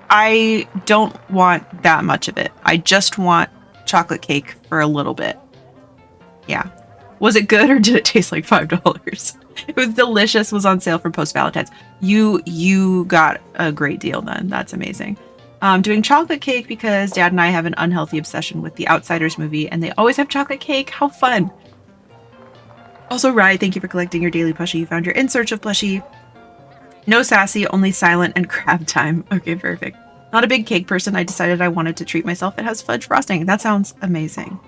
I don't want that much of it. I just want chocolate cake for a little bit. Yeah. Was it good or did it taste like $5? It was delicious. Was on sale for post Valentine's. You got a great deal then. That's amazing. Doing chocolate cake because Dad and I have an unhealthy obsession with the Outsiders movie and they always have chocolate cake. How fun. Also, Rye, thank you for collecting your daily plushie. You found your In Search of plushie. No sassy, only silent and crab time. Okay, perfect. Not a big cake person. I decided I wanted to treat myself. It has fudge frosting. That sounds amazing.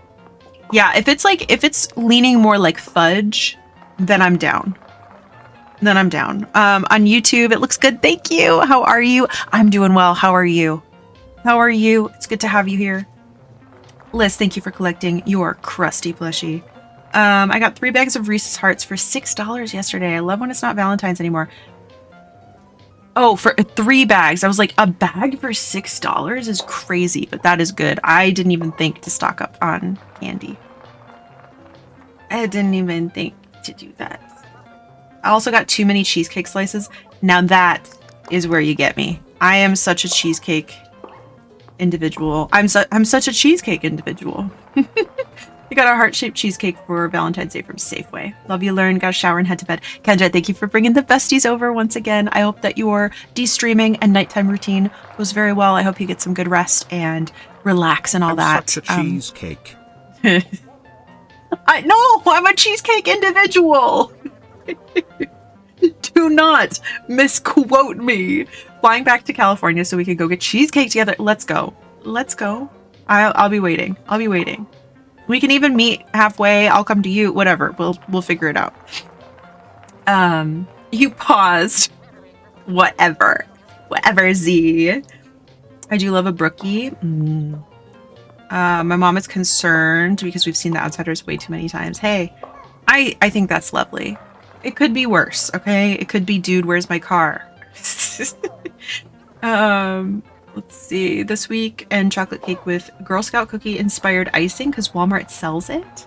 Yeah, if it's leaning more like fudge, then I'm down. On YouTube, it looks good. Thank you. How are you? I'm doing well. How are you? It's good to have you here. Liz, thank you for collecting your crusty plushie. I got 3 bags of Reese's Hearts for $6 yesterday. I love when it's not Valentine's anymore. Oh, for 3 bags. I was like, a bag for $6 is crazy, but that is good. I didn't even think to stock up on candy. I didn't even think to do that. I also got too many cheesecake slices. Now that is where you get me. I am such a cheesecake individual. I'm such a cheesecake individual. You got a heart-shaped cheesecake for Valentine's Day from Safeway. Love you, Lurn. Got a shower and head to bed. Kendra, thank you for bringing the besties over once again. I hope that your de-streaming and nighttime routine goes very well. I hope you get some good rest and relax and all that. Such a cheesecake. I'm a cheesecake individual. Do not misquote me. Flying back to California so we can go get cheesecake together. Let's go. I'll be waiting. We can even meet halfway. I'll come to you. Whatever. We'll figure it out. You paused. Whatever, Z. I do love a brookie. My mom is concerned because we've seen The Outsiders way too many times. Hey, I think that's lovely. It could be worse, okay? It could be, dude, where's my car? Let's see. This week, and chocolate cake with Girl Scout cookie inspired icing because Walmart sells it.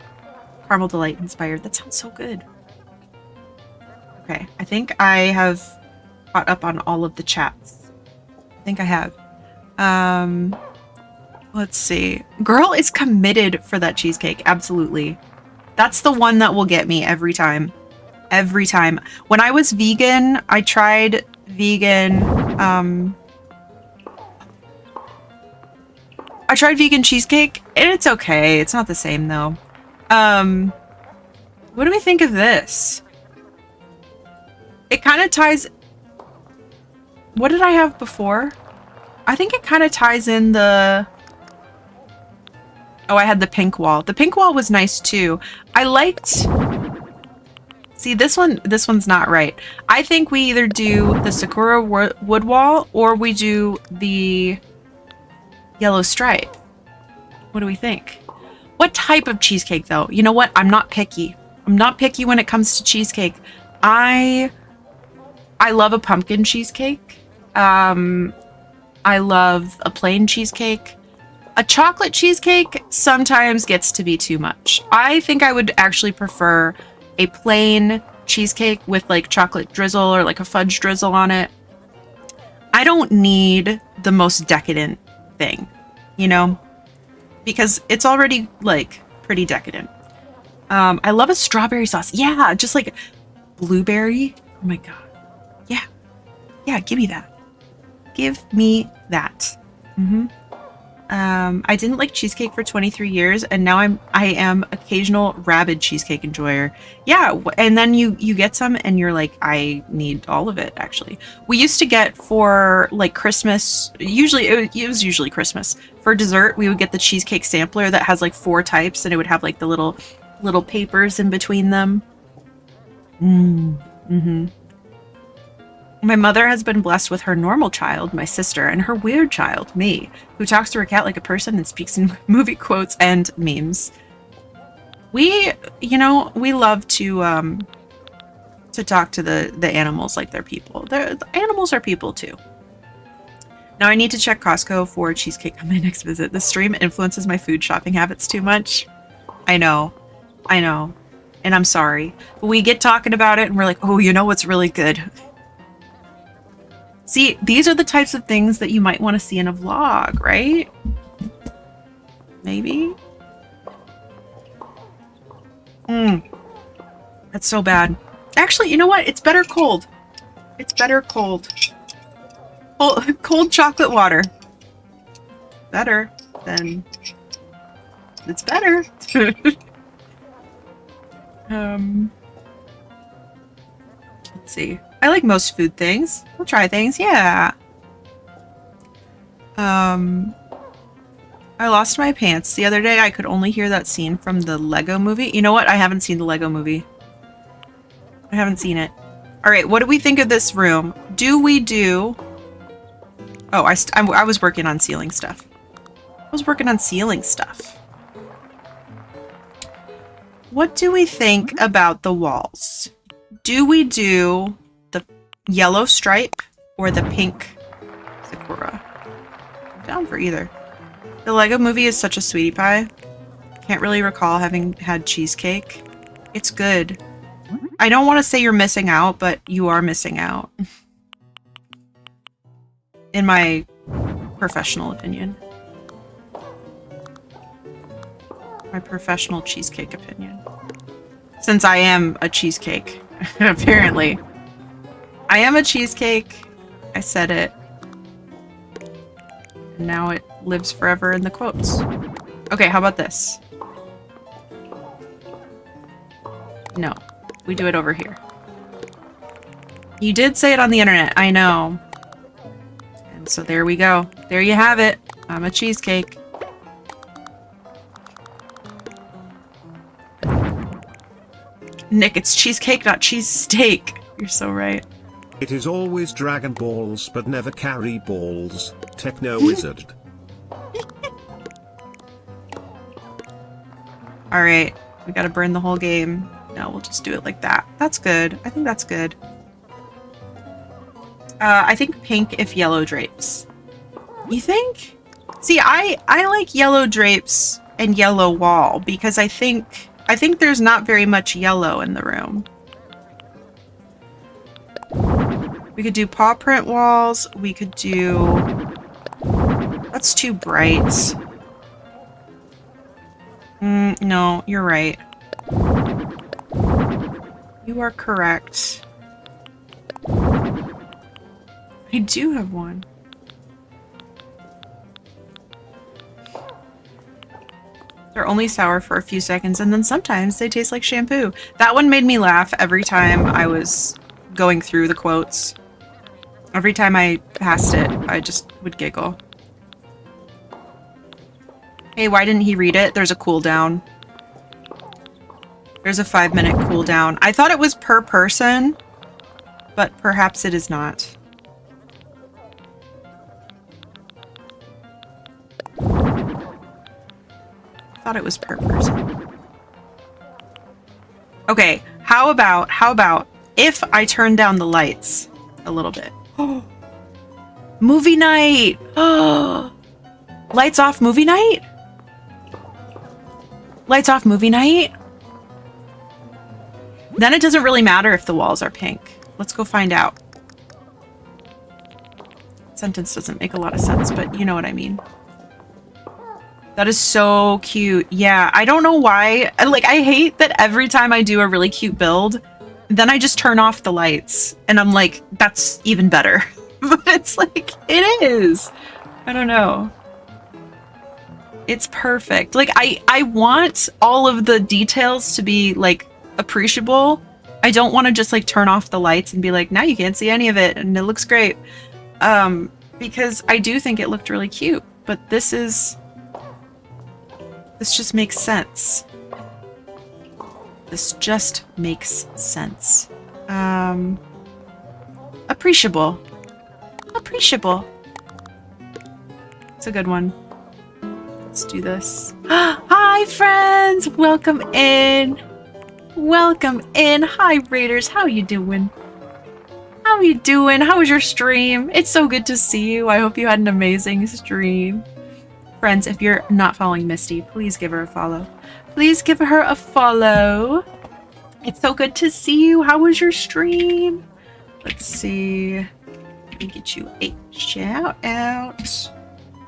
Caramel Delight inspired. That sounds so good. Okay, I think I have caught up on all of the chats. I think I have. Let's see. Girl is committed for that cheesecake. Absolutely. That's the one that will get me every time. Every time. When I was vegan, I tried vegan cheesecake, and it's okay. It's not the same though. What do we think of this? It kind of ties. What did I have before? I think it kind of ties in the. Oh, I had the pink wall. The pink wall was nice too. I liked. See, this one's not right. I think we either do the Sakura wood wall or we do the yellow stripe. What do we think? What type of cheesecake though? You know what? I'm not picky. I'm not picky when it comes to cheesecake. I love a pumpkin cheesecake. I love a plain cheesecake. A chocolate cheesecake sometimes gets to be too much. I think I would actually prefer a plain cheesecake with like chocolate drizzle or like a fudge drizzle on it. I don't need the most decadent thing, you know, because it's already like pretty decadent. I love a strawberry sauce. Yeah, just like blueberry. Oh my god. Yeah, give me that. I didn't like cheesecake for 23 years, and now I am occasional rabid cheesecake enjoyer. Yeah, and then you get some, and you're like, I need all of it. Actually, we used to get for like Christmas. Usually, it was usually Christmas for dessert. We would get the cheesecake sampler that has like 4 types, and it would have like the little papers in between them. Mm-hmm. My mother has been blessed with her normal child, my sister, and her weird child, me, who talks to her cat like a person and speaks in movie quotes and memes. We love to talk to the animals like they're people. The animals are people too. Now I need to check Costco for cheesecake on my next visit. The stream influences my food shopping habits too much. I know. And I'm sorry. But we get talking about it and we're like, oh, you know what's really good? See, these are the types of things that you might want to see in a vlog, right? Maybe? That's so bad. Actually, you know what? It's better cold. It's better cold. Cold chocolate water. Better than... It's better. Let's see. I like most food things. We'll try things, yeah. I lost my pants the other day. I could only hear that scene from the Lego movie. You know what? I haven't seen the Lego movie. I haven't seen it. All right, what do we think of this room? Do we do... Oh, I was working on sealing stuff. What do we think about the walls? Do we do the yellow stripe or the pink Sakura? I'm down for either. The Lego movie is such a sweetie pie. Can't really recall having had cheesecake. It's good. I don't want to say you're missing out, but you are missing out. In my professional opinion. My professional cheesecake opinion. Since I am a cheesecake, apparently. I am a cheesecake. I said it. And now it lives forever in the quotes. Okay, how about this? No. We do it over here. You did say it on the internet, I know. And so there we go. There you have it. I'm a cheesecake. Nick, it's cheesecake, not cheese steak. You're so right. It is always Dragon Balls but never carry balls. Techno Wizard. Alright, we gotta burn the whole game. No, we'll just do it like that. That's good. I think that's good. I think pink if yellow drapes. You think? See, I like yellow drapes and yellow wall because I think there's not very much yellow in the room. We could do paw print walls. We could do... That's too bright. No, you're right. You are correct. I do have one. They're only sour for a few seconds, and then sometimes they taste like shampoo. That one made me laugh every time I was going through the quotes. Every time I passed it, I just would giggle. Hey, why didn't he read it? There's a cooldown. There's a 5-minute cooldown. I thought it was per person, but perhaps it is not. I thought it was per person. Okay, how about if I turn down the lights a little bit? Movie night! Lights off movie night? Lights off movie night? Then it doesn't really matter if the walls are pink. Let's go find out. Sentence doesn't make a lot of sense, but you know what I mean. That is so cute. Yeah, I don't know why. Like, I hate that every time I do a really cute build, then I just turn off the lights. And I'm like, that's even better. But it's like, it is. I don't know. It's perfect. Like, I want all of the details to be, like, appreciable. I don't want to just, like, turn off the lights and be like, now you can't see any of it, and it looks great. Because I do think it looked really cute. But this just makes sense. This just makes sense. Appreciable. Appreciable. It's a good one. Let's do this. Hi, friends! Welcome in. Welcome in. Hi, Raiders. How you doing? How you doing? How was your stream? It's so good to see you. I hope you had an amazing stream. Friends, if you're not following Misty, please give her a follow. Please give her a follow. It's so good to see you. How was your stream? Let's see. Let me get you a shout out.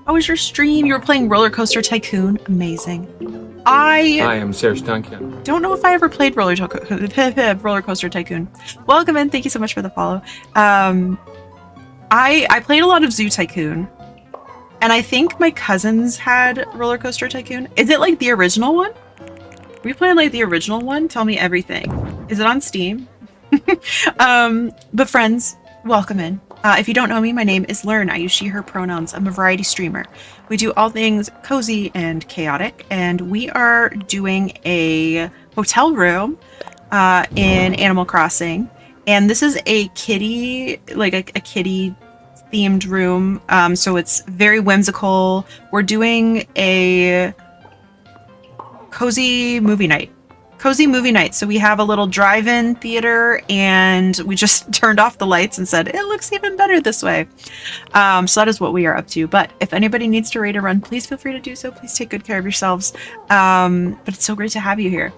How was your stream? You were playing Roller Coaster Tycoon. Amazing. Hi, I'm Serge Duncan. Don't know if I ever played Roller Coaster Tycoon. Welcome in. Thank you so much for the follow. I played a lot of Zoo Tycoon. And I think my cousins had Roller Coaster Tycoon. Is it like the original one? We played like the original one? Tell me everything. Is it on Steam? But friends, welcome in. If you don't know me, my name is Lurn. I use she, her pronouns. I'm a variety streamer. We do all things cozy and chaotic, and we are doing a hotel room in Animal Crossing. And this is a kitty, like a kitty themed room. So it's very whimsical. We're doing a cozy movie night. Cozy movie night. So we have a little drive-in theater, and we just turned off the lights and said, it looks even better this way. So that is what we are up to. But if anybody needs to raid or run, please feel free to do so. Please take good care of yourselves. But it's so great to have you here.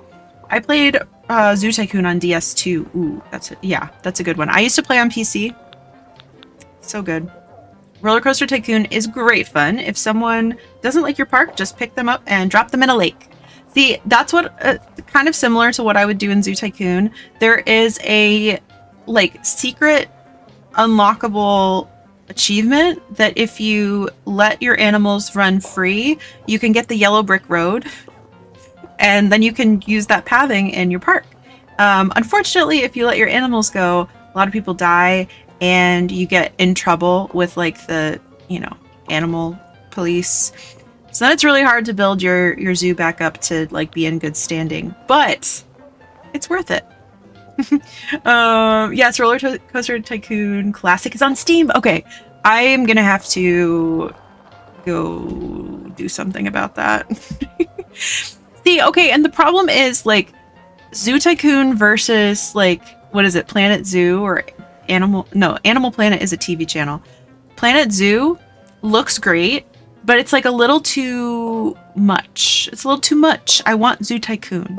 I played Zoo Tycoon on DS2. Ooh, that's it. Yeah, that's a good one. I used to play on PC. So good. Roller Coaster Tycoon is great fun. If someone doesn't like your park, just pick them up and drop them in a lake. See, that's what kind of similar to what I would do in Zoo Tycoon. There is a like secret unlockable achievement that if you let your animals run free, you can get the yellow brick road, and then you can use that pathing in your park. Unfortunately, if you let your animals go, a lot of people die, and you get in trouble with like the, you know, animal police. So then it's really hard to build your zoo back up to like be in good standing, but it's worth it. Yes, Roller Coaster Tycoon Classic is on Steam. Okay, I am gonna have to go do something about that. See, okay, and the problem is like Zoo Tycoon versus like, what is it, Planet Zoo or Animal Planet is a TV channel. Planet Zoo looks great, but it's like a little too much. It's a little too much. I want Zoo Tycoon.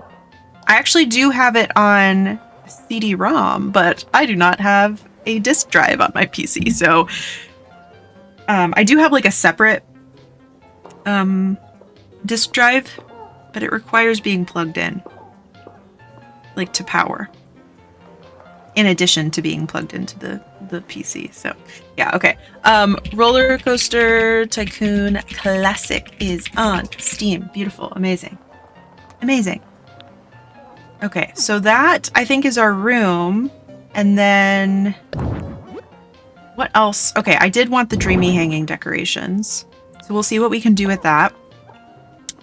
I actually do have it on CD-ROM, but I do not have a disk drive on my PC. So I do have like a separate disk drive, but it requires being plugged in, like to power, in addition to being plugged into the PC. So yeah, okay. Roller Coaster Tycoon Classic is on Steam. Beautiful. Amazing. Amazing. Okay, so that I think is our room. And then what else? Okay, I did want the dreamy hanging decorations. So we'll see what we can do with that.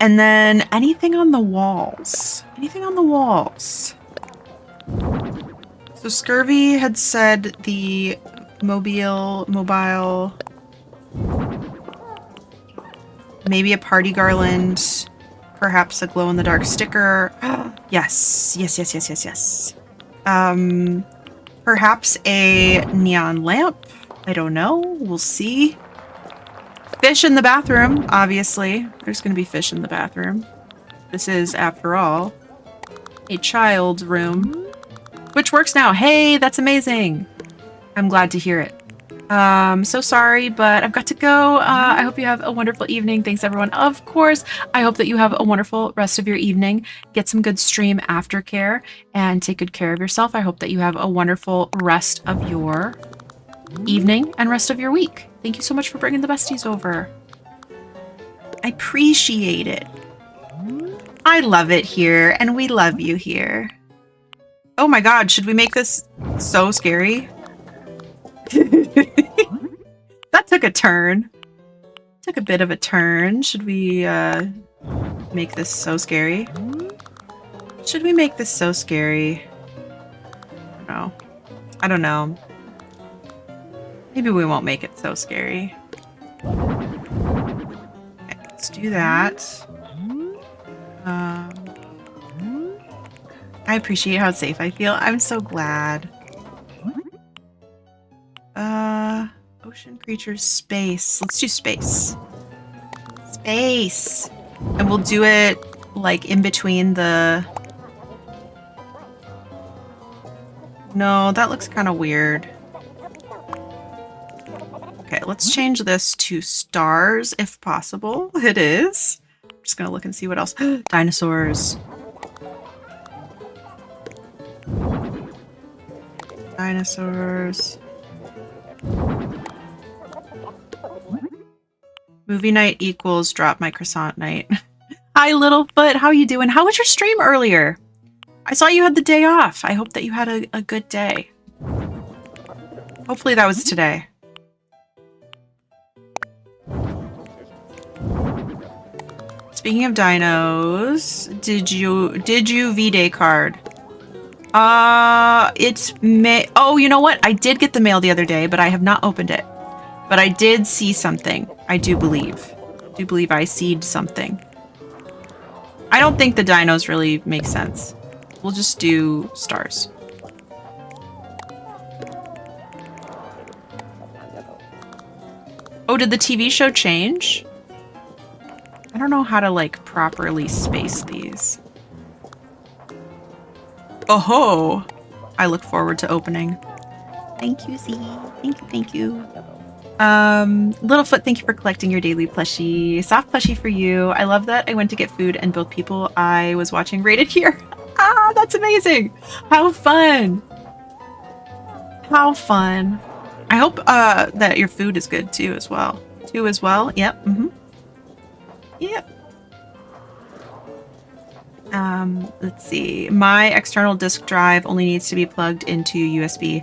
And then anything on the walls. Anything on the walls. So Scurvy had said the mobile, maybe a party garland, perhaps a glow-in-the-dark sticker. Yes. Perhaps a neon lamp. I don't know. We'll see. Fish in the bathroom, obviously. There's going to be fish in the bathroom. This is, after all, a child's room. Which works now. Hey, that's amazing. I'm glad to hear it. So sorry, but I've got to go. I hope you have a wonderful evening. Thanks, everyone. Of course, I hope that you have a wonderful rest of your evening. Get some good stream aftercare and take good care of yourself. I hope that you have a wonderful rest of your evening and rest of your week. Thank you so much for bringing the besties over. I appreciate it. I love it here, and we love you here. Oh my god, should we make this so scary? That took a turn. Took a bit of a turn. Should we make this so scary? Should we make this so scary? No. I don't know. Maybe we won't make it so scary. Okay, let's do that. I appreciate how safe I feel. I'm so glad. Ocean creatures, space. Let's do space. Space! And we'll do it, like, in between the... No, that looks kind of weird. Okay, let's change this to stars, if possible. It is. I'm just gonna look and see what else. Dinosaurs. Dinosaurs. Movie night equals drop my croissant night. Hi, Littlefoot. How you doing? How was your stream earlier? I saw you had the day off. I hope that you had a good day. Hopefully that was today. Speaking of dinos, did you V-Day card? It's May. Oh, you know what? I did get the mail the other day, but I have not opened it. But I did see something. I do believe. I seed something. I don't think the dinos really make sense. We'll just do stars. Oh, did the TV show change? I don't know how to, like, properly space these. Oh-ho! I look forward to opening. Thank you, Z. Thank you. Littlefoot, thank you for collecting your daily plushie. Soft plushie for you. I love that I went to get food and both people I was watching rated here. Ah, that's amazing! How fun! How fun. I hope, that your food is good, too, as well. Yep, Yep. Let's see. My external disk drive only needs to be plugged into USB.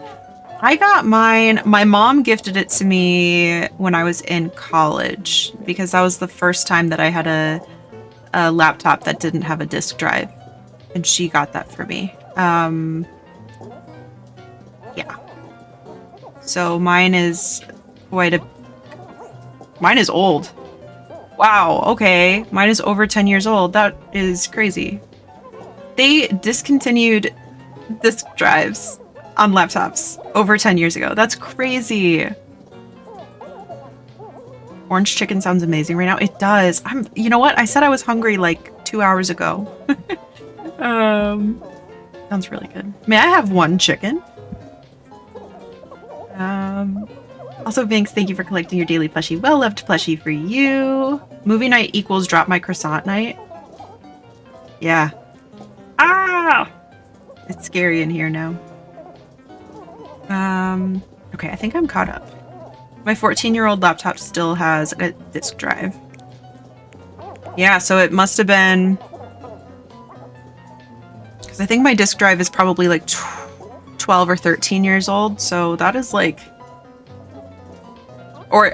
I got mine. My mom gifted it to me when I was in college because that was the first time that I had a laptop that didn't have a disk drive, and she got that for me. Yeah. So mine is mine is old. Wow, okay. Mine is over 10 years old. That is crazy. They discontinued disk drives on laptops over 10 years ago. That's crazy. Orange chicken sounds amazing right now. It does. You know what? I said I was hungry like 2 hours ago. Sounds really good. May I have one chicken? Also, Vinx, thank you for collecting your daily plushie. Well-loved plushie for you. Movie night equals drop my croissant night. Yeah. Ah! It's scary in here now. Okay, I think I'm caught up. My 14-year-old laptop still has a disk drive. Yeah, so it must have been... Because I think my disk drive is probably like 12 or 13 years old, so that is like...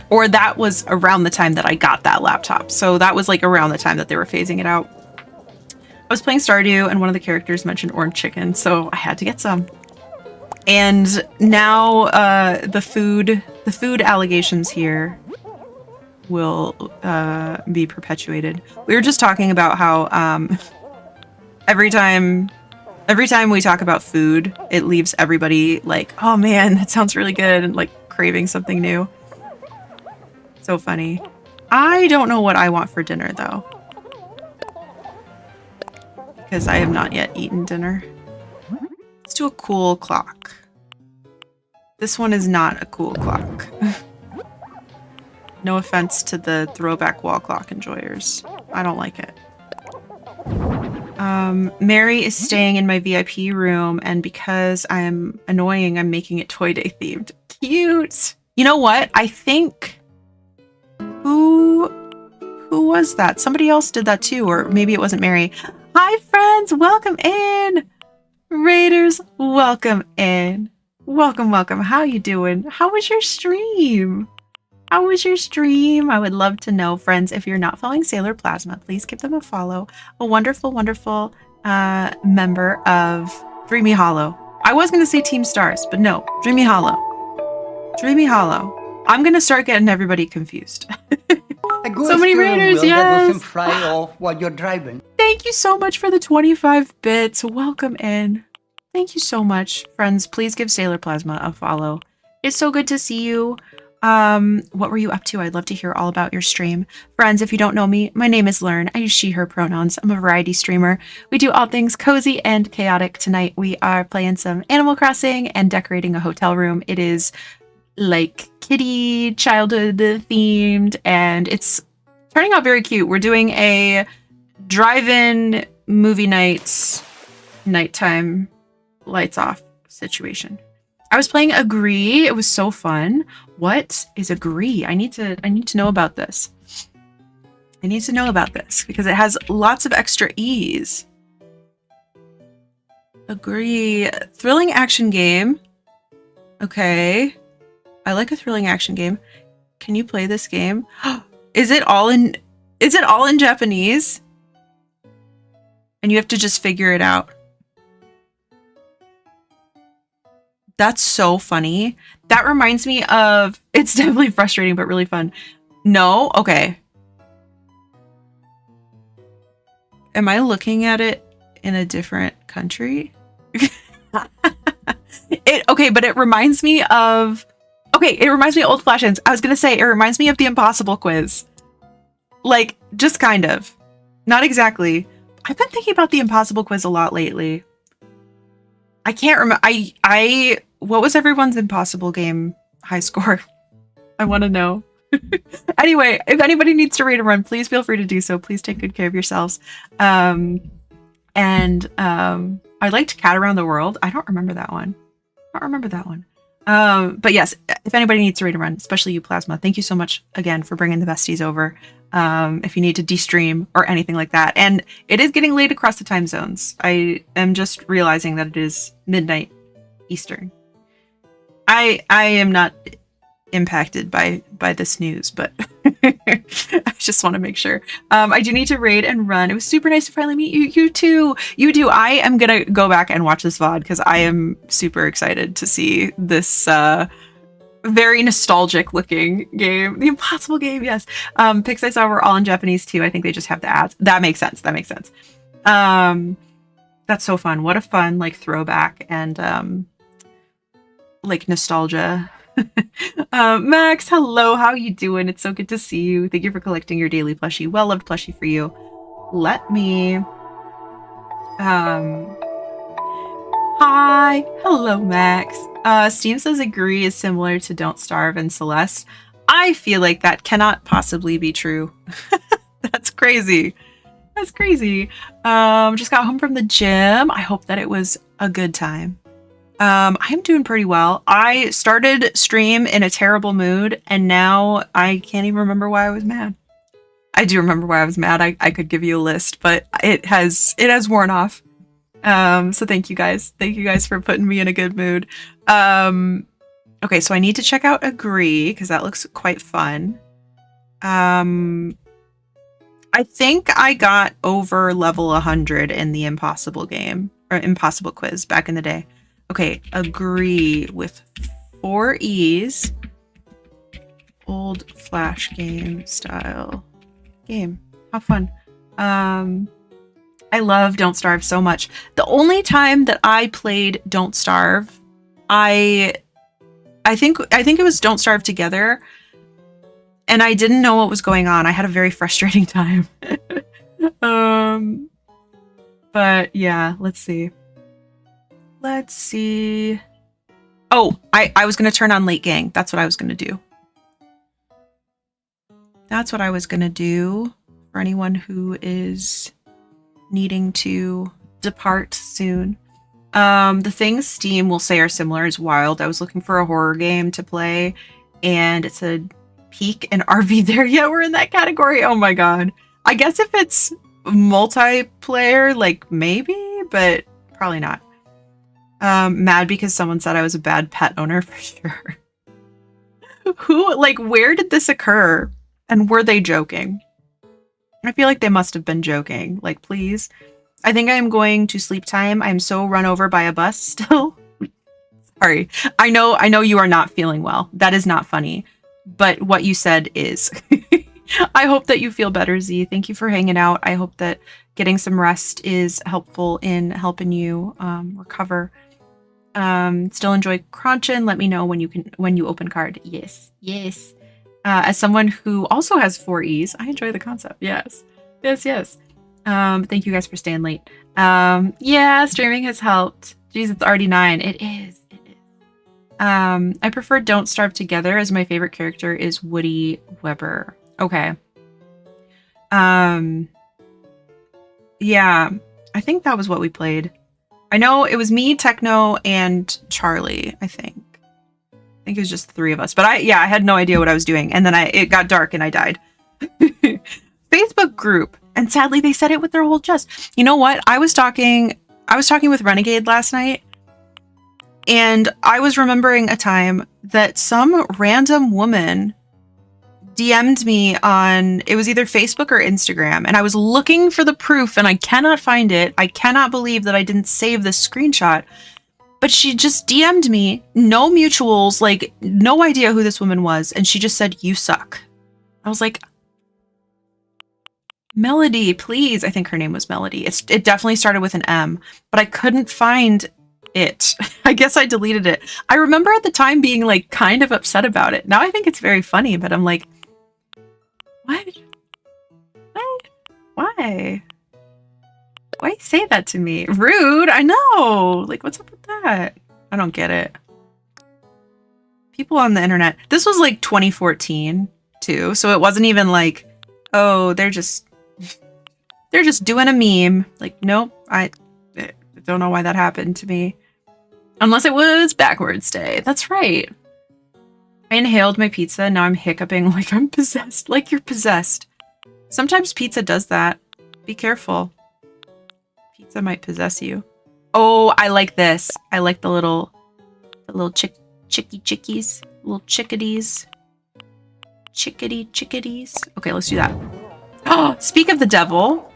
Or that was around the time that I got that laptop. So that was like around the time that they were phasing it out. I was playing Stardew and one of the characters mentioned orange chicken, so I had to get some. And now the food allegations here will be perpetuated. We were just talking about how every time we talk about food, it leaves everybody like, oh man, that sounds really good, and like craving something new. So funny. I don't know what I want for dinner though, because I have not yet eaten dinner. Let's do a cool clock. This one is not a cool clock. No offense to the throwback wall clock enjoyers. I don't like it. Mary is staying in my VIP room, and because I'm annoying, I'm making it Toy Day themed. Cute! You know what? I think... Who was that? Somebody else did that too, or maybe it wasn't Mary. Hi, friends. Welcome in. Raiders, welcome in. Welcome, welcome. How you doing? How was your stream? How was your stream? I would love to know, friends. If you're not following Sailor Plasma, please give them a follow. A wonderful, wonderful member of Dreamy Hollow. I was going to say Team Stars, but no. Dreamy Hollow. Dreamy Hollow. I'm going to start getting everybody confused. So many Raiders, yes! That doesn't fry off while you're driving. Thank you so much for the 25 bits. Welcome in. Thank you so much. Friends, please give Sailor Plasma a follow. It's so good to see you. What were you up to? I'd love to hear all about your stream. Friends, if you don't know me, my name is Lurn. I use she, her pronouns. I'm a variety streamer. We do all things cozy and chaotic. Tonight we are playing some Animal Crossing and decorating a hotel room. It is like kitty childhood themed, and it's turning out very cute. We're doing a drive-in movie nights, nighttime lights off situation. I was playing Agree. It was so fun. What is Agree? I need to know about this. I need to know about this because it has lots of extra E's. Agree. Thrilling action game. Okay. I like a thrilling action game. Can you play this game? Is it all in Japanese? And you have to just figure it out. That's so funny. That reminds me of, it's definitely frustrating, but really fun. No? Okay. Am I looking at it in a different country? Okay, but it reminds me of, it reminds me of Old Flash-Ins. I was going to say, it reminds me of the Impossible Quiz. Like, just kind of. Not exactly. I've been thinking about the Impossible Quiz a lot lately. I can't remember. What was everyone's Impossible game high score? I want to know. Anyway, if anybody needs to raid a run, please feel free to do so. Please take good care of yourselves. I liked Cat Around the World. I don't remember that one. But yes, if anybody needs to raid a run, especially you, Plasma, thank you so much again for bringing the besties over. If you need to de-stream or anything like that. And it is getting late across the time zones. I am just realizing that it is midnight Eastern. I am not impacted by this news, but I just want to make sure. I do need to raid and run. It was super nice to finally meet you. You too. You do. I am going to go back and watch this VOD because I am super excited to see this very nostalgic looking game. The Impossible game, yes. Pics I saw were all in Japanese too. I think they just have the ads. That makes sense. That's so fun. What a fun like throwback and like nostalgia. Max, hello, how you doing? It's so good to see you. Thank you for collecting your daily plushie. Well loved plushie for you. Let me hi, hello Max. Steam says Agree is similar to Don't Starve and Celeste. I feel like that cannot possibly be true. That's crazy. Just got home from the gym. I hope that it was a good time. I'm doing pretty well. I started stream in a terrible mood, and now I can't even remember why I was mad. I do remember why I was mad. I could give you a list, but it has worn off. So thank you guys. Thank you guys for putting me in a good mood. Okay, so I need to check out Agree because that looks quite fun. I think I got over level 100 in the Impossible game or Impossible Quiz back in the day. Okay, Agree with 4 E's. Old Flash game style game. How fun. I love Don't Starve so much. The only time that I played Don't Starve, I think it was Don't Starve Together, and I didn't know what was going on. I had a very frustrating time. But yeah, let's see. Oh, I was going to turn on Late Gang. That's what I was going to do. For anyone who is needing to depart soon. The things Steam will say are similar is Wild. I was looking for a horror game to play, and it's a Peak and RV there yet. We're in that category. Oh my god. I guess if it's multiplayer, like maybe, but probably not. Mad because someone said I was a bad pet owner for sure. Who, like, where did this occur? And were they joking? I feel like they must have been joking. Like, please. I think I am going to sleep time. I'm so run over by a bus still. Sorry. I know you are not feeling well. That is not funny. But what you said is. I hope that you feel better, Z. Thank you for hanging out. I hope that getting some rest is helpful in helping you recover. Still enjoy crunching. Let me know when you open card. Yes. Yes. As someone who also has 4 E's, I enjoy the concept. Yes. Yes, yes. Thank you guys for staying late. Yeah, streaming has helped. Jeez, it's already 9. It is. It is. I prefer Don't Starve Together as my favorite character is Woody Weber. Okay. Yeah, I think that was what we played. I know it was me, Techno, and Charlie, I think. I think it was just the 3 of us. But I had no idea what I was doing. And then it got dark and I died. Facebook group. And sadly, they said it with their whole chest. You know what? I was talking with Renegade last night. And I was remembering a time that some random woman DM'd me on, it was either Facebook or Instagram, and I was looking for the proof and I cannot find it. I cannot believe that I didn't save this screenshot, but she just DM'd me, no mutuals, like no idea who this woman was, and she just said, "You suck." I was like, Melody, please. I think her name was Melody. It definitely started with an M, but I couldn't find it. I guess I deleted it. I remember at the time being like kind of upset about it. Now I think it's very funny, but I'm like, what? Why? Why say that to me? Rude, I know. Like, what's up with that? I don't get it. People on the internet. This was like 2014 too, so it wasn't even like, oh, they're just doing a meme. Like, nope, I don't know why that happened to me. Unless it was backwards day. That's right. I inhaled my pizza, now I'm hiccuping like I'm possessed. Like you're possessed. Sometimes pizza does that. Be careful. Pizza might possess you. Oh, I like this. I like the little chickies. Little chickadees. Chickadees. Okay, let's do that. Oh, speak of the devil.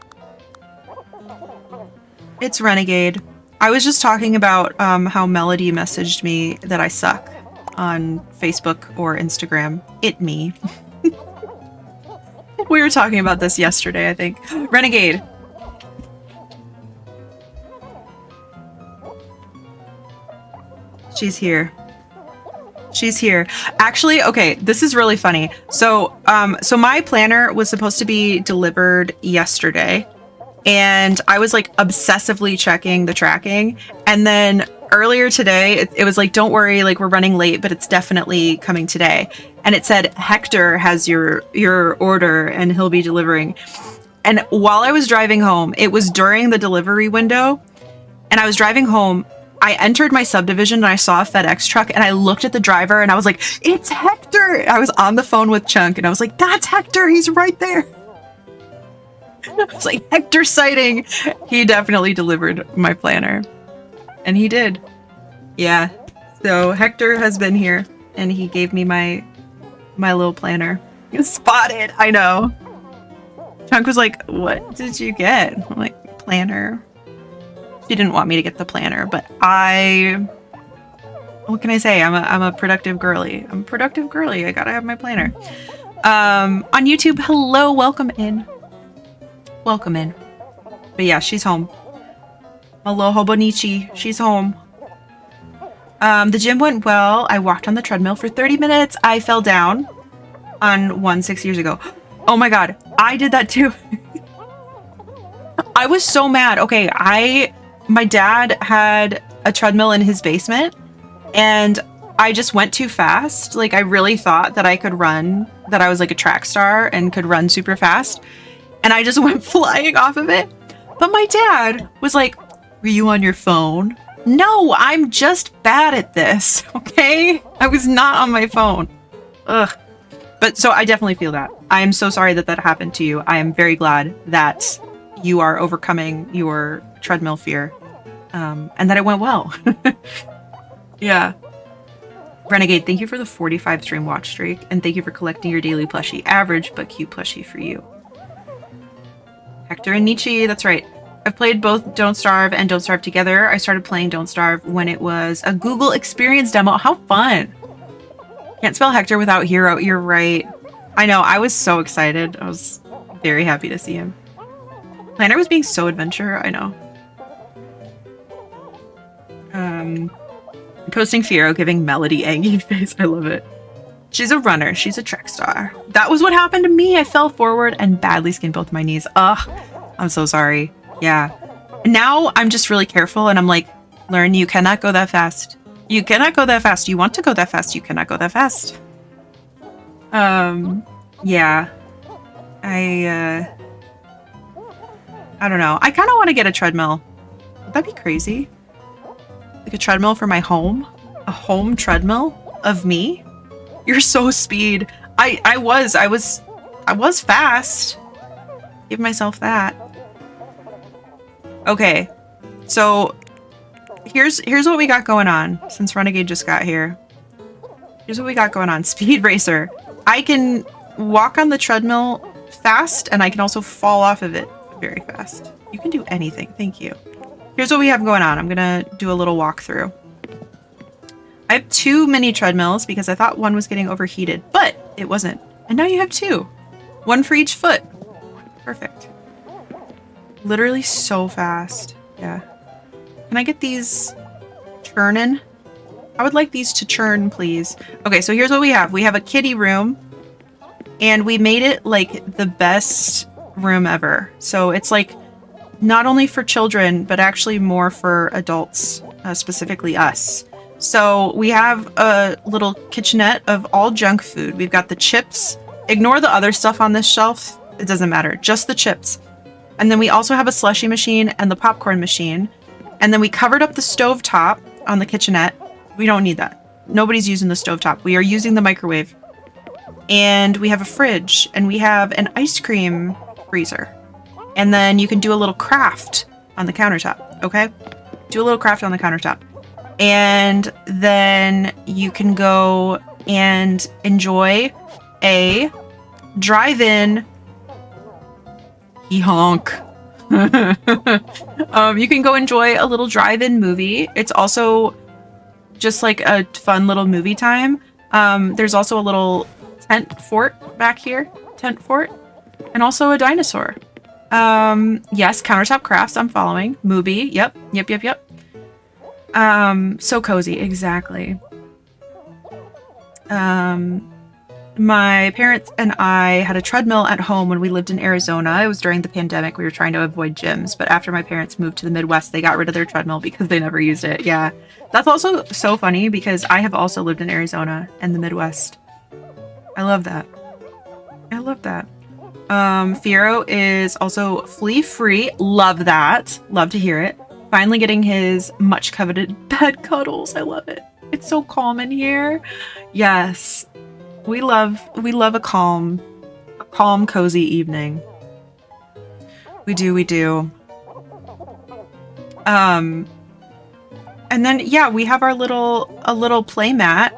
It's Renegade. I was just talking about how Melody messaged me that I suck on Facebook or Instagram. Me. We were talking about this yesterday, I think. Renegade. She's here. She's here. Actually, okay, this is really funny. So my planner was supposed to be delivered yesterday, and I was like obsessively checking the tracking, and then earlier today, it was like, don't worry, like we're running late, but it's definitely coming today. And it said, Hector has your order and he'll be delivering. And while I was driving home, it was during the delivery window, and I was driving home, I entered my subdivision and I saw a FedEx truck and I looked at the driver and I was like, it's Hector. I was on the phone with Chunk and I was like, that's Hector. He's right there. I was like, Hector sighting. He definitely delivered my planner. And he did. Yeah. So Hector has been here and he gave me my little planner. Spotted. I know. Chunk was like, what did you get? I'm like, planner. She didn't want me to get the planner, but what can I say? I'm a productive girly. I'm a productive girly. I gotta have my planner. On YouTube, hello, welcome in. Welcome in. But yeah, she's home. Aloha Bonichi. She's home. The gym went well. I walked on the treadmill for 30 minutes. I fell down on one 6 years ago. Oh my god. I did that too. I was so mad. Okay, my dad had a treadmill in his basement and I just went too fast. Like I really thought that I could run, that I was like a track star and could run super fast. And I just went flying off of it. But my dad was like, were you on your phone? No, I'm just bad at this, okay? I was not on my phone. Ugh. But so I definitely feel that. I am so sorry that that happened to you. I am very glad that you are overcoming your treadmill fear. And that it went well. Yeah. Renegade, thank you for the 45 stream watch streak. And thank you for collecting your daily plushie. Average, but cute plushie for you. Hector and Nietzsche, that's right. I've played both Don't Starve and Don't Starve together. I started playing Don't Starve when it was a Google Experience demo. How fun! Can't spell Hector without hero. You're right. I know. I was so excited. I was very happy to see him. Planner was being so adventure. I know. Posting Fiero giving Melody angry face. I love it. She's a runner. She's a trek star. That was what happened to me. I fell forward and badly skinned both my knees. Ugh. I'm so sorry. Yeah. Now I'm just really careful and I'm like, Lurn, you cannot go that fast. You cannot go that fast. You want to go that fast. You cannot go that fast. Yeah. I don't know. I kind of want to get a treadmill. Would that be crazy? Like a treadmill for my home? A home treadmill of me? You're so speed. I was fast. Give myself that. Okay. So here's what we got going on since Renegade just got here. Here's what we got going on. Speed Racer. I can walk on the treadmill fast and I can also fall off of it very fast. You can do anything. Thank you. Here's what we have going on. I'm gonna do a little walkthrough. I have 2 mini treadmills because I thought one was getting overheated, but it wasn't. And now you have 2. 1 for each foot. Perfect. Literally so fast. Yeah. Can I get these churning? I would like these to churn, please. Okay, so here's what we have. We have a kiddie room, and we made it like the best room ever. So it's like not only for children, but actually more for adults, specifically us. So we have a little kitchenette of all junk food. We've got the chips. Ignore the other stuff on this shelf. It doesn't matter. Just the chips. And then we also have a slushie machine and the popcorn machine. And then we covered up the stovetop on the kitchenette. We don't need that. Nobody's using the stovetop. We are using the microwave. And we have a fridge. And we have an ice cream freezer. And then you can do a little craft on the countertop, okay? Do a little craft on the countertop. And then you can go and enjoy a drive-in honk. You can go enjoy a little drive-in movie. It's also just like a fun little movie time. There's also a little tent fort back here. Tent fort. And also a dinosaur. Yes, countertop crafts, I'm following. Movie, yep. So cozy, exactly. My parents and I had a treadmill at home when we lived in Arizona. It was during the pandemic. We were trying to avoid gyms, but after my parents moved to the Midwest, they got rid of their treadmill because they never used it. Yeah, that's also so funny because I have also lived in Arizona and the Midwest. I love that. I love that. Fiero is also flea-free. Love that. Love to hear it. Finally getting his much coveted bed cuddles. I love it. It's so calm in here. Yes. We love a calm, cozy evening. We do. And then yeah, we have a little play mat,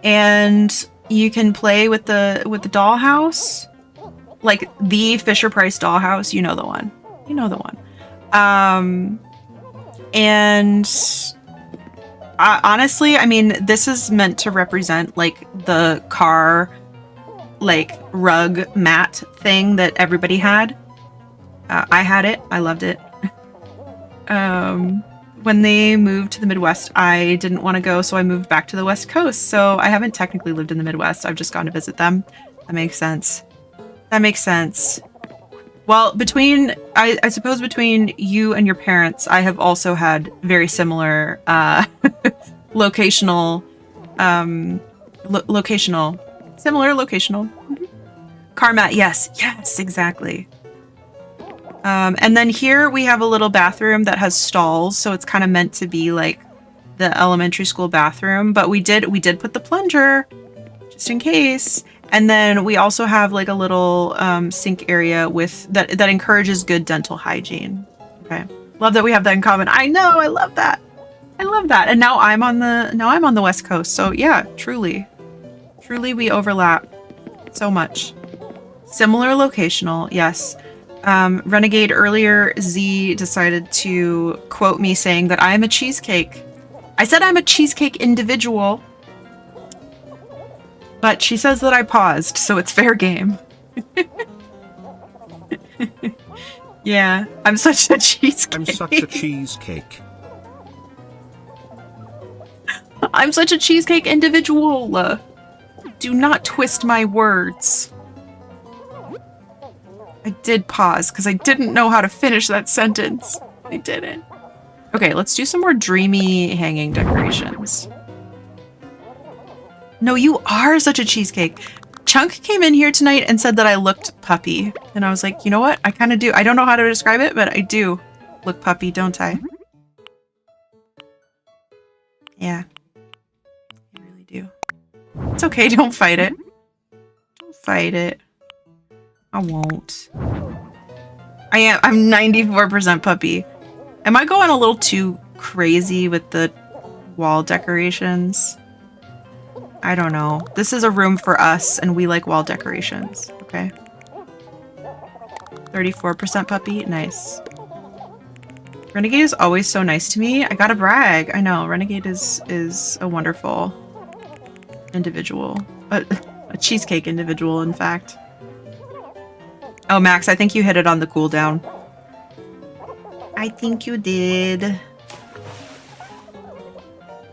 and you can play with the dollhouse, like the Fisher-Price dollhouse. You know the one. And honestly, I mean, this is meant to represent like the car, like rug mat thing that everybody had. I had it. I loved it. When they moved to the Midwest, I didn't want to go, so I moved back to the West Coast. So I haven't technically lived in the Midwest. I've just gone to visit them. That makes sense. Well, I suppose between you and your parents, I have also had very similar locational. Car mat, yes, exactly. And then here we have a little bathroom that has stalls, so it's kind of meant to be like the elementary school bathroom. But we did put the plunger just in case. And then we also have like a little sink area with that encourages good dental hygiene. Okay. Love that we have that in common. I know, I love that. I love that. And now I'm on the West Coast. So yeah, truly we overlap so much. Similar locational, yes. Renegade earlier, Z decided to quote me saying that I am a cheesecake. I said I'm a cheesecake individual, but she says that I paused, so it's fair game. Yeah, I'm such a cheesecake. I'm such a cheesecake. I'm such a cheesecake individual. Do not twist my words. I did pause because I didn't know how to finish that sentence. I didn't. Okay, let's do some more dreamy hanging decorations. No, you are such a cheesecake. Chunk came in here tonight and said that I looked puppy. And I was like, you know what? I kind of do. I don't know how to describe it, but I do look puppy, don't I? Yeah. I really do. It's okay, don't fight it. Don't fight it. I won't. I'm 94% puppy. Am I going a little too crazy with the wall decorations? I don't know. This is a room for us and we like wall decorations, okay? 34% puppy, nice. Renegade is always so nice to me. I gotta brag. I know, Renegade is a wonderful individual. A cheesecake individual, in fact. Oh, Max, I think you hit it on the cooldown. I think you did.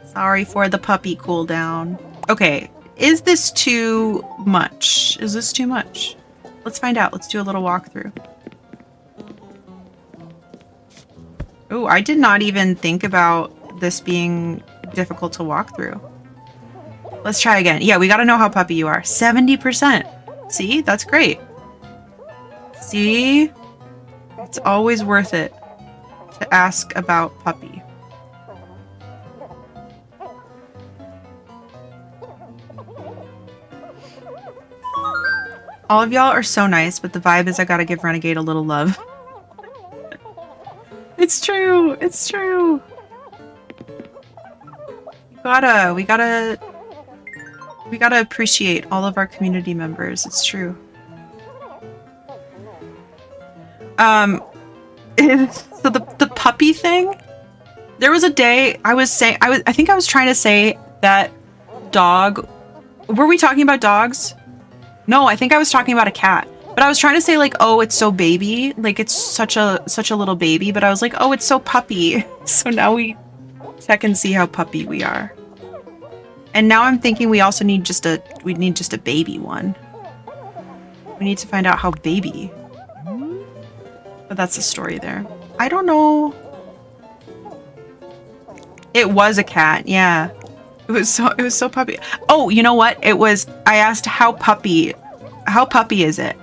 Sorry for the puppy cooldown. Okay, is this too much? Is this too much? Let's find out. Let's do a little walkthrough. Oh, I did not even think about this being difficult to walk through. Let's try again. Yeah, we gotta know how puppy you are. 70%. See? That's great. See? It's always worth it to ask about puppy. All of y'all are so nice, but the vibe is I gotta give Renegade a little love. It's true. It's true. We gotta appreciate all of our community members. It's true. So the puppy thing, there was a day I think I was trying to say that dog. Were we talking about dogs? No, I think I was talking about a cat. But I was trying to say like, oh, it's so baby, like it's such a little baby. But I was like, oh, it's so puppy. So now we check and see how puppy we are. And now I'm thinking we also need just a baby one. We need to find out how baby. But that's the story there. I don't know. It was a cat, yeah. It was so puppy. Oh, you know what? It was, I asked how puppy is it?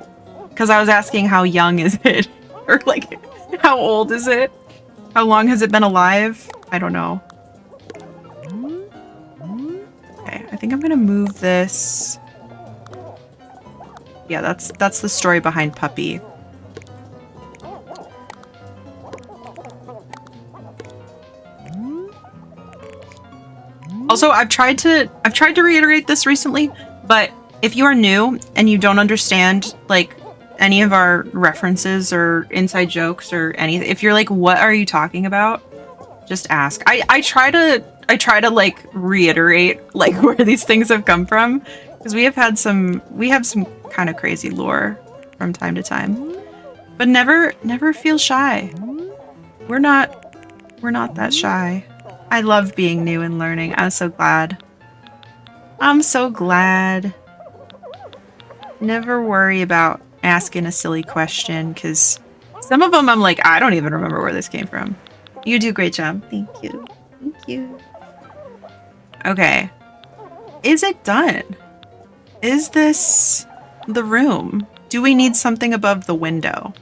Because I was asking how young is it? Or like, how old is it? How long has it been alive? I don't know. Okay, I think I'm gonna move this. Yeah, that's the story behind puppy. Also, I've tried to reiterate this recently, but if you are new and you don't understand like any of our references or inside jokes or anything, if you're like, what are you talking about? Just ask. I try to like reiterate like where these things have come from, because we have some kind of crazy lore from time to time. But never feel shy. We're not that shy. I love being new and learning. I'm so glad. I'm so glad. Never worry about asking a silly question, because some of them I'm like, I don't even remember where this came from. You do a great job. Thank you. Thank you. Okay. Is it done? Is this the room? Do we need something above the window?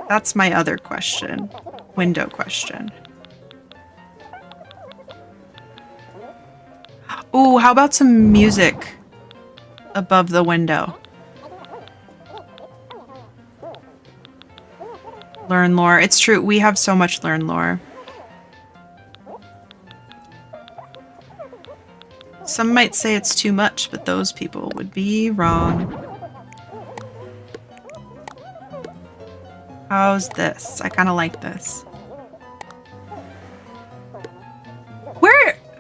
That's my other question. Window question. Ooh, how about some music above the window. Learn lore. It's true. We have so much learn lore. Some might say it's too much, but those people would be wrong. How's this? I kind of like this.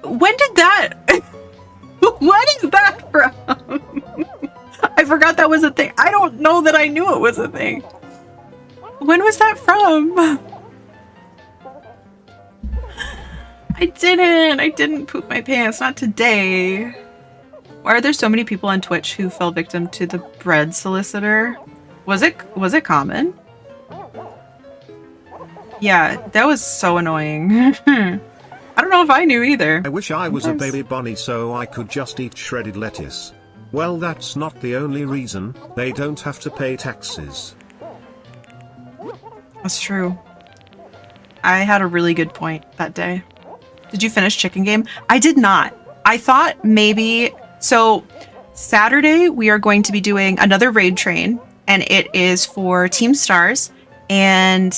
When did that... What is that from? I forgot that was a thing. I don't know that I knew it was a thing. When was that from? I didn't poop my pants. Not today. Why are there so many people on Twitch who fell victim to the bread solicitor? Was it common? Yeah, that was so annoying. I don't know if I knew either. I wish I was a baby bunny so I could just eat shredded lettuce. Well, that's not the only reason. They don't have to pay taxes. That's true. I had a really good point that day. Did you finish Chicken Game? I did not. I thought maybe... So, Saturday we are going to be doing another raid train, and it is for Team Stars, and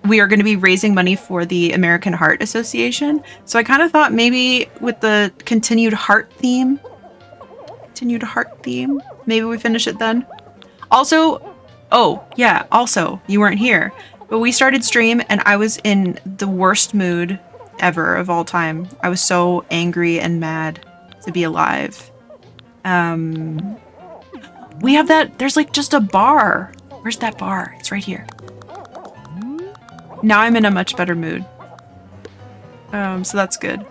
we are going to be raising money for the American Heart Association. So I kind of thought maybe with the continued heart theme, maybe we finish it then. Also, oh yeah, also, you weren't here, but we started stream and I was in the worst mood ever of all time. I was so angry and mad to be alive. We have that, there's like just a bar. Where's that bar? It's right here. Now I'm in a much better mood. So that's good.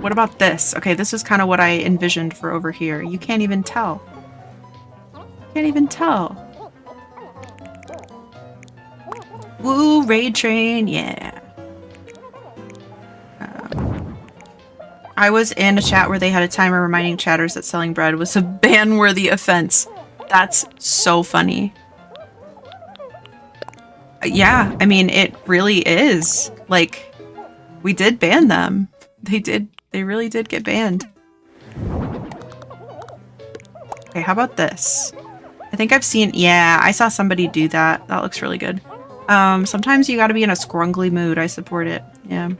What about this? Okay, this is kind of what I envisioned for over here. You can't even tell. Can't even tell. Woo, raid train, yeah. I was in a chat where they had a timer reminding chatters that selling bread was a ban-worthy offense. That's so funny. Yeah, I mean, it really is. Like, we did ban them. They really did get banned. Okay, how about this? I think I've seen, yeah, I saw somebody do that. That looks really good. Sometimes you gotta be in a scrungly mood. I support it, yeah.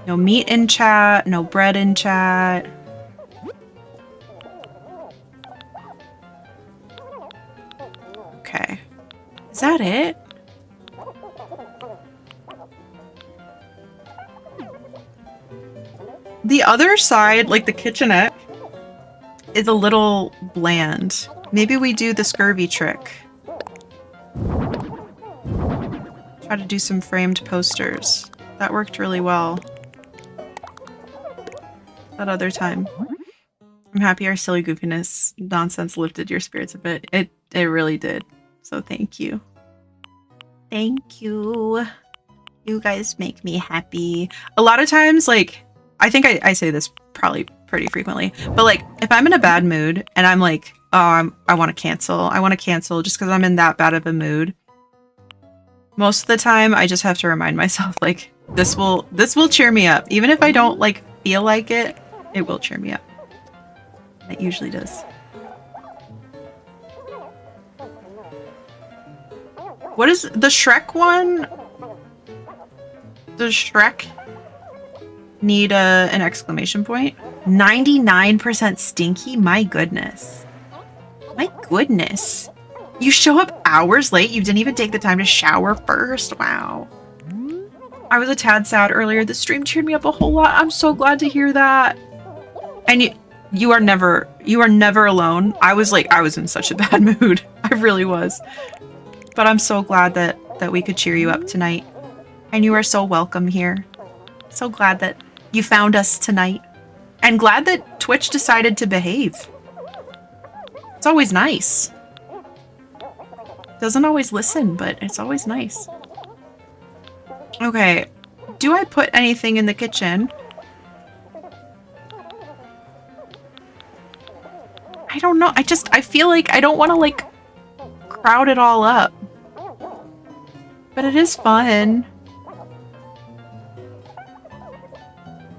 No meat in chat, no bread in chat. Okay. Is that it? The other side, like the kitchenette, is a little bland. Maybe we do the scurvy trick. Try to do some framed posters. That worked really well. That other time. I'm happy our silly goofiness nonsense lifted your spirits a bit. It really did. So thank you. Thank you. You guys make me happy. A lot of times, like, I think I say this probably pretty frequently, but like, if I'm in a bad mood and I'm like, oh, I want to cancel just because I'm in that bad of a mood. Most of the time, I just have to remind myself, like, this will cheer me up. Even if I don't, like, feel like it, it will cheer me up. It usually does. What is the Shrek one? Does Shrek need an exclamation point? 99% stinky? My goodness. My goodness. You show up hours late? You didn't even take the time to shower first? Wow. I was a tad sad earlier. The stream cheered me up a whole lot. I'm so glad to hear that. And you are never alone. I was in such a bad mood. I really was. But I'm so glad that we could cheer you up tonight. And you are so welcome here. So glad that you found us tonight. And glad that Twitch decided to behave. It's always nice. Doesn't always listen, but it's always nice. Okay. Do I put anything in the kitchen? I don't know. I feel like I don't want to, like, crowd it all up. But it is fun.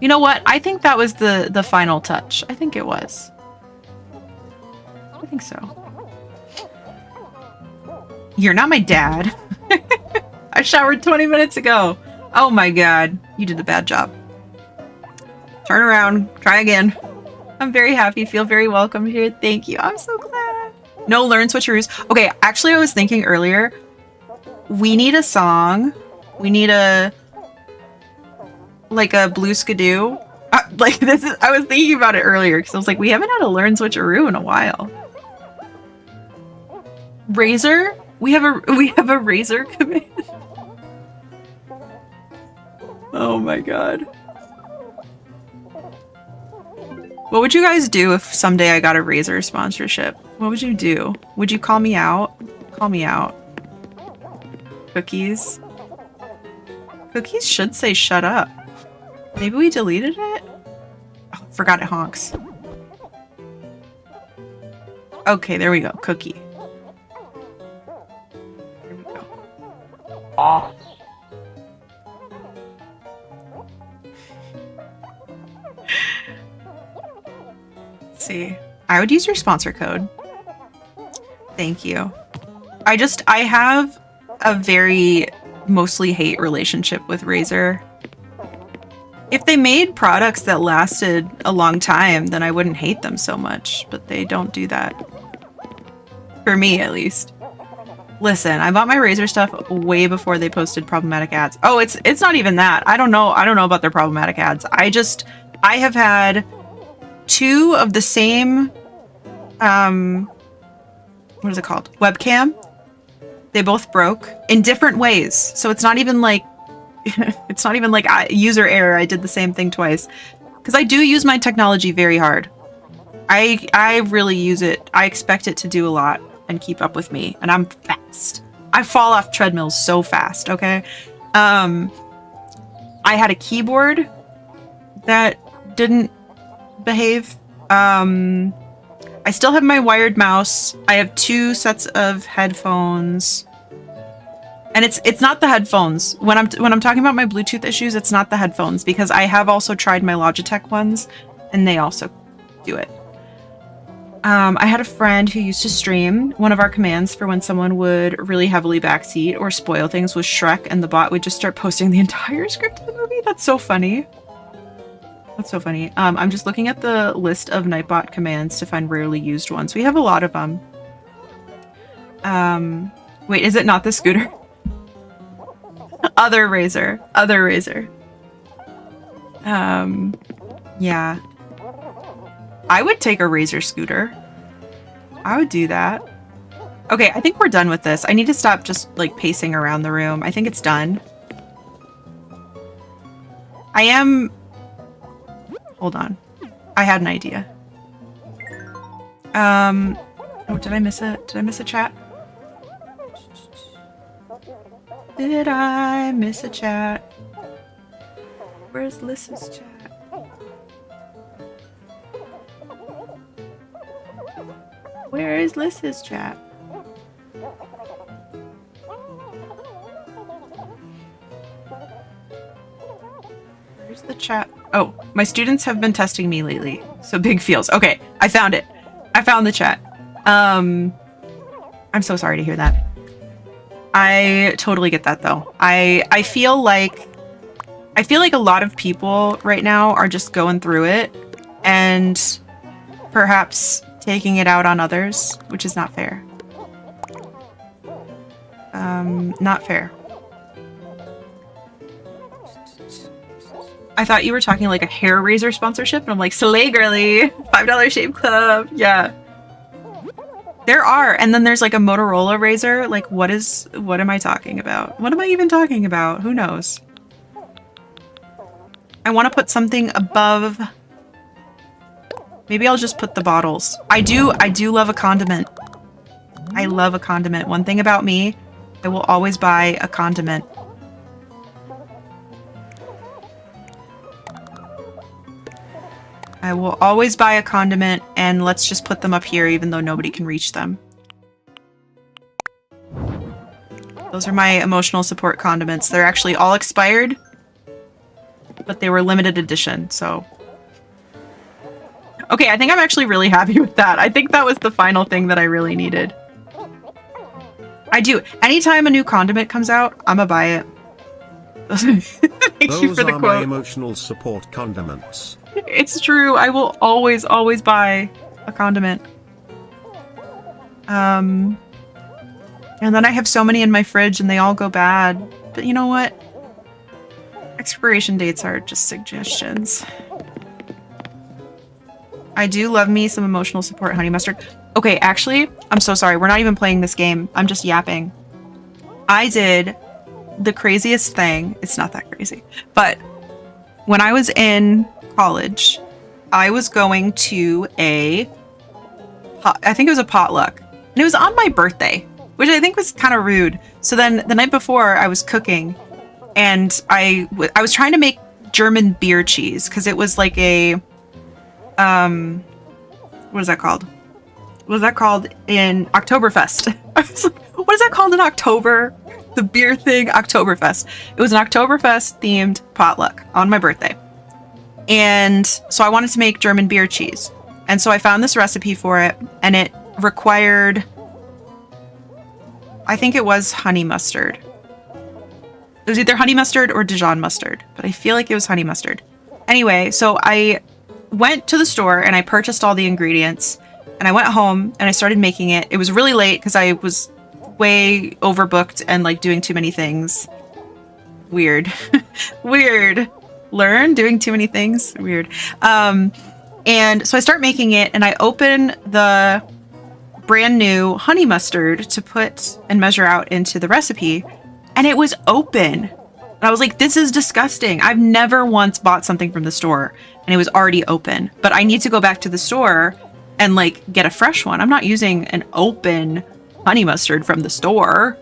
You know what? I think that was the final touch. I think it was. I think so. You're not my dad. I showered 20 minutes ago. Oh my god. You did a bad job. Turn around. Try again. I'm very happy. Feel very welcome here. Thank you. I'm so glad. No learn switcheroos. Okay, actually I was thinking earlier, we need a song. We need a like a blue skidoo. Like this is I was thinking about it earlier because I was like, we haven't had a learn switcheroo in a while. Razor? We have a razor command. Oh my god. What would you guys do if someday I got a razor sponsorship? What would you do? Would you call me out? Call me out. Cookies? Cookies should say shut up. Maybe we deleted it? Oh, forgot it honks. Okay, there we go. Cookie. There we go. Let's see. I would use your sponsor code. Thank you. I have a very mostly hate relationship with Razer. If they made products that lasted a long time, then I wouldn't hate them so much, but they don't do that. For me, at least. Listen, I bought my Razer stuff way before they posted problematic ads. Oh, it's not even that. I don't know about their problematic ads. I have had 2 of the same what is it called? Webcam. They both broke in different ways. So it's not even like it's not even like user error. I did the same thing twice. Because I do use my technology very hard. I really use it. I expect it to do a lot and keep up with me. And I'm fast. I fall off treadmills so fast, okay? I had a keyboard that didn't behave. I still have my wired mouse. I have 2 sets of headphones. And it's not the headphones. When I'm talking about my Bluetooth issues, it's not the headphones because I have also tried my Logitech ones and they also do it. I had a friend who used to stream. One of our commands for when someone would really heavily backseat or spoil things was Shrek, and the bot would just start posting the entire script of the movie. That's so funny. That's so funny. I'm just looking at the list of Nightbot commands to find rarely used ones. We have a lot of them. Wait, is it not the scooter? Other Razer. Other Razer. Yeah. I would take a Razer scooter. I would do that. Okay, I think we're done with this. I need to stop just, like, pacing around the room. I think it's done. I am... Hold on. I had an idea. Oh, did I miss a chat? Did I miss a chat? Where's Lys's chat? Where is Lys's chat? Where's the chat? Oh, my students have been testing me lately. So big feels. Okay, I found it. I found the chat. I'm so sorry to hear that. I totally get that though. I feel like a lot of people right now are just going through it and perhaps taking it out on others, which is not fair. Not fair. I thought you were talking like a hair razor sponsorship, and I'm like, Slay girly, $5 shave club. Yeah. There are, and then there's like a Motorola razor. Like, what am I talking about? What am I even talking about? Who knows? I want to put something above. Maybe I'll just put the bottles. I do love a condiment. I love a condiment. One thing about me, I will always buy a condiment. I will always buy a condiment, and let's just put them up here even though nobody can reach them. Those are my emotional support condiments. They're actually all expired, but they were limited edition, so... Okay, I think I'm actually really happy with that. I think that was the final thing that I really needed. I do. Anytime a new condiment comes out, I'ma buy it. Thank you for the Those are my quote. emotional support condiments. It's true. I will always, always buy a condiment. And then I have so many in my fridge and they all go bad. But you know what? Expiration dates are just suggestions. I do love me some emotional support honey mustard. Okay, actually, I'm so sorry. We're not even playing this game. I'm just yapping. I did the craziest thing. It's not that crazy. But when I was in college, I was going to I think it was a potluck. And it was on my birthday, which I think was kind of rude. So then the night before I was cooking and I was trying to make German beer cheese because it was like a, what is that called? What is that called in Oktoberfest? I was like, what is that called in October? The beer thing, Oktoberfest. It was an Oktoberfest themed potluck on my birthday. And so I wanted to make German beer cheese. And so I found this recipe for it and it required, I think it was honey mustard. It was either honey mustard or Dijon mustard, but I feel like it was honey mustard. Anyway, so I went to the store and I purchased all the ingredients and I went home and I started making it. It was really late because I was way overbooked and like doing too many things. Weird. Weird. Learn doing too many things. Weird. And so I start making it and I open the brand new honey mustard to put and measure out into the recipe and it was open. And I was like, this is disgusting. I've never once bought something from the store and it was already open, but I need to go back to the store and like get a fresh one. I'm not using an open honey mustard from the store.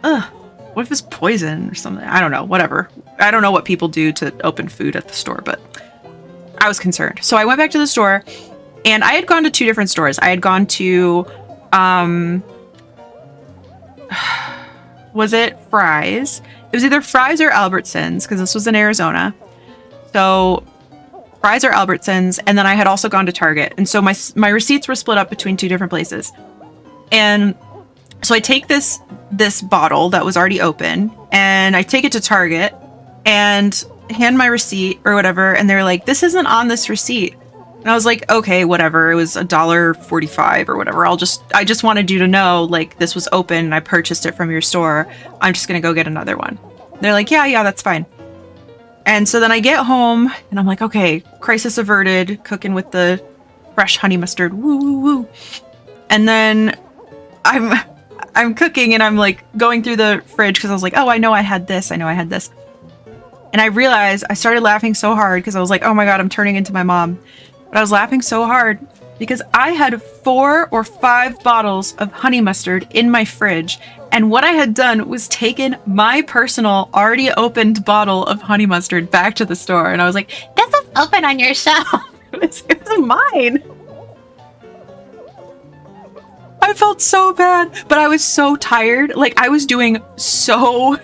Ugh. What if it's poison or something? I don't know. Whatever. I don't know what people do to open food at the store, but I was concerned. So I went back to the store and I had gone to two different stores. I had gone to, was it Fry's? It was either Fry's or Albertsons because this was in Arizona. So Fry's or Albertsons. And then I had also gone to Target. And so my receipts were split up between two different places. And so I take this bottle that was already open and I take it to Target and hand my receipt or whatever. And they're like, this isn't on this receipt. And I was like, okay, whatever. It was $1.45 or whatever. I just wanted you to know, like, this was open and I purchased it from your store. I'm just going to go get another one. They're like, yeah, that's fine. And so then I get home and I'm like, okay, crisis averted, cooking with the fresh honey mustard. Woo, woo, woo. And then I'm cooking and I'm like going through the fridge because I was like, oh, I know I had this. And I realized I started laughing so hard because I was like, oh my God, I'm turning into my mom. But I was laughing so hard because I had 4 or 5 bottles of honey mustard in my fridge. And what I had done was taken my personal already opened bottle of honey mustard back to the store. And I was like, this was open on your shelf. It was mine. I felt so bad, but I was so tired. Like I was doing so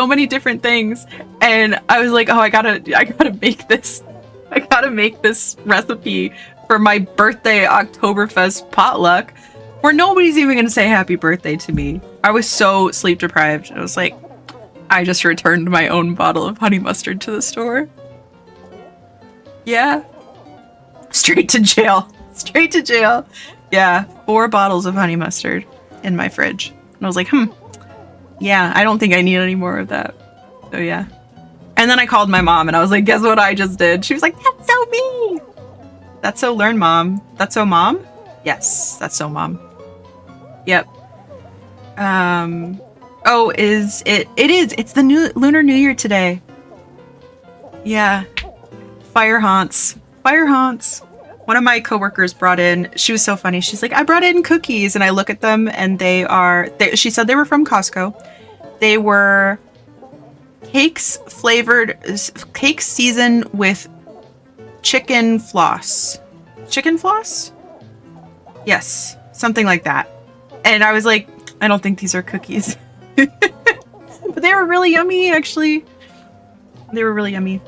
many different things. And I was like, oh, I gotta make this. I gotta make this recipe for my birthday Oktoberfest potluck where nobody's even gonna say happy birthday to me. I was so sleep deprived. I was like, I just returned my own bottle of honey mustard to the store. Yeah. Straight to jail. Straight to jail. Yeah, 4 bottles of honey mustard in my fridge. And I was like, yeah, I don't think I need any more of that. So yeah. And then I called my mom and I was like, guess what I just did? She was like, that's so me. That's so Learn, Mom. That's so Mom? Yes, that's so Mom. Yep. Oh, is it? It is. It's the new Lunar New Year today. Yeah. Fire haunts. Fire haunts. One of my coworkers brought in, she was so funny. She's like, I brought in cookies and I look at them and she said they were from Costco. They were cakes seasoned with chicken floss. Chicken floss? Yes, something like that. And I was like, I don't think these are cookies. But they were really yummy, actually. They were really yummy.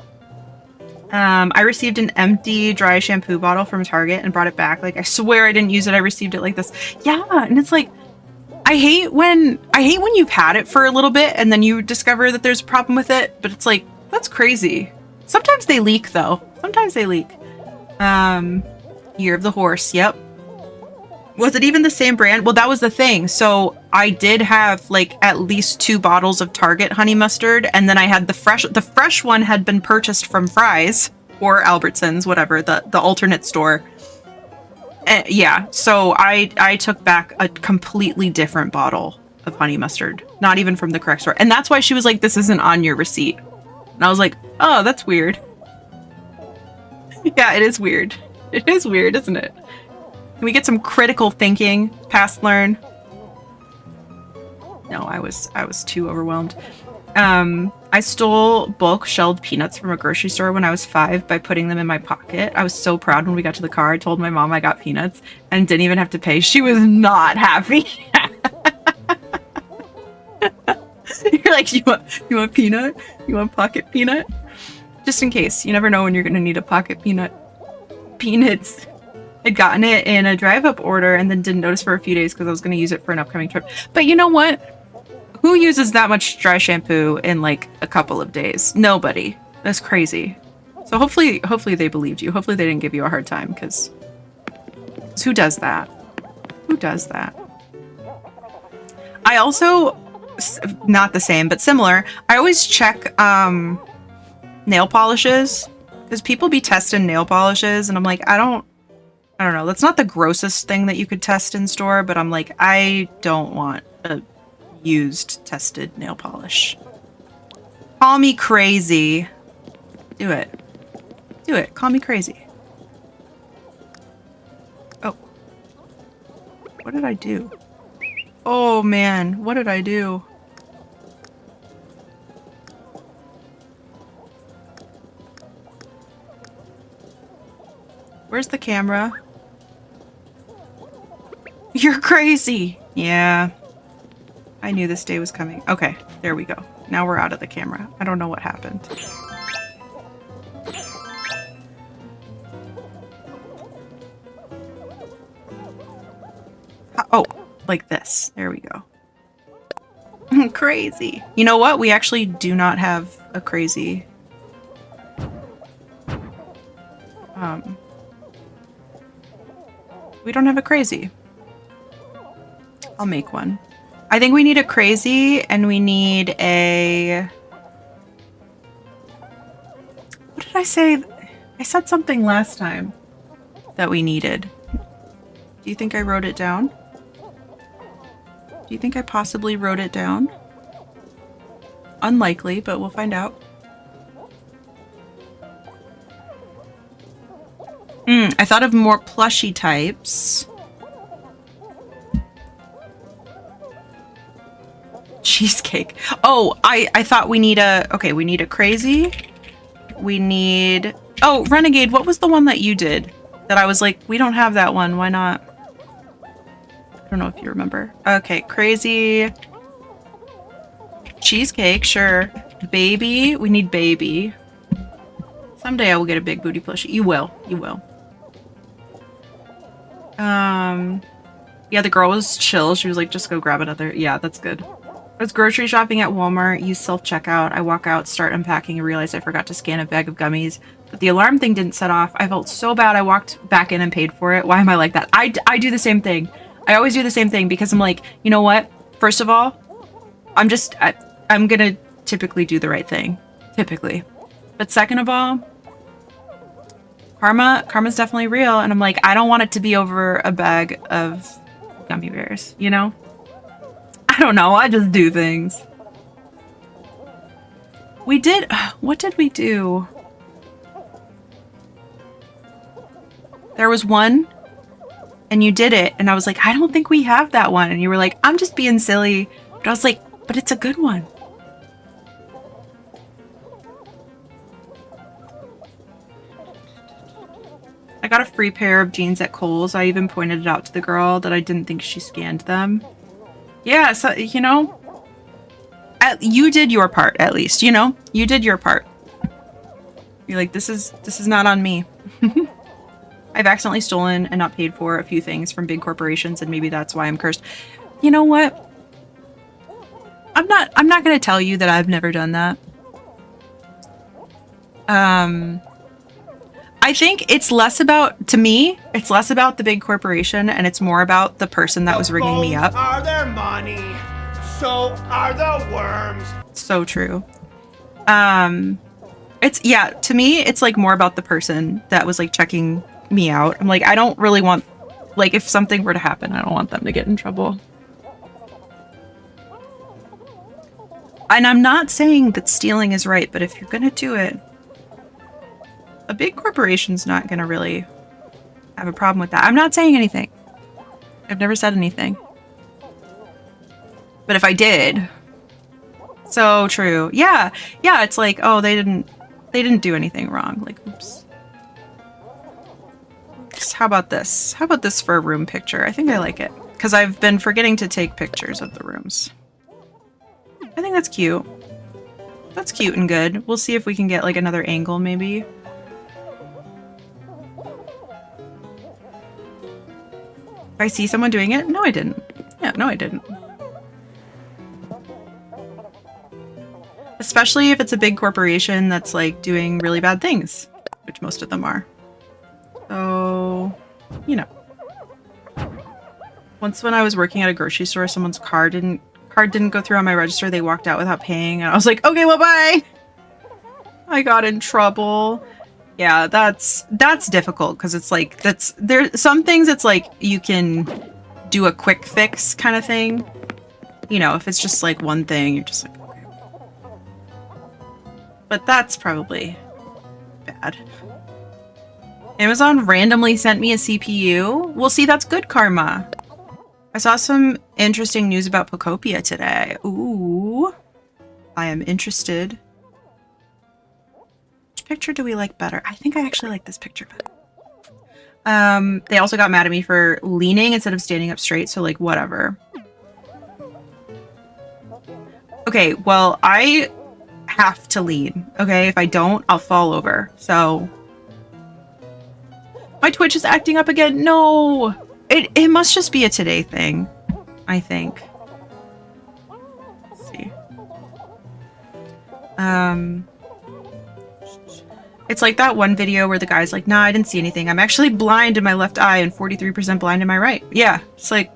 I received an empty dry shampoo bottle from Target and brought it back. Like, I swear I didn't use it. I received it like this. Yeah, and it's like, I hate when you've had it for a little bit and then you discover that there's a problem with it, but it's like, that's crazy. Sometimes they leak though. Sometimes they leak. Year of the Horse. Yep. Was it even the same brand? Well, that was the thing. So I did have like at least 2 bottles of Target honey mustard, and then I had the fresh one had been purchased from Fry's or Albertsons, whatever, the alternate store. Yeah, so I took back a completely different bottle of honey mustard, not even from the correct store. And that's why she was like, this isn't on your receipt. And I was like, oh, that's weird. Yeah, it is weird. It is weird, isn't it? Can we get some critical thinking past Lurn? No, I was too overwhelmed. I stole bulk shelled peanuts from a grocery store when I was 5 by putting them in my pocket. I was so proud when we got to the car. I told my mom I got peanuts and didn't even have to pay. She was not happy. You're like, you want peanut? You want pocket peanut? Just in case. You never know when you're gonna need a pocket peanut. Peanuts. I'd gotten it in a drive-up order and then didn't notice for a few days because I was going to use it for an upcoming trip. But you know what? Who uses that much dry shampoo in like a couple of days? Nobody. That's crazy. So hopefully they believed you. Hopefully they didn't give you a hard time, because who does that? Who does that? I also, not the same, but similar, I always check nail polishes, because people be testing nail polishes and I'm like, I don't know. That's not the grossest thing that you could test in store, but I'm like, I don't want a used tested nail polish. Call me crazy. Do it. Do it. Call me crazy. Oh. What did I do? Oh man, what did I do? Where's the camera? You're crazy. Yeah. I knew this day was coming. Okay, there we go. Now we're out of the camera. I don't know what happened. Oh, like this. There we go. Crazy. You know what? We actually do not have a crazy. We don't have a crazy. I'll make one. I think we need a crazy and we need a... What did I say? I said something last time that we needed. Do you think I wrote it down? Do you think I possibly wrote it down? Unlikely, but we'll find out. I thought of more plushy types. Cheesecake. Oh, I thought we need a... Okay, we need a crazy. We need... Oh, Renegade, what was the one that you did? That I was like, we don't have that one. Why not? I don't know if you remember. Okay, crazy. Cheesecake, sure. Baby. We need baby. Someday I will get a big booty plushie. You will. You will. Yeah, the girl was chill. She was like, just go grab another. Yeah, that's good. I was grocery shopping at Walmart, used self-checkout. I walk out, start unpacking, and realize I forgot to scan a bag of gummies. But the alarm thing didn't set off. I felt so bad. I walked back in and paid for it. Why am I like that? I do the same thing. I always do the same thing because I'm like, you know what? First of all, I'm gonna typically do the right thing. Typically. But second of all, karma's definitely real, and I'm like, I don't want it to be over a bag of gummy bears, you know? I don't know, I just do things. We did, what did we do? There was one, and you did it, and I was like, I don't think we have that one, and you were like, I'm just being silly. But I was like, but it's a good one. I got a free pair of jeans at Kohl's. I even pointed it out to the girl that I didn't think she scanned them. Yeah, so, you know, you did your part, at least, you know? You did your part. Be like, this is not on me. I've accidentally stolen and not paid for a few things from big corporations, and maybe that's why I'm cursed. You know what? I'm not gonna tell you that I've never done that. I think it's less about, to me, it's less about the big corporation and it's more about the person that was ringing me up. Are their money, so are the worms. So true. It's, yeah, to me, it's like more about the person that was like checking me out. I'm like, I don't really want, like, if something were to happen, I don't want them to get in trouble. And I'm not saying that stealing is right, but if you're gonna do it, a big corporation's not gonna really have a problem with that. I'm not saying anything. I've never said anything. But if I did, so true. Yeah, yeah. It's like, oh, they didn't do anything wrong. Like, oops. Oops. How about this? How about this for a room picture? I think I like it because I've been forgetting to take pictures of the rooms. I think that's cute. That's cute and good. We'll see if we can get like another angle, maybe. I see someone doing it? No, I didn't. Yeah, no, I didn't. Especially if it's a big corporation that's like doing really bad things, which most of them are. So, you know. Once when I was working at a grocery store, someone's card didn't go through on my register. They walked out without paying, and I was like, okay, well, bye. I got in trouble. Yeah, that's difficult because it's like there's some things it's like you can do a quick fix kind of thing. You know, if it's just like one thing, you're just like, okay. But that's probably bad. Amazon randomly sent me a CPU. Well, see, that's good karma. I saw some interesting news about Pocopia today. Ooh, I am interested. Which picture do we like better? I think I actually like this picture better. They also got mad at me for leaning instead of standing up straight, so like whatever. Okay, well, I have to lean, okay? If I don't, I'll fall over, so... My Twitch is acting up again. No! It must just be a today thing, I think. Let's see. It's like that one video where the guy's like, nah, I didn't see anything. I'm actually blind in my left eye and 43% blind in my right. Yeah, it's like,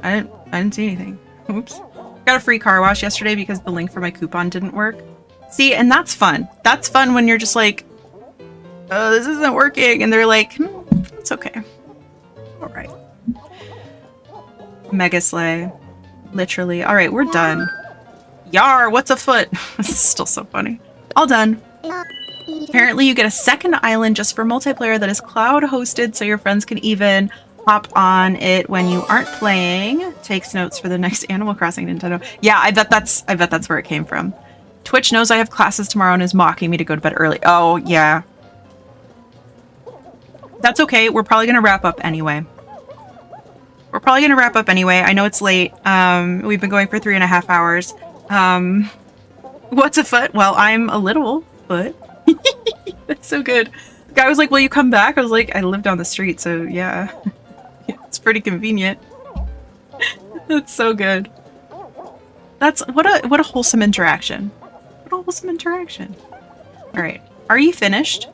I didn't see anything. Oops. Got a free car wash yesterday because the link for my coupon didn't work. See, and that's fun. That's fun when you're just like, oh, this isn't working. And they're like, it's okay. All right. Mega slay. Literally. All right, we're done. Yar, what's a foot? This is still so funny. All done. Apparently you get a second island just for multiplayer that is cloud hosted so your friends can even hop on it when you aren't playing. Takes notes for the next Animal Crossing Nintendo. Yeah, I bet that's where it came from. Twitch knows I have classes tomorrow and is mocking me to go to bed early. Oh, yeah. That's okay. We're probably going to wrap up anyway. I know it's late. We've been going for 3.5 hours. What's a foot? Well, I'm a little foot. That's so good. The guy was like, will you come back? I was like, I live down the street, so yeah. It's pretty convenient. That's so good. That's what a wholesome interaction. What a wholesome interaction. All right. Are you finished?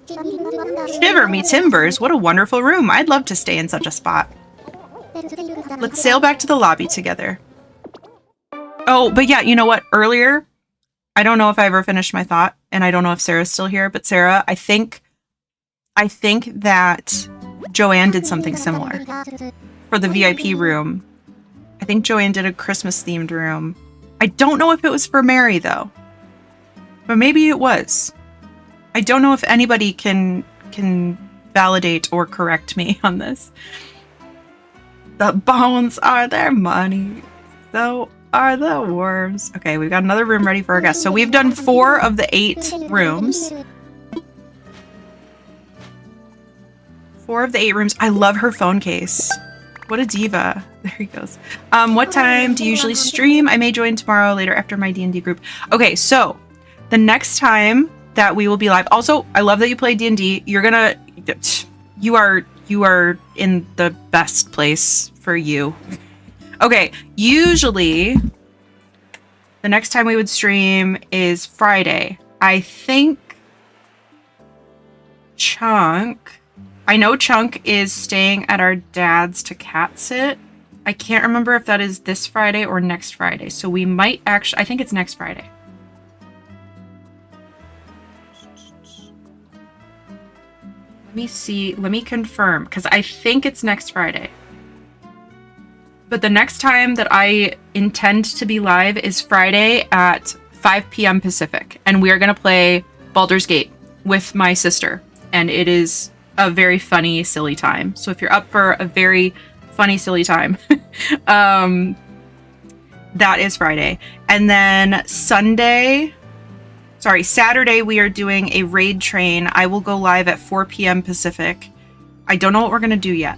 Shiver me timbers. What a wonderful room. I'd love to stay in such a spot. Let's sail back to the lobby together. Oh, but yeah, you know what? Earlier, I don't know if I ever finished my thought, and I don't know if Sarah's still here, but Sarah, I think that Joanne did something similar for the VIP room. I think Joanne did a Christmas-themed room. I don't know if it was for Mary, though. But maybe it was. I don't know if anybody can validate or correct me on this. The bones are their money. So are the worms. Okay, we've got another room ready for our guests. So we've done 4 of the 8 rooms. 4 of the 8 rooms. I love her phone case. What a diva. There he goes. What time do you usually stream? I may join tomorrow later after my D&D group. Okay, so the next time that we will be live. Also, I love that you play D&D. You are in the best place for you. Okay, usually the next time we would stream is Friday. I think I know Chunk is staying at our dad's to cat sit. I can't remember if that is this Friday or next Friday. So we might actually, I think it's next Friday. Let me see, let me confirm, because I think it's next Friday. But the next time that I intend to be live is Friday at 5 p.m. Pacific. And we are going to play Baldur's Gate with my sister. And it is a very funny, silly time. So if you're up for a very funny, silly time, that is Friday. And then Saturday, we are doing a raid train. I will go live at 4 p.m. Pacific. I don't know what we're going to do yet.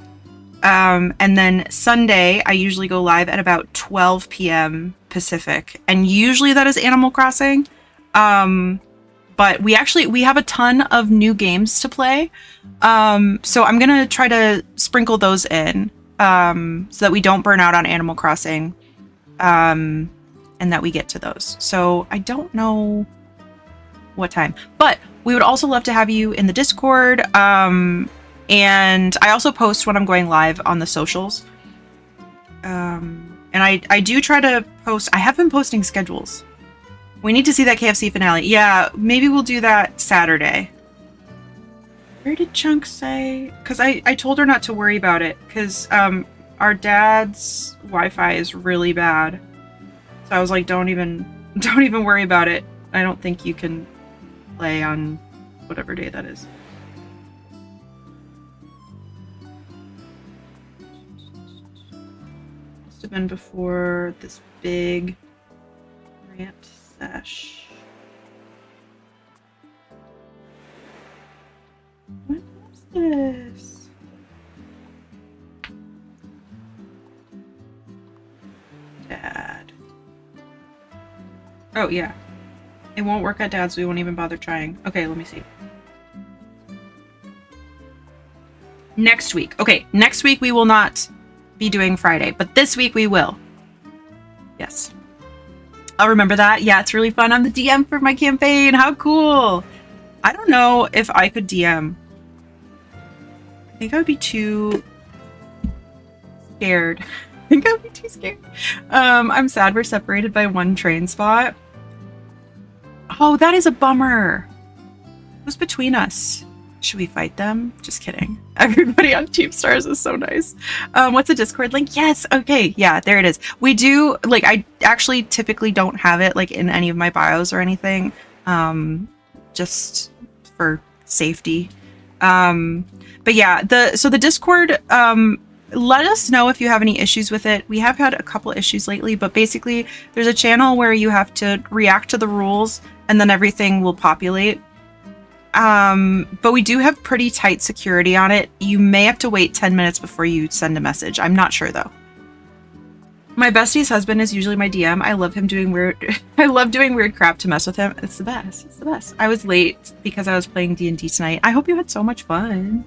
And then Sunday, I usually go live at about 12 p.m. Pacific. And usually that is Animal Crossing. But we have a ton of new games to play. So I'm going to try to sprinkle those in so that we don't burn out on Animal Crossing and that we get to those. So I don't know what time. But we would also love to have you in the Discord. And I also post when I'm going live on the socials. And I do try to post. I have been posting schedules. We need to see that KFC finale. Yeah, maybe we'll do that Saturday. Where did Chunk say? Because I told her not to worry about it. Because our dad's Wi-Fi is really bad. So I was like, don't even worry about it. I don't think you can play on whatever day that is. Must have been before this big rant sesh. What is this? Dad. Oh, yeah. It won't work at Dad's, so we won't even bother trying. Okay, let me see. Next week. Okay, next week we will not be doing Friday, but this week we will. Yes. I'll remember that. Yeah, it's really fun. I'm the DM for my campaign. How cool. I don't know if I could DM. I think I would be too scared. I'm sad we're separated by one train spot. Oh, that is a bummer. Who's between us? Should we fight them? Just kidding. Everybody on Team Stars is so nice. What's the Discord link? Yes. Okay. Yeah, there it is. We do, like, I actually typically don't have it like in any of my bios or anything. Just for safety. But yeah, the Discord, let us know if you have any issues with it. We have had a couple issues lately, but basically there's a channel where you have to react to the rules and then everything will populate. But we do have pretty tight security on it. You may have to wait 10 minutes before you send a message. I'm not sure though. My bestie's husband is usually my DM. I love him doing I love doing weird crap to mess with him. It's the best. It's the best. I was late because I was playing D&D tonight. I hope you had so much fun.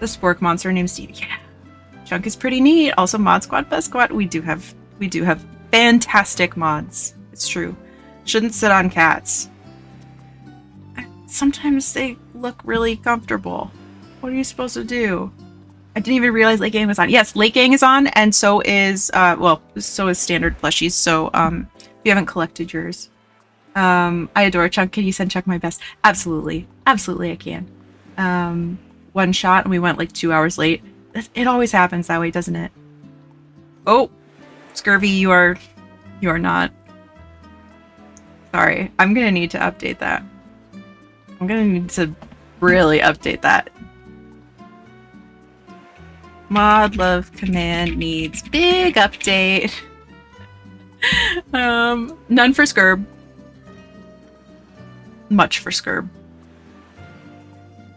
The spork monster named Steve. Yeah. Chunk is pretty neat. Also Mod Squad, Best Squad. We do have fantastic mods. It's true. Shouldn't sit on cats. Sometimes they look really comfortable. What are you supposed to do? I didn't even realize Late Gang was on. Yes, Late Gang is on, and so is so is Standard Plushies. So if you haven't collected yours, I adore Chunk. Can you send Chuck my best? Absolutely, absolutely, I can. One shot, and we went like 2 hours late. It always happens that way, doesn't it? Oh, Scurvy, you are not. Sorry, I'm gonna need to update that. I'm gonna need to really update that. Mod Love Command needs big update. None for Scurb. Much for Scurb.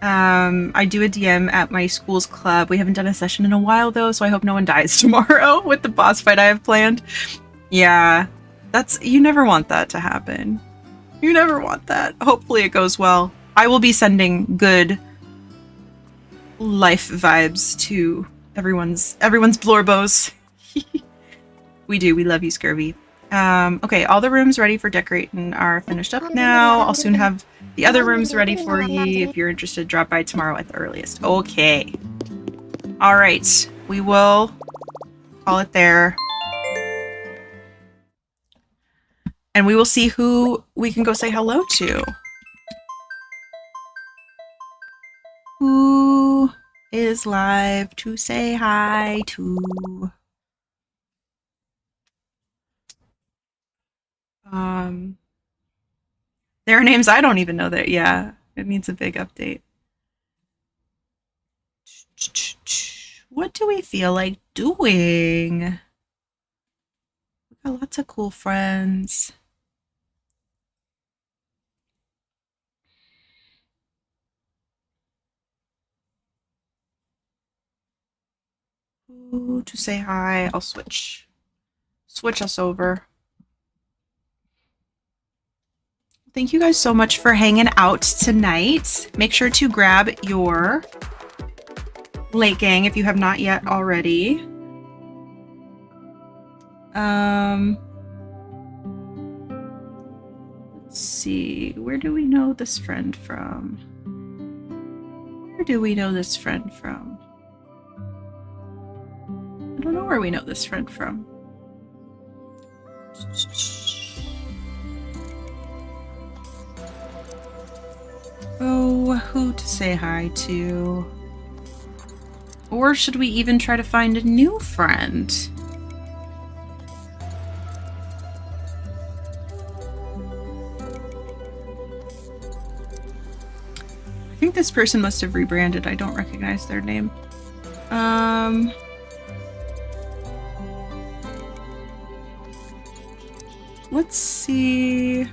I do a DM at my school's club. We haven't done a session in a while though, so I hope no one dies tomorrow with the boss fight I have planned. Yeah, you never want that to happen. You never want that. Hopefully it goes well. I will be sending good life vibes to everyone's Blorbos. We do. We love you, Scurvy. Okay, all the rooms ready for decorating are finished up now. I'll soon have the other rooms ready for you. If you're interested, drop by tomorrow at the earliest. Okay. All right. We will call it there. And we will see who we can go say hello to. Who is live to say hi to? There are names I don't even know that. Yeah, it needs a big update. What do we feel like doing? We got lots of cool friends. Ooh, to say hi, I'll switch us over. Thank you guys so much for hanging out tonight. Make sure to grab your Late Gang if you have not yet already. Let's see, where do we know this friend from? Where do we know this friend from? I don't know where we know this friend from. Oh, who to say hi to? Or should we even try to find a new friend? I think this person must have rebranded. I don't recognize their name. Let's see.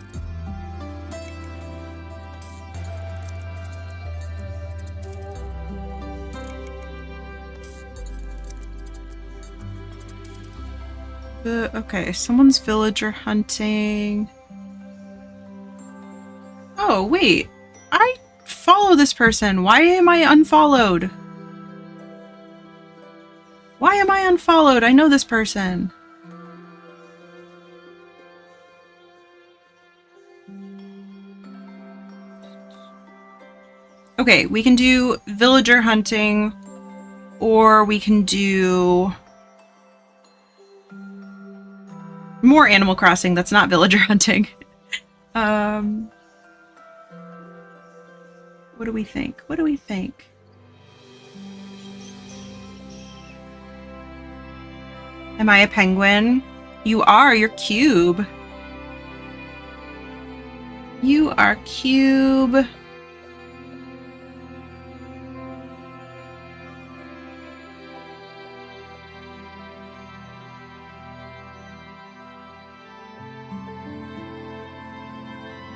Okay, someone's villager hunting. Oh, wait. I follow this person. Why am I unfollowed? Why am I unfollowed? I know this person. Okay, we can do villager hunting, or we can do more Animal Crossing. That's not villager hunting. What do we think? What do we think? Am I a penguin? You are. You're Cube. You are Cube.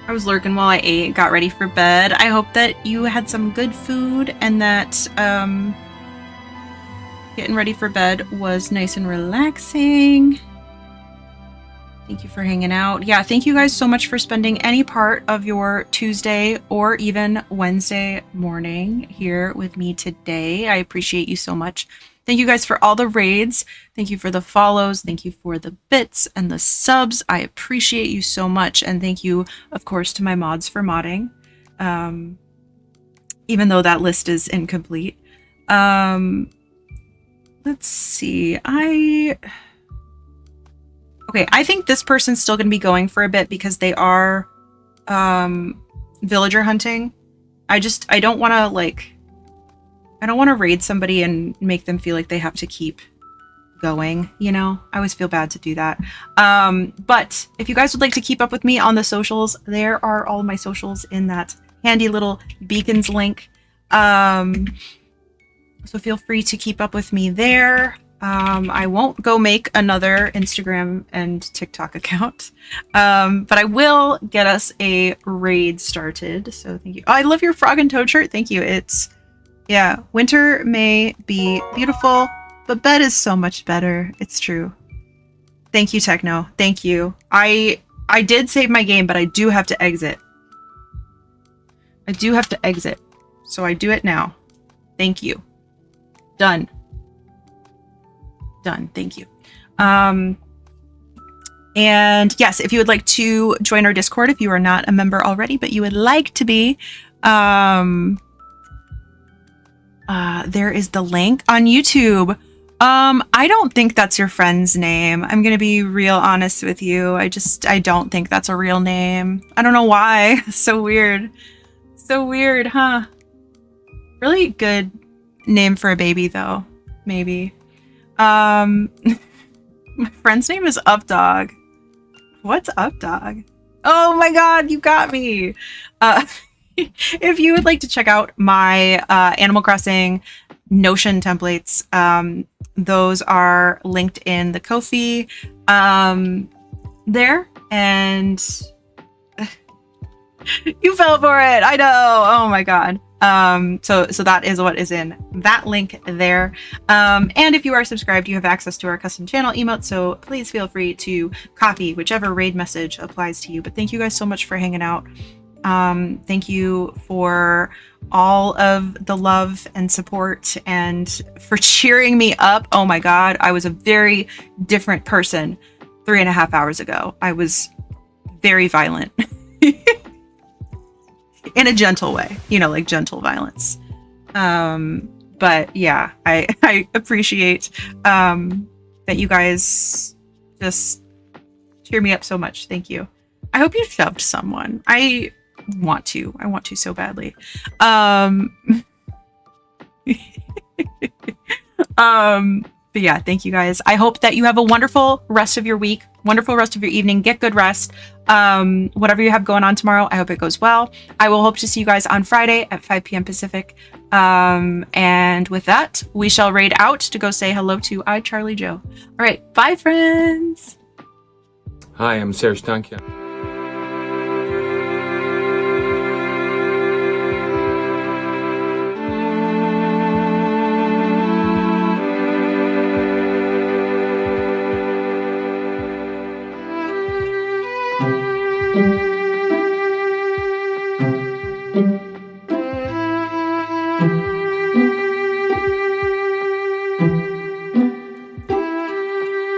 I was lurking while I ate, got ready for bed. I hope that you had some good food and that getting ready for bed was nice and relaxing. Thank you for hanging out. Yeah, thank you guys so much for spending any part of your Tuesday or even Wednesday morning here with me today. I appreciate you so much. Thank you guys for all the raids. Thank you for the follows. Thank you for the bits and the subs. I appreciate you so much. And thank you, of course, to my mods for modding. Even though that list is incomplete. Let's see. Okay, I think this person's still going to be going for a bit because they are villager hunting. I don't want to like... I don't want to raid somebody and make them feel like they have to keep going, you know? I always feel bad to do that. But if you guys would like to keep up with me on the socials, there are all my socials in that handy little beacons link. So feel free to keep up with me there. I won't go make another Instagram and TikTok account, but I will get us a raid started. So thank you. Oh, I love your frog and toad shirt. Thank you. Yeah, winter may be beautiful, but bed is so much better. It's true. Thank you, Techno. Thank you. I I did save my game, but I do have to exit. I do have to exit. So I do it now. Thank you. Done. Done. Thank you. And yes, if you would like to join our Discord, if you are not a member already, but you would like to be, there is the link on YouTube. I don't think that's your friend's name. I'm going to be real honest with you. I don't think that's a real name. I don't know why. So weird. So weird, huh? Really good name for a baby though. Maybe. My friend's name is Updog. What's Updog? Oh my god, you got me. If you would like to check out my Animal Crossing Notion templates, those are linked in the Ko-fi there, and you fell for it. I know. Oh my god. So that is what is in that link there. And if you are subscribed, you have access to our custom channel emotes, so please feel free to copy whichever raid message applies to you. But thank you guys so much for hanging out. Thank you for all of the love and support and for cheering me up. Oh my god, I was a very different person 3.5 hours ago. I was very violent. In a gentle way, you know, like gentle violence. But yeah, I appreciate that you guys just cheer me up so much. Thank you. I hope you shoved someone. I want to so badly. But yeah, thank you guys. I hope that you have a wonderful rest of your week, wonderful rest of your evening. Get good rest. Whatever you have going on tomorrow, I hope it goes well. I will hope to see you guys on Friday at 5 p.m. Pacific. And with that, we shall raid out to go say hello to I, Charlie Joe. All right, bye, friends. Hi, I'm Serge Duncan.